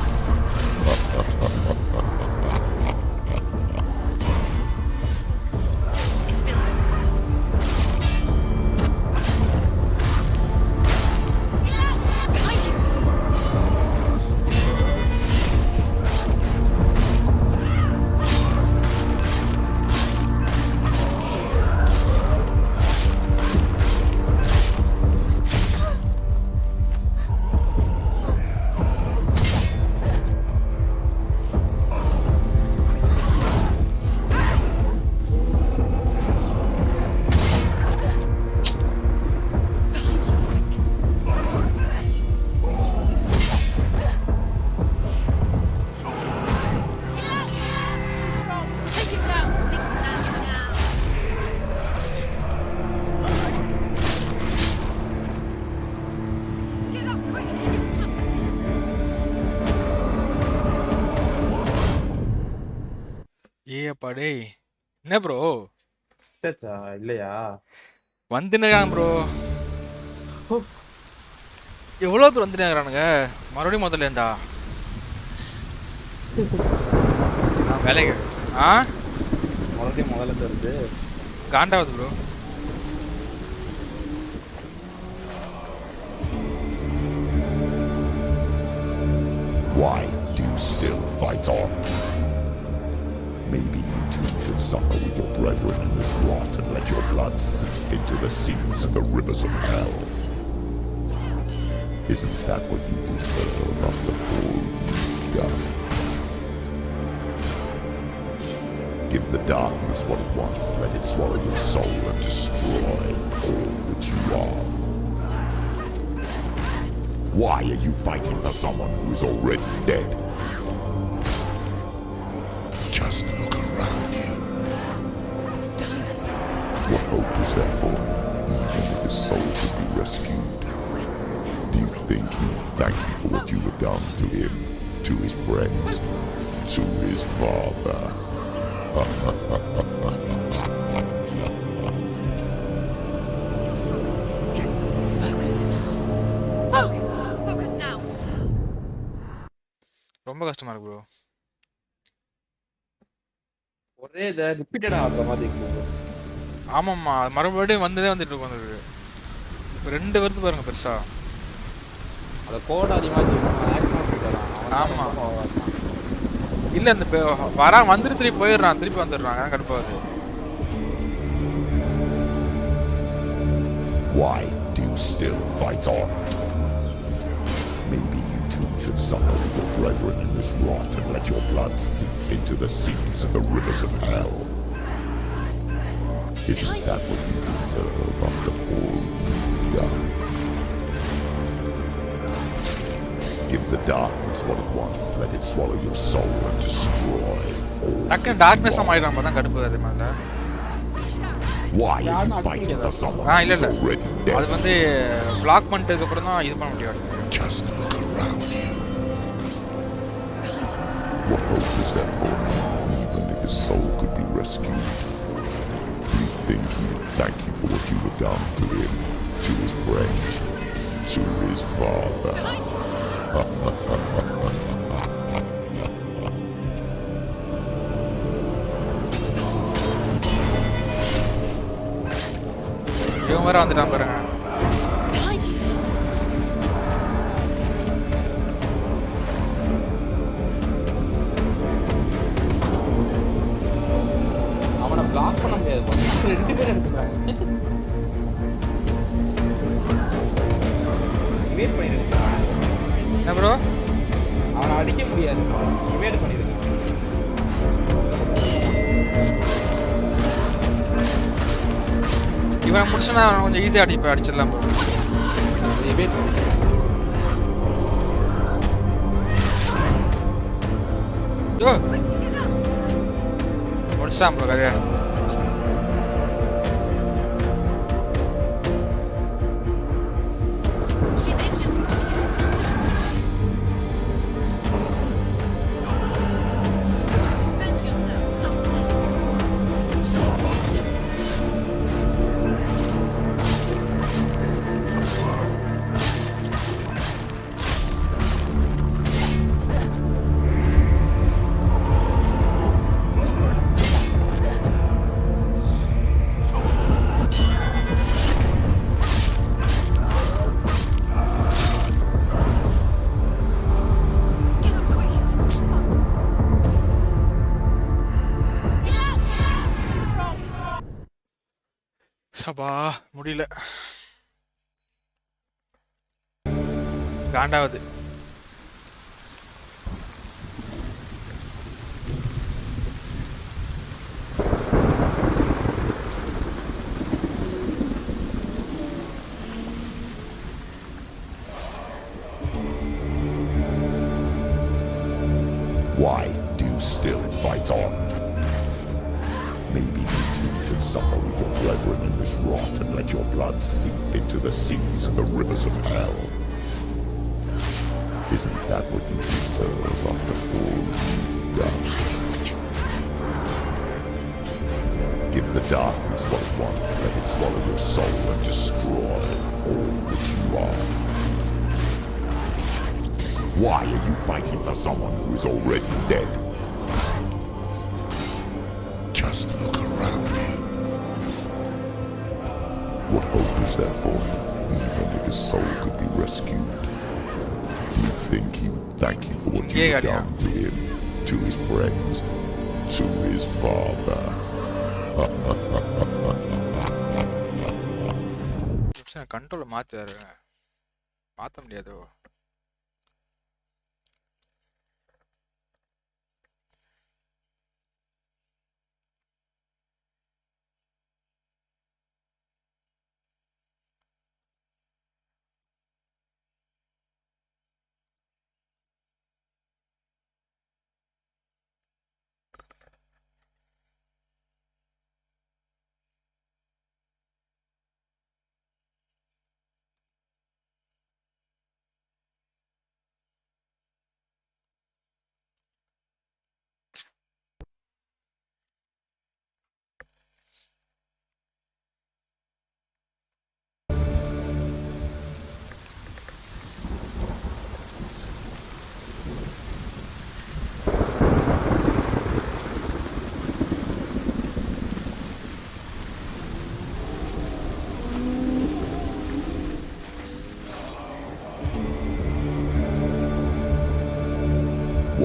[SPEAKER 2] ஏப்பா டேய் என்ன bro
[SPEAKER 4] இல்லையா
[SPEAKER 2] வந்துனுக்காங்க bro எவ்வளோ பேர் வந்துட்டாங்கிறானுங்க மறுபடியும் முதல்ல இருந்தா வேலைக்கு
[SPEAKER 4] முதல்ல இருந்து
[SPEAKER 2] காண்டாவது bro
[SPEAKER 1] Why do you still fight on? Maybe you too should suffer with your brethren in this rot and let your blood seep into the seas and the rivers of hell. Isn't that what you deserve after all you've done? Give the darkness what it wants, let it swallow your soul and destroy all that you are. Why are you fighting for someone who is already dead? Just look around you. What hope is there for him, even if his soul could be rescued? Do you think he would thank you for what you have done to him, to his friends, to his father?
[SPEAKER 8] Focus now.
[SPEAKER 2] ரொம்ப கஷ்டமா இருக்கு bro
[SPEAKER 4] ஒரே இதை ரிப்பீட்டடா ஆகுற மாதிரி இருக்கு
[SPEAKER 2] ஆமாம்மா மறுபடியும் வந்துட்டே வந்துட்டு இருக்கும் அது இப்போ 2 வருது பாருங்க பெருசா
[SPEAKER 4] அதை கோட் அதிகமாக
[SPEAKER 2] ஆமாம் இல்லை இந்த வந்துட்டு திருப்பி போயிடுறான் திருப்பி வந்துடுறான் கடுப்பாது
[SPEAKER 1] Why do you still fight on? Maybe you too should suffer with your brethren in this rot and let your blood seep into the seas and the rivers of hell. Isn't that what you deserve after all you've done? Give the darkness what it wants, let it swallow your soul and destroy all.
[SPEAKER 2] டக்குனு darkness ஆயிடும் தான் கடுப்பு அதே மாதிரி
[SPEAKER 1] Why are you fighting for someone who is already dead?
[SPEAKER 2] அது வந்து black பண்ணிட்டதுக்கு அப்புறம் தான் இது பண்ண முடியாது
[SPEAKER 1] Just look around you. What hope is there for him, even if his soul could be rescued? Do you think he would thank you for what you have done to him, to his friends, to his father?
[SPEAKER 2] இவன் வேற வந்துட்டான் பாருங்க
[SPEAKER 4] அவனை black பண்ண முடியாது 2 பேர் எடுத்துக்கிறாங்க wait பண்ணிருக்கா
[SPEAKER 2] என்ன ப்ரோ
[SPEAKER 4] அவனை அடிக்க முடியாது, இவேட் பண்ணிருக்கான்.
[SPEAKER 2] இவன் முடிச்சுனா கொஞ்சம் ஈஸியாக அடிச்சிடலாம் ப்ரோ.
[SPEAKER 4] இவேட்
[SPEAKER 2] யோ முடிச்சான் ப்ரோ கதையா. சபா முடியல, காண்டாவது.
[SPEAKER 1] Why do you still fight on? Maybe you too should suffer with your brethren in this rot and let your blood seep into the seas and the rivers of hell. Isn't that what you deserve after all you've done? Give the darkness what it wants, let it swallow your soul and destroy all that you are. Why are you fighting for someone who is already dead? Just look around you. What hope is there for him, even if his soul could be rescued? Do you think he would thank you for what you have done to him, to his friends, to his father?
[SPEAKER 2] Control மாற்ற முடியாதோ?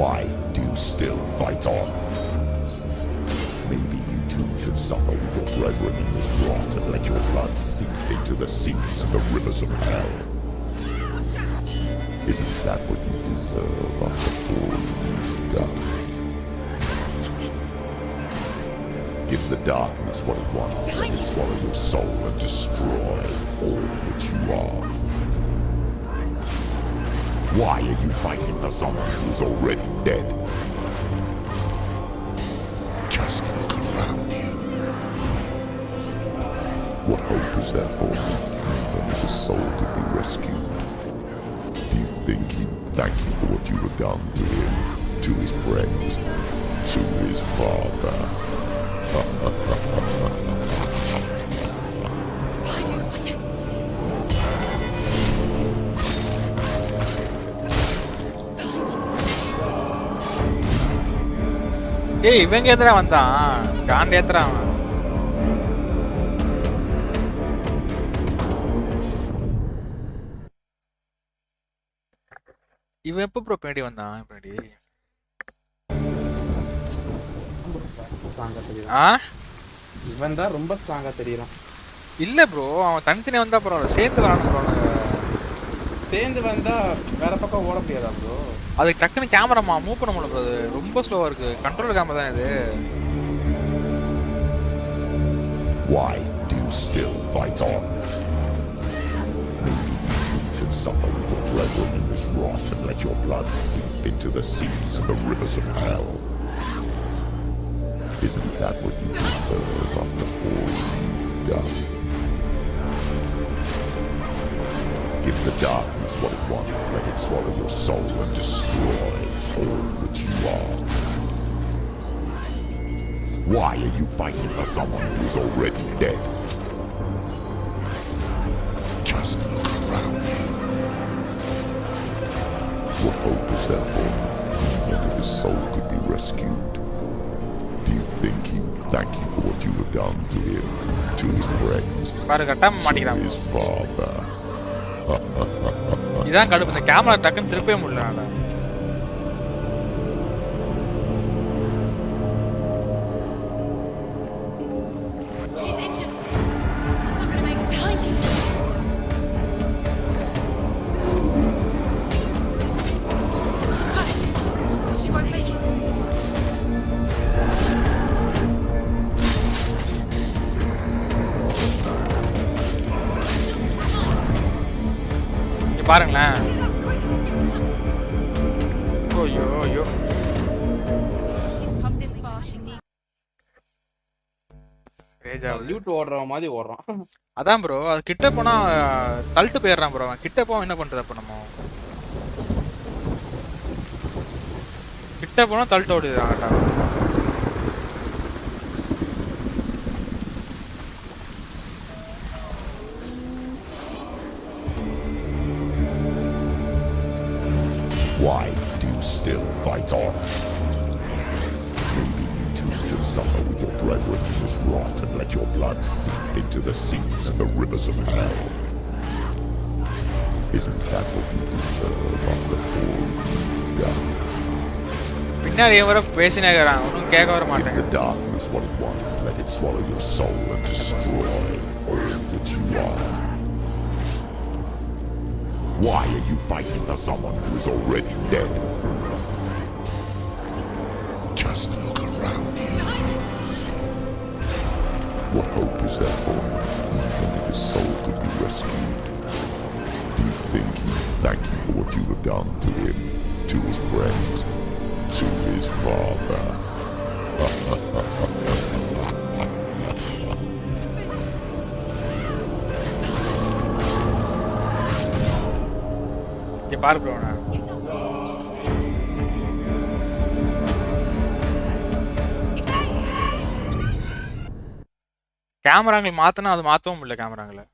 [SPEAKER 1] Why do you still fight on? Maybe you too should suffer with your brethren in this rot and let your blood seep into the seas and the rivers of hell. Isn't that what you deserve after all you've done? Give the darkness what it wants, let it swallow your soul and destroy all that you are. Why are you fighting for someone who is already dead? Just look around you. What hope is there for him, even if his soul could be rescued? Do you think he would thank you for what you have done to him, to his friends, to his father?
[SPEAKER 2] ஏய் இவங்க எதிரா வந்தான், காண்ட ஏத்துறான். இவன் எப்போ bro பின்னாடி வந்தான்? பின்னாடி
[SPEAKER 4] இவன் தான் ரொம்ப ஸ்ட்ராங்கா தெரியுறான்.
[SPEAKER 2] இல்ல ப்ரோ, அவன் தனித்தனியா வந்தா பரவாயில்ல, சேர்ந்து வரானு ப்ரோ.
[SPEAKER 4] சேர்ந்து வந்தா வேற பக்கம் ஓட முடியாதா ப்ரோ?
[SPEAKER 2] அதுக்கு டக்குன்னு கேமரா மூவ் பண்ண முடியல ப்ரோ. அது ரொம்ப ஸ்லோவா இருக்கு. கண்ட்ரோல் கேமரா தான் இது.
[SPEAKER 1] Why do you still fight on? Maybe you should suffer with your brethren in this rot and let your blood seep into the seas and the rivers of hell. Isn't that what you deserve after all you've done? Give the darkness what it wants, let it swallow your soul and destroy all that you are. Why are you fighting for someone who is already dead? Just look around you. What hope is there for him, even if his soul could be rescued? Do you think he would thank you for what you have done to him, to his friends, to his father?
[SPEAKER 2] இதான் கடுப்பு. இந்த camera டக்குன்னு திருப்பவே முடியல.
[SPEAKER 8] She's injured. I'm not gonna make it behind you. She's got it. She won't make it.
[SPEAKER 2] இங்க பாருங்களேன். ஐயோ ஐயோ.
[SPEAKER 8] She's come this far. She needs.
[SPEAKER 4] Lewd ஓடுற மாதிரி ஓடுறான்.
[SPEAKER 2] அதான் ப்ரோ. அது கிட்ட போனா தள்ளிட்டு போயிடுறான் ப்ரோ. கிட்ட போக என்ன பண்றது அப்ப நம்ம? கிட்ட போனா தள்ளிட்டு ஓடிடுறாங்கடா.
[SPEAKER 1] Why do you still fight on? Maybe you too should suffer with your brethren in this rot and let your blood seep into the seas and the rivers of hell. Isn't that what you deserve after all you've done?
[SPEAKER 2] பின்னாடி வர பேசினே இருக்கான். ஒன்னும் கேட்க வர மாட்டேன்.
[SPEAKER 1] Give the darkness what it wants, let it swallow your soul and destroy all that you are. Why are you fighting for someone who is already dead? Just look around you. What hope is there for him, even if his soul could be rescued? Do you think he would thank you for what you have done to him, to his friends, to his father?
[SPEAKER 2] இங்க பாரு bro. கேமராங்களை மாத்தினா அது மாத்தவும் முடியல. கேமராங்களை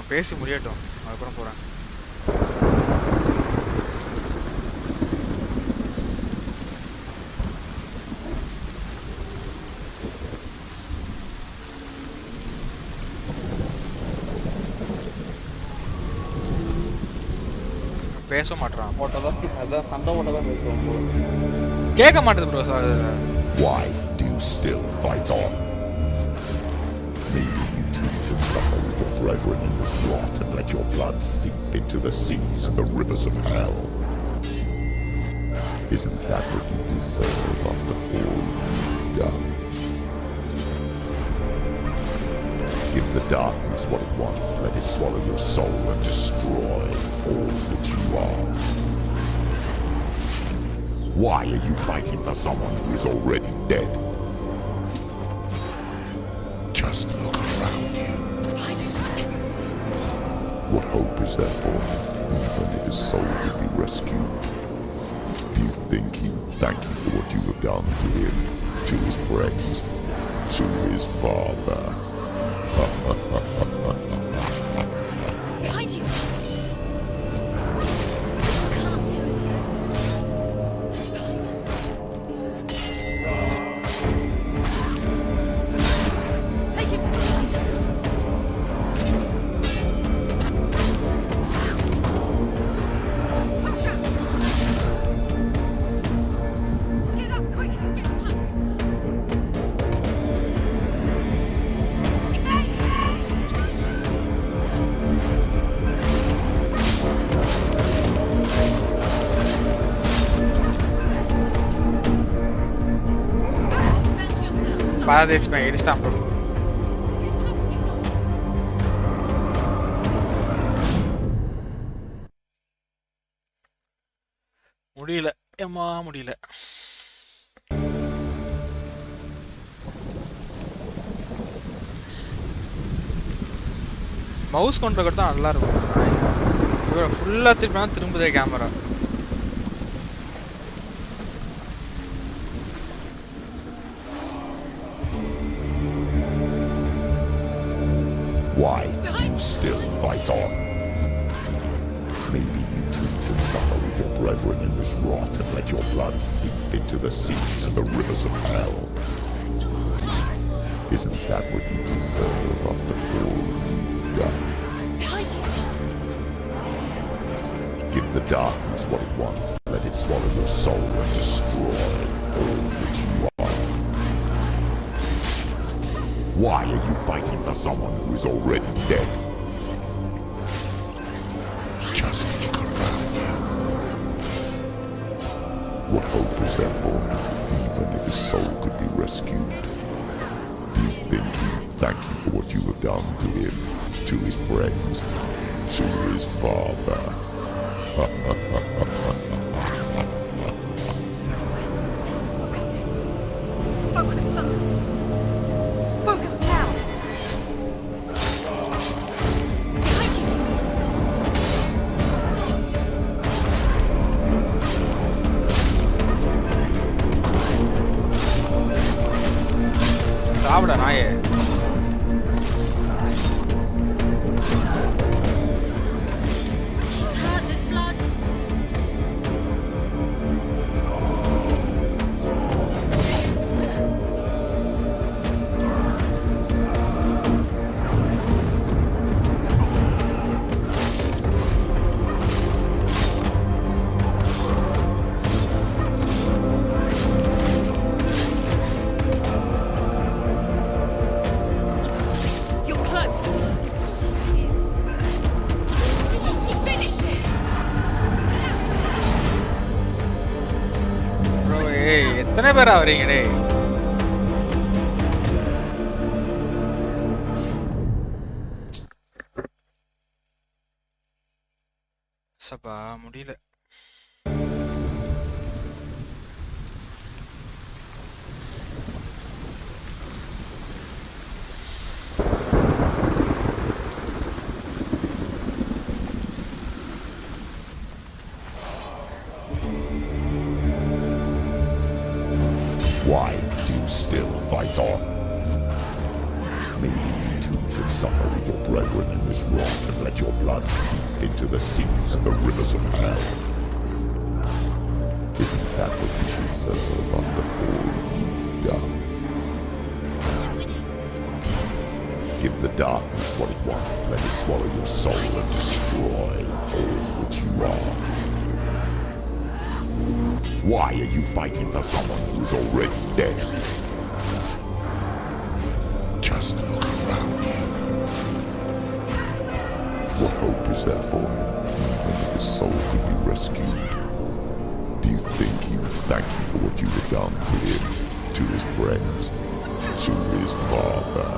[SPEAKER 2] பேசி முடியட்டும், அதுக்கப்புறம் போறேன். பேச மாட்டான்.
[SPEAKER 4] அதான் சண்டை போட்டதான் பேசுவோம்.
[SPEAKER 2] கேட்க மாட்டேது bro.
[SPEAKER 1] Why do you still fight on? Maybe you too should suffer with your brethren in this rot and let your blood seep into the seas and the rivers of hell. Isn't that what you deserve after all you've done? Give the darkness what it wants, let it swallow your soul and destroy all that you are. Why are you fighting for someone who is already dead? Just look around you. What hope is there for him, even if his soul could be rescued? Do you think he would thank you for what you have done to him, to his friends, to his father?
[SPEAKER 8] Behind you. Can't do it. Take him behind you. Watch out. Get up quickly.
[SPEAKER 2] பாதி expect இடிச்சிட்டான் bro. முடியல ஏமா முடியல. Mouse control தான் நல்லா இருக்கும். ஃபுல்லா திரும்புதே camera.
[SPEAKER 1] Why do you still fight on? Maybe you too should suffer with your brethren in this rot and let your blood seep into the seas and the rivers of hell. Isn't that what you deserve after all you've done? Give the darkness what it wants, let it swallow your soul and destroy all that you are. Why are you fighting for someone who is already dead? Just look around you. What hope is there for him, even if his soul could be rescued? Do you think he'll thank you for what you have done to him, to his friends, to his father?
[SPEAKER 8] Focus now.
[SPEAKER 2] சாப்பிட நாயே.
[SPEAKER 8] She's hurt. There's blood. You're close. You finished it.
[SPEAKER 2] Bro ஏய் எத்தனை பேரா வரீங்க டேய்? சப்பா முடியல.
[SPEAKER 1] Why do you still fight on? Maybe you too should suffer with your brethren in this rot and let your blood seep into the seas and the rivers of hell. Isn't that what you deserve after all you've done? Give the darkness what it wants, let it swallow your soul and destroy all that you are. Why are you fighting for someone who is already dead? Just look around you. What hope is there for him, even if his soul could be rescued? Do you think he would thank you for what you have done to him, to his friends, to his father?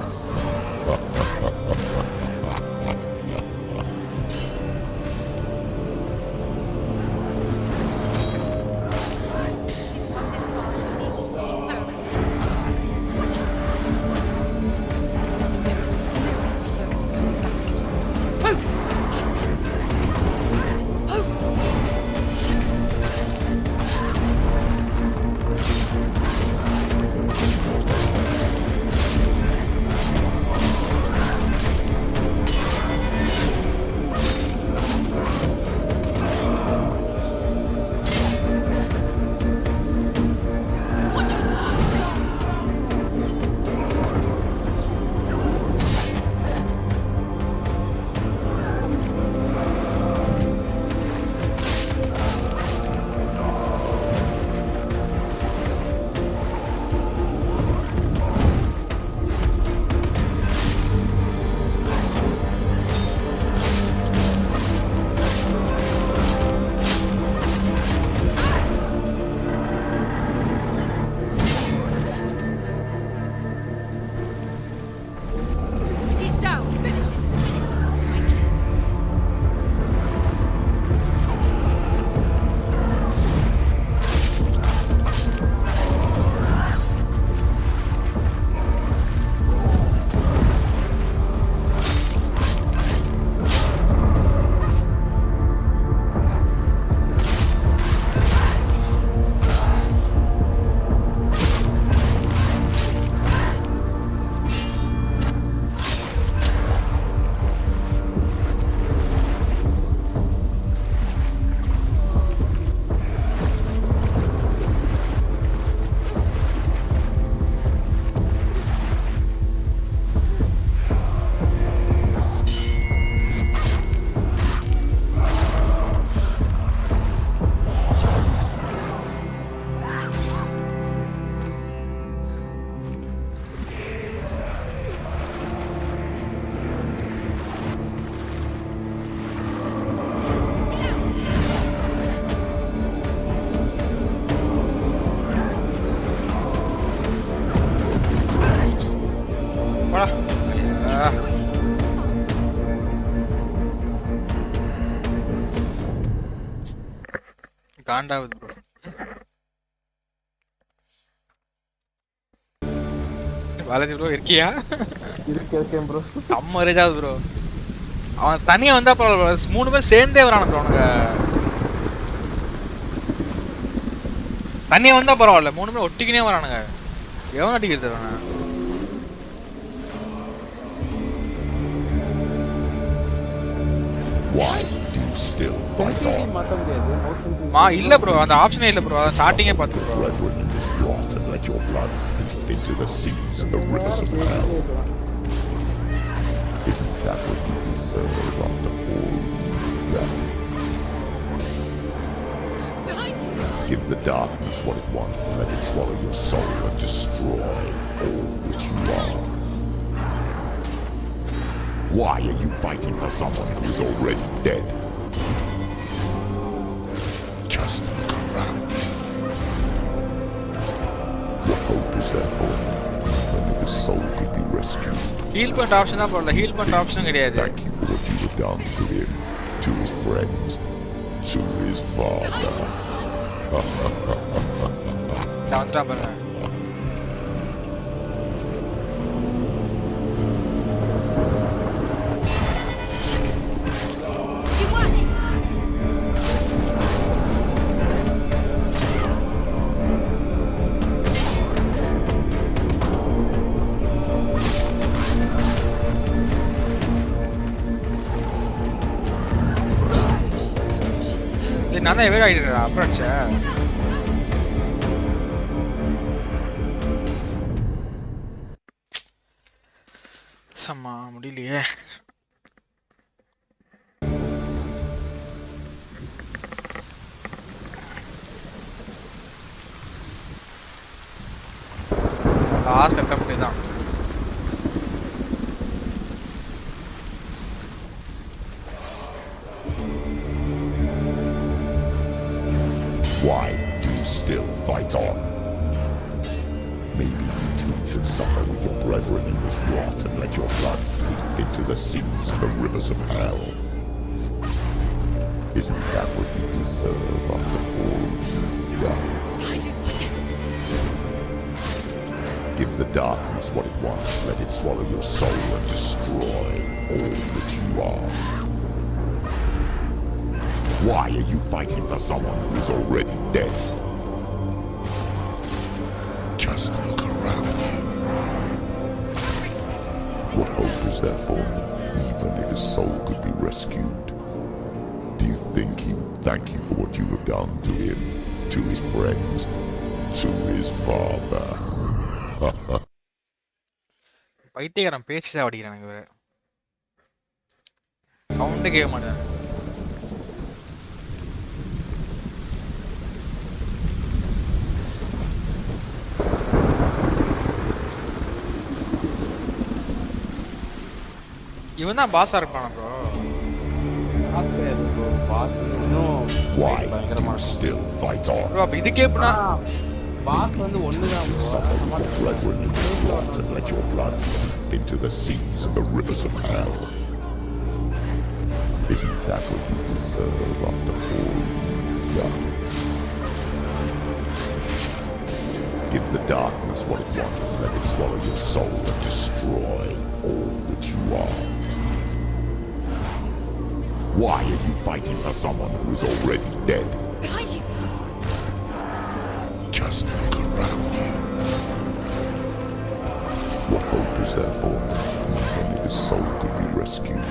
[SPEAKER 2] காண்டாவது bro. Balaji bro இருக்கியா?
[SPEAKER 4] இருக்கேன் bro.
[SPEAKER 2] அம்மா ரேஜாவது bro. அவன் தனியா வந்தா பரவாயில்ல, 3 பேர் சேர்ந்தே வரானு ப்ரோ. அவனுங்க தனியா வந்தா பரவாயில்ல, 3 பேர் ஒட்டிக்கினே வரானுங்க. எவன் அடிக்கிறது அவன?
[SPEAKER 1] Why do you still fight on?
[SPEAKER 2] இல்ல ப்ரோ, அந்த ஆப்ஷனே இல்ல ப்ரோ. அத ஸ்டார்டிங்கே பாத்து bro.
[SPEAKER 1] Brethren in this rot and let your blood seep into the seas and the rivers of hell. Isn't that what you deserve after all you've done? Give the darkness what it wants, let it swallow your soul and destroy all that you are. Why are you fighting for someone who is already dead? Just look around you. What hope is there for him, even if his soul could be rescued?
[SPEAKER 2] Heal பண்ற option தான் போடல. Heel பண்ற option கிடையாது.
[SPEAKER 1] Thank you for what you have done to him, to his friends, to his father.
[SPEAKER 2] வந்துட்டான் பாருங்க. நான் தான் எவ்வளோ ஆகிடுறா அப்ரோச்ச. சம்மா முடியலையே. லாஸ்ட் அட்டெம்ப்ட் தான்.
[SPEAKER 1] Why do you still fight on? Maybe you too should suffer with your brethren in this rot and let your blood seep into the seas and the rivers of hell. Isn't that what you deserve after all you've done? Give the darkness what it wants, let it swallow your soul and destroy all that you are. Why are you fighting for someone who is already dead? Just look around you. What hope is there for him, even if his soul could be rescued? Do you think he would thank you for what you have done to him, to his friends, to his father?
[SPEAKER 2] பைத்தியக்காரன் பேச்சு தான் அடிக்கிறான் எனக்கு வேற. சவுண்டே கேட்க மாட்டேன். இவன் தான் பாஸா இருப்பானா bro?
[SPEAKER 1] Why do you still fight on?
[SPEAKER 2] Bro அப்ப இதுக்கே பண்ணா
[SPEAKER 4] பாஸ் வந்து ஒண்ணுதான் bro.
[SPEAKER 1] Suffer with your brethren in this rot and let your blood seep into the seas and the rivers of hell. Isn't that what you deserve after all you've done? Give the darkness what it wants, let it swallow your soul and destroy all that you are. Why are you fighting for someone who is already dead?
[SPEAKER 8] Behind you!
[SPEAKER 1] Just look around you. What hope is there for him, even if his soul could be rescued?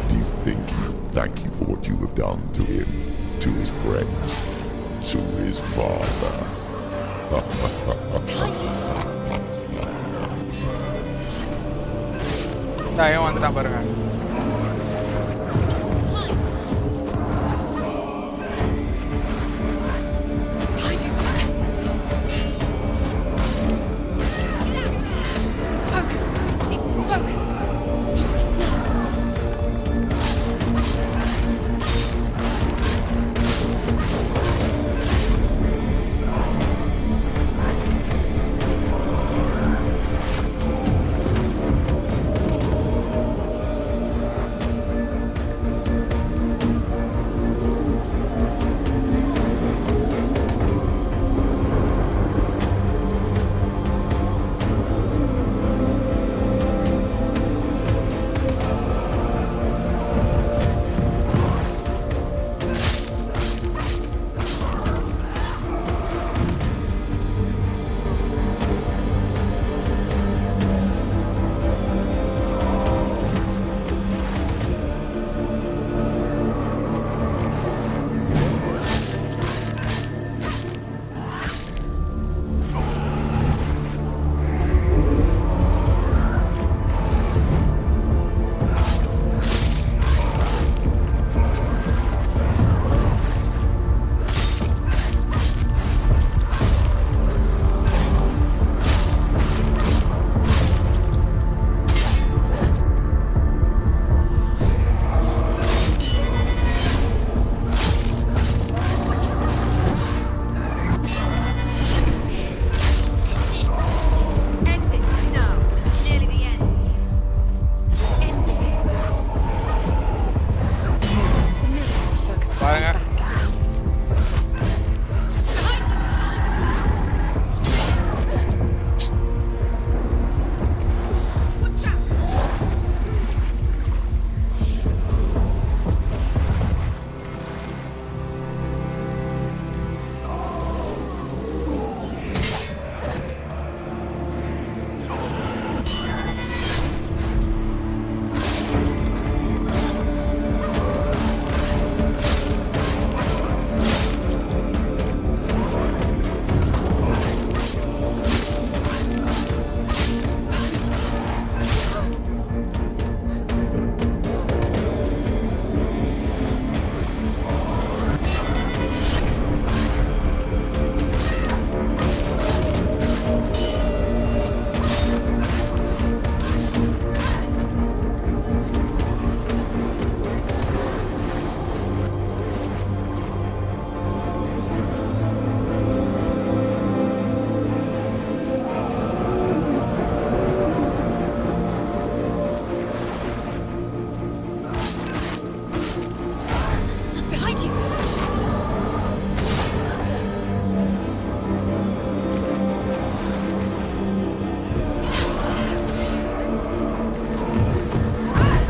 [SPEAKER 1] Do you think he will thank you for what you have done to him, to his friends, to his father?
[SPEAKER 2] இவன் வந்துட்டான் பாருங்க.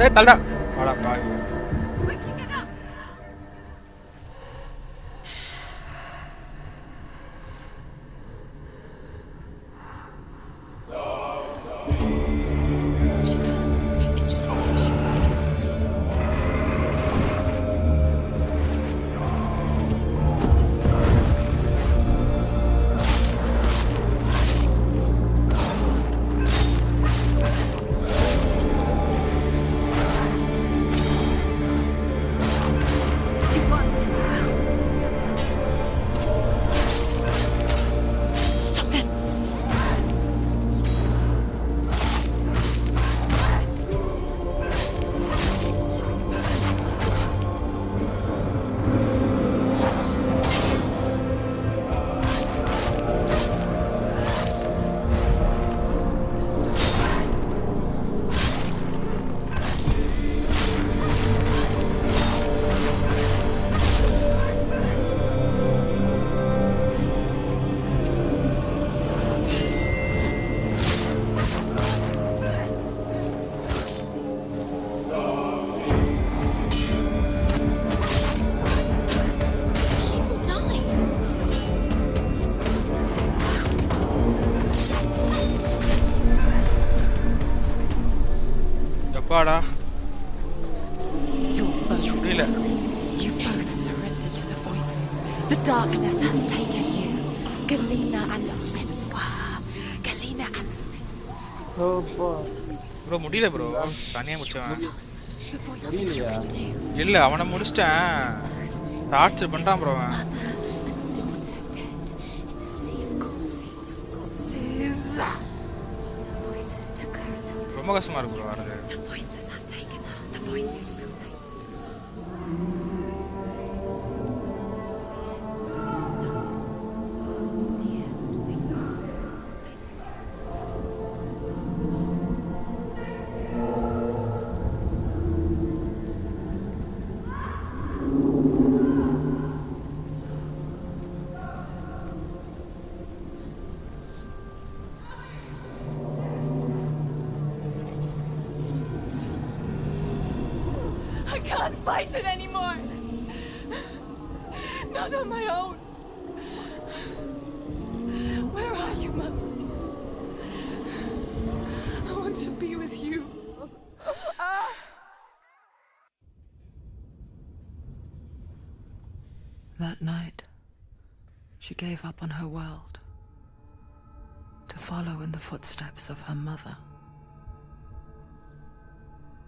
[SPEAKER 2] ஏய் தள்ளடா வாடா பாய். வாடா.
[SPEAKER 8] You're both
[SPEAKER 2] புரியல.
[SPEAKER 8] You both surrendered to the voices. The darkness has taken you. Galena and Senwa. Galena and Senwa.
[SPEAKER 2] Bro முடியல bro. சனியா முடிச்சவன்.
[SPEAKER 4] முடியலையா?
[SPEAKER 2] இல்ல அவனை முடிச்சிட்டேன். டார்ச்சர் பண்றான் ப்ரோ அவன். ரொம்ப கஷ்டமா இருக்கு ப்ரோ வரது.
[SPEAKER 8] I can't fight it anymore. Not on my own. Where are you, Mother? I want to be with you.
[SPEAKER 10] That night, she gave up on her world to follow in the footsteps of her mother.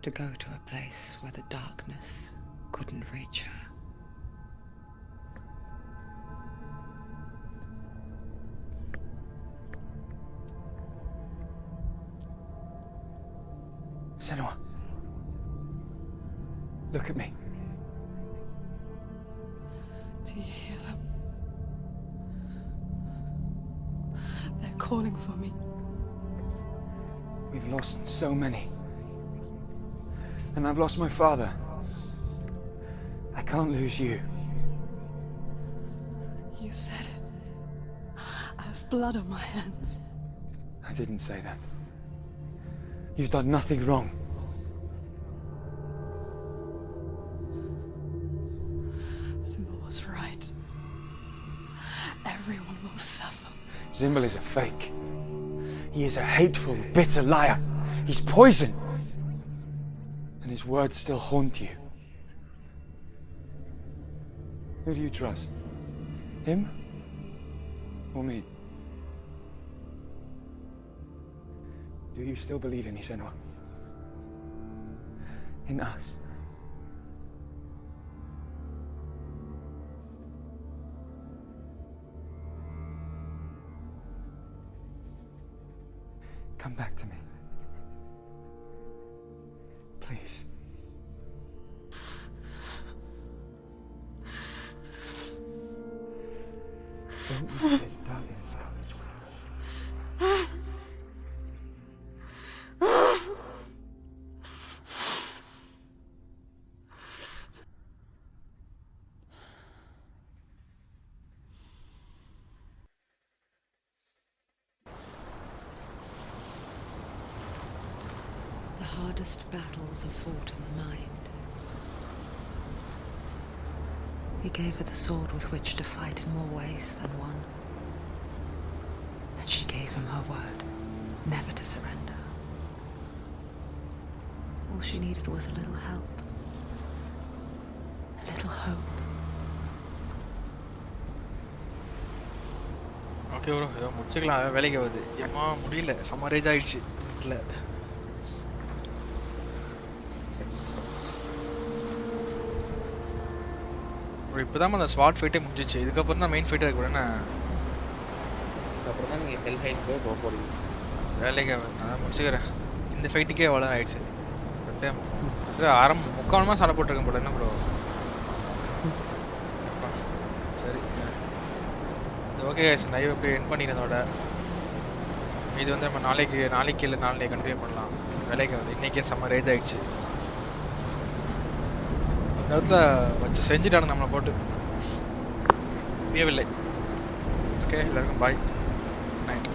[SPEAKER 10] To go to a place where the darkness couldn't reach her.
[SPEAKER 7] Senua, look at me.
[SPEAKER 8] Do you hear them? They're calling for me.
[SPEAKER 7] We've lost so many. And I've lost my father. I can't lose you.
[SPEAKER 8] You said it. I have blood on my hands.
[SPEAKER 7] I didn't say that. You've done nothing wrong.
[SPEAKER 8] Simba was right. Everyone will suffer.
[SPEAKER 7] Zimbel is a fake. He is a hateful, bitter liar. He's poison. And his words still haunt you. Who do you trust? Him? Or me? Do you still believe in me, Senua? In us? Come back to me. Please. Don't let this darkness out.
[SPEAKER 10] The harder toughest battles are fought in the mind. He gave her the sword with which to fight in more ways than one. And she gave him her word, never to surrender. All she needed was a little help. A little hope.
[SPEAKER 2] Okay bro ஏதோ முடிச்சுக்கலாம் வேலைக்கு வருது ஏமா முடியல சம்மரேஜ் ஆயிடுச்சு வீட்டில் இப்போ தான் அந்த ஸ்வாட் ஃபைட்டே முடிஞ்சிச்சு இதுக்கப்புறம் தான் மெயின் ஃபைட்டாக இருக்கு என்ன
[SPEAKER 4] அப்புறம் தான் நீங்கள் ஹெல்ஹைட் போய் போக போகிறீங்க
[SPEAKER 2] வேலைக்கு நான் முடிச்சுக்கிறேன் இந்த ஃபைட்டுக்கே அவ்வளோ ஆயிடுச்சு முக்காலமாக சண்டை போட்டிருக்கேன் போல என்ன ப்ரோ சரி ஓகே சார் லைவ் எப்படி என் பண்ணிக்கிறதோட இது வந்து நம்ம நாளைக்கு இல்லை நாளைக்கு கண்டினியூ பண்ணலாம் வேலைக்கு வந்து இன்றைக்கே செம்ம ரேஜ் ஆகிடுச்சு அந்த இடத்துல வச்சு செஞ்சுட்டாங்க நம்மளை போட்டு முடியவில்லை ஓகே எல்லாருக்கும் பாய் நைட்